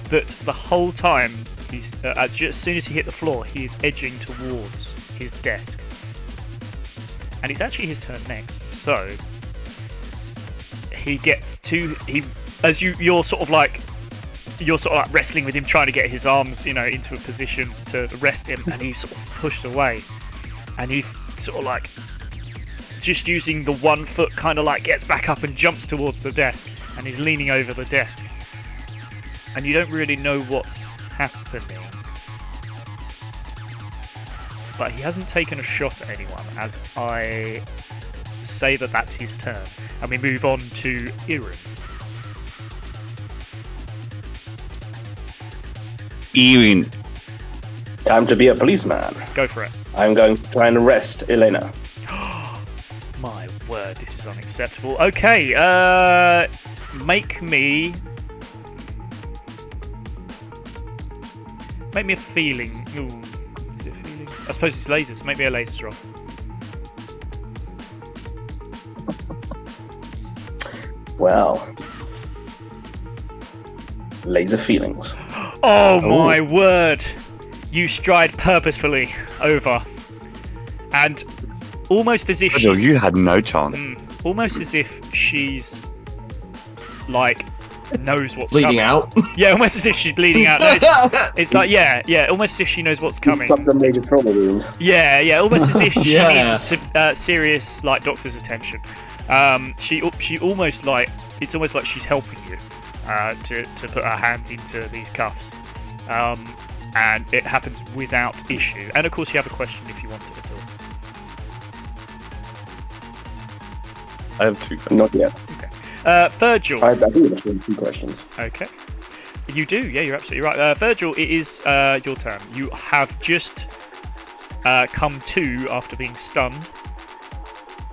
that the whole time he's just as soon as he hit the floor, he is edging towards his desk, and it's actually his turn next. So he gets to as you're sort of like wrestling with him, trying to get his arms, into a position to arrest him, and he's sort of pushed away, and he sort of like just using the 1 foot kind of like gets back up and jumps towards the desk, and he's leaning over the desk, and you don't really know what's happening, but he hasn't taken a shot at anyone as I say that's his turn, and we move on to Irin.
Ewan.
Time to be a policeman.
Go for it.
I'm going to try and arrest Elena.
My word, this is unacceptable. Okay, make me a feeling. Ooh, is it feeling? I suppose it's lasers. Make me a lasers roll.
Well, laser feelings.
Oh my word! You stride purposefully over, and almost as if
Virgil, you had no chance.
almost as if she's like knows what's
Bleeding
coming.
out.
Yeah, almost as if she's bleeding out. No, it's like yeah, almost as if she knows what's coming.
Up the major trauma wound.
Yeah, almost as if she
Yeah.
needs serious like doctor's attention. She almost like it's almost like she's helping you to put her hands into these cuffs, and it happens without issue. And of course, you have a question if you want it at all.
I have 2.
Not yet.
Virgil.
I think that's really 2 questions.
Okay. You do, yeah, you're absolutely right. Virgil, it is your turn. You have just come to after being stunned.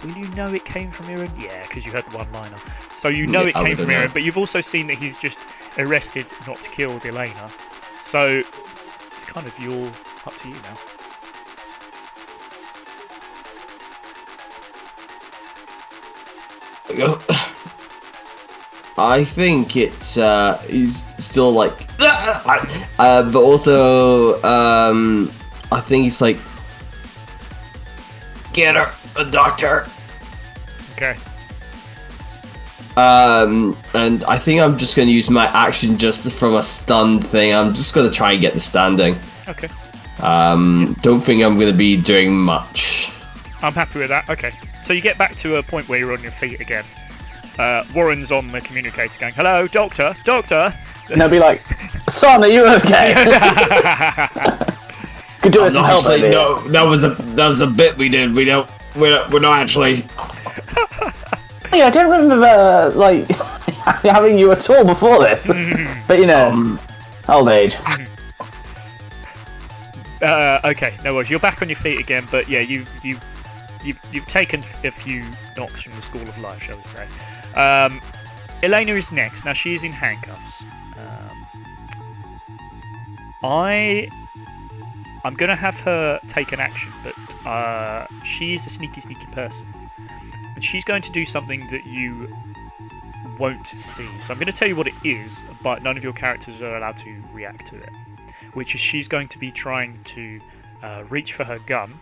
Will you know it came from Irin? Yeah, because you heard the one-liner. So you know it came from Irin, but you've also seen that he's just arrested, not killed Elena. So it's kind of up to you now.
I think it's he's still like, but also I think he's like, get her a doctor.
Okay.
And I think I'm just going to use my action just from a stunned thing. I'm just going to try and get the standing.
Okay.
Don't think I'm going to be doing much.
I'm happy with that. Okay. So you get back to a point where you're on your feet again. Warren's on the communicator going, "Hello, doctor, doctor."
And they'll be like, "Son, are you okay?" Could do us some help.
No, that was a bit we did. We're not actually.
Hey, I don't remember like having you at all before this, but you know, old age.
Okay, no worries. You're back on your feet again, but yeah, you've taken a few knocks from the School of Life, shall we say. Elena is next. Now she is in handcuffs. I'm gonna have her take an action, but she's a sneaky person. And she's going to do something that you won't see. So I'm going to tell you what it is, but none of your characters are allowed to react to it. Which is she's going to be trying to reach for her gun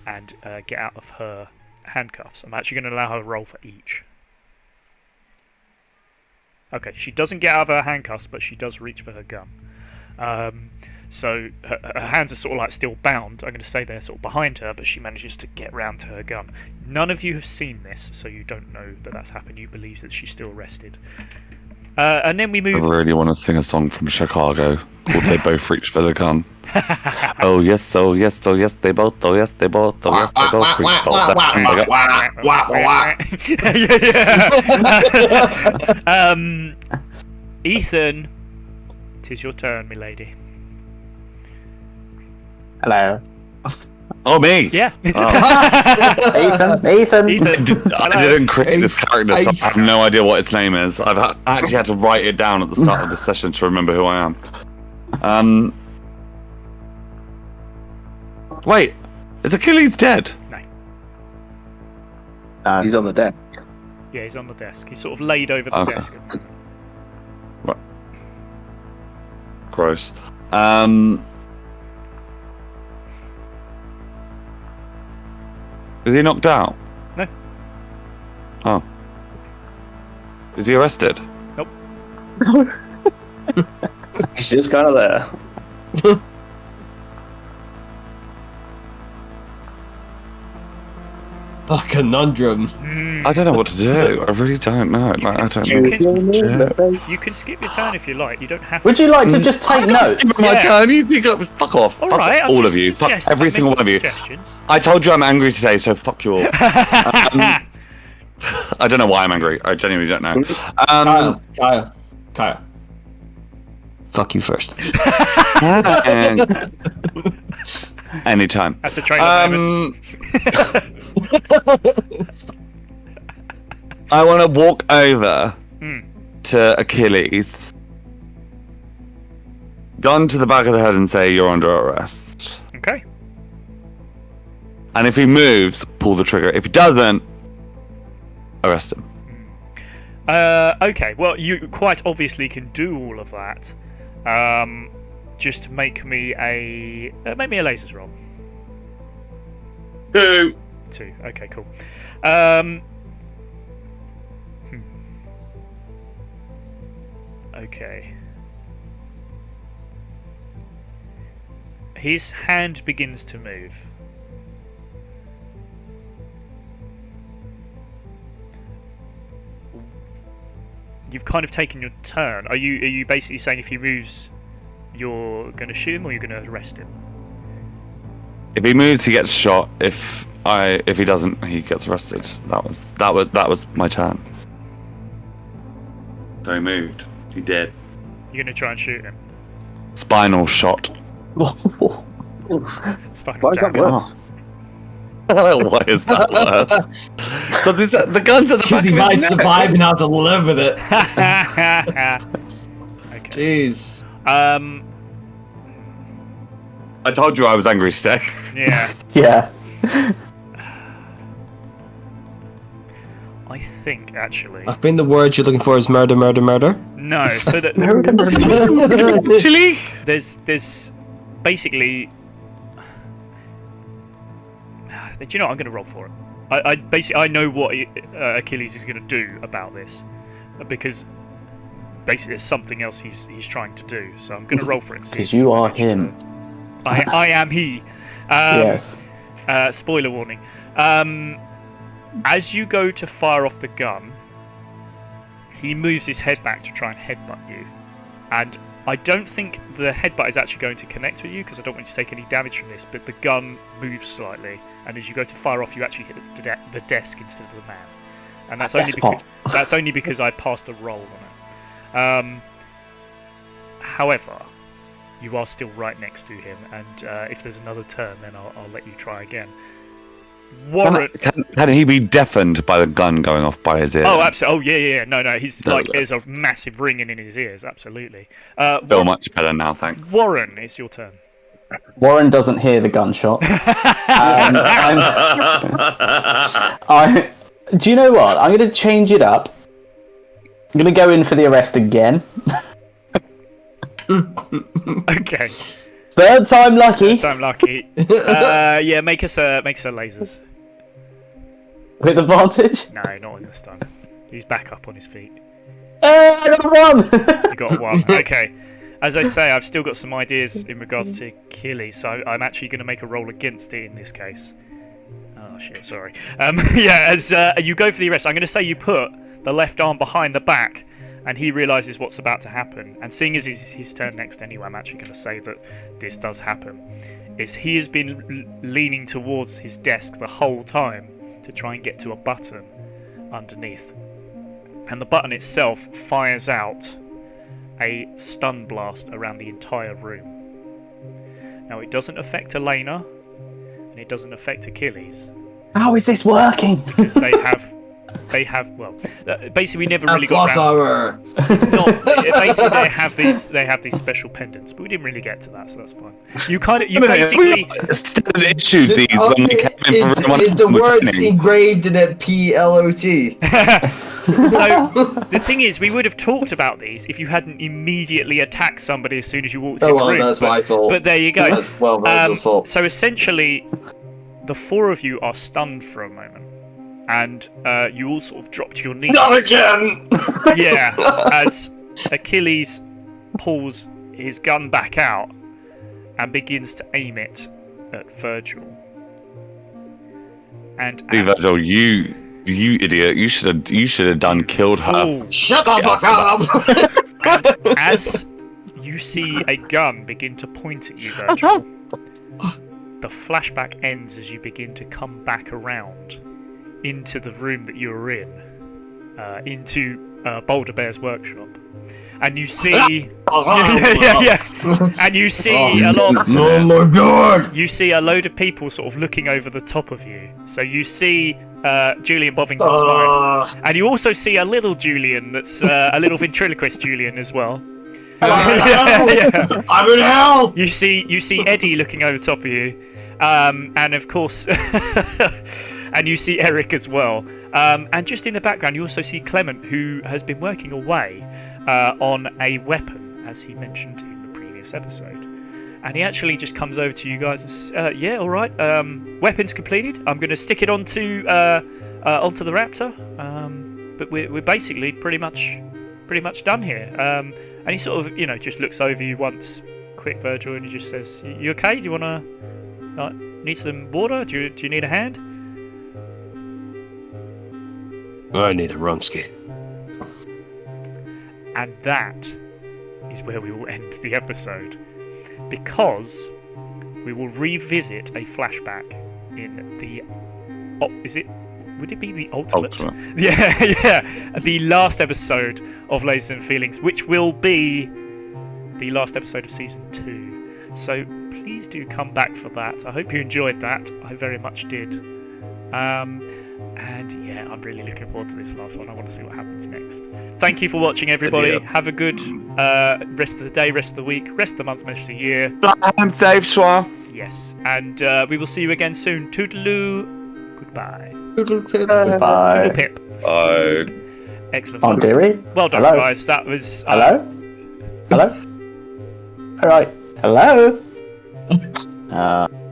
and get out of her handcuffs. I'm actually going to allow her to roll for each. Okay, she doesn't get out of her handcuffs, but she does reach for her gun. So her hands are sort of like still bound. I'm going to say they're sort of behind her, but she manages to get round to her gun. None of you have seen this, so you don't know that that's happened. You believe that she's still arrested. And then we move...
I really want to sing a song from Chicago called They Both Reach for the Gun. Oh yes, oh yes, oh yes, they both, oh yes, they both, oh yes, they both reach for the gun.
Ethan, 'tis your turn, milady.
Hello.
Oh, me?
Yeah.
Ethan.
I didn't create this character, so I have no idea what its name is. I've actually had to write it down at the start of the session to remember who I am. Wait, is Achilles dead?
No.
He's on the desk.
Yeah, he's on the desk. He's sort of laid over the desk.
Right. Gross. Is he knocked out?
No.
Oh. Is he arrested?
Nope.
He's just kind of there.
A conundrum.
I don't know what to do. I really don't know. Like, I don't know.
You can skip your turn if you like. You don't have
Would you like to just take notes?
Skip my turn. You think fuck off.
All
Fuck
right,
all of you. Fuck every single one of you. I told you I'm angry today, so fuck you all. I don't know why I'm angry. I genuinely don't know.
Kaya. Fuck you first.
Anytime.
That's a trailer moment.
I want to walk over to Achilles, gun to the back of the head, and say, "You're under arrest."
Okay.
And if he moves, pull the trigger. If he doesn't, arrest him.
Okay. Well, you quite obviously can do all of that. Just make me a lasers roll.
2.
Okay, cool. Okay. His hand begins to move. You've kind of taken your turn. Are you basically saying if he moves, you're going to shoot him or you're going to arrest him?
If he moves, he gets shot. If he doesn't, he gets arrested. That was my turn. So he moved. He dead.
You're going to try and shoot him.
Spinal shot.
Spinal dagger.
Why is that worse? Because the guns at the back.
He might survive and have to live with it.
Okay.
Jeez.
I told you I was angry today.
Yeah.
Yeah.
I think actually.
I think the word you're looking for is murder.
No. So that
Actually,
there's basically. Do you know what? I'm going to roll for it. I basically I know what Achilles is going to do about this, because basically there's something else he's trying to do. So I'm going to roll for it.
Because you are him.
I am he.
Yes.
Spoiler warning. As you go to fire off the gun, he moves his head back to try and headbutt you, and I don't think the headbutt is actually going to connect with you because I don't want you to take any damage from this, but the gun moves slightly, and as you go to fire off, you actually hit the desk instead of the man. And that's only because I passed a roll on it. However, you are still right next to him, and if there's another turn, then I'll let you try again. Warren,
can he be deafened by the gun going off by his ear?
Oh, absolutely. Oh, yeah. No. He's there's a massive ringing in his ears. Absolutely.
Feel much better now, thanks.
Warren, it's your turn.
Warren doesn't hear the gunshot. Do you know what? I'm going to change it up. I'm going to go in for the arrest again.
Okay.
Third time lucky.
Yeah, make us lasers.
With advantage?
No, not in this time. He's back up on his feet.
I got a 1!
You got a 1. Okay. As I say, I've still got some ideas in regards to Achilles, so I'm actually going to make a roll against it in this case. Oh shit, sorry. As you go for the arrest, I'm going to say you put the left arm behind the back, and he realises what's about to happen. And seeing as it's his turn next anyway, I'm actually going to say that this does happen. He has been leaning towards his desk the whole time to try and get to a button underneath. And the button itself fires out a stun blast around the entire room. Now, it doesn't affect Elena, and it doesn't affect Achilles.
How is this working?
Because they have basically we never really got around to it. It's not. Basically, they have these special pendants, but we didn't really get to that, so that's fine. You basically
issued these when they came in for everyone.
Is the words engraved in it PLOT?
So the thing is, we would have talked about these if you hadn't immediately attacked somebody as soon as you walked in the room.
That's my fault.
But there you go.
That's Virgil's fault.
So essentially, the four of you are stunned for a moment. And you all sort of drop to your knees.
Not again!
Yeah, as Achilles pulls his gun back out and begins to aim it at Virgil. And
Virgil, you idiot! You should have done killed her.
Shut the fuck up!
And as you see a gun begin to point at you, Virgil, the flashback ends as you begin to come back around into the room that you're in, into Boulder Bear's workshop, and you see, and you see a lot.
Oh my god!
You see a load of people sort of looking over the top of you. So you see Julian Bovington's wife, and you also see a little Julian that's a little ventriloquist Julian as well.
I'm in hell.
You see Eddie looking over the top of you, and of course. And you see Eric as well. And just in the background, you also see Clement, who has been working away on a weapon, as he mentioned in the previous episode. And he actually just comes over to you guys and says, yeah, all right, weapon's completed. I'm going to stick it onto the Raptor. But we're basically pretty much done here. And he sort of, just looks over you once, quick, Virgil, and he just says, you okay? Do you want to need some water? Do you need a hand?
I need a rumski.
And that is where we will end the episode, because we will revisit a flashback in the... Would it be the ultimate? Yeah. The last episode of Lasers and Feelings, which will be the last episode of Season 2. So please do come back for that. I hope you enjoyed that. I very much did. And yeah, I'm really looking forward to this last one. I want to see what happens next. Thank you for watching, everybody. Have a good rest of the day, rest of the week, rest of the month, rest of the year.
I'm safe, Schwa.
Yes, and we will see you again soon. Toodaloo. Goodbye.
Goodbye.
Toodle pip.
Bye.
Excellent.
Oh, dearie.
Well done,
Hello.
guys. That was...
Hello? Hello? All right. Hello?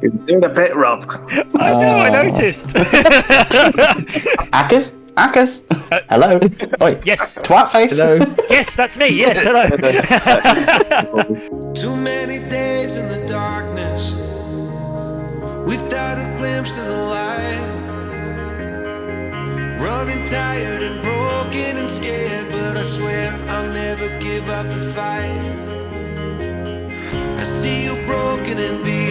He's doing a bit rough.
I know, I noticed.
Akers? Hello? Oi.
Yes.
Twat face?
Hello.
Yes, that's me. Yes, hello.
Too many days in the darkness without a glimpse of the light. Running tired and broken and scared, but I swear I'll never give up the fight. I see you broken and beat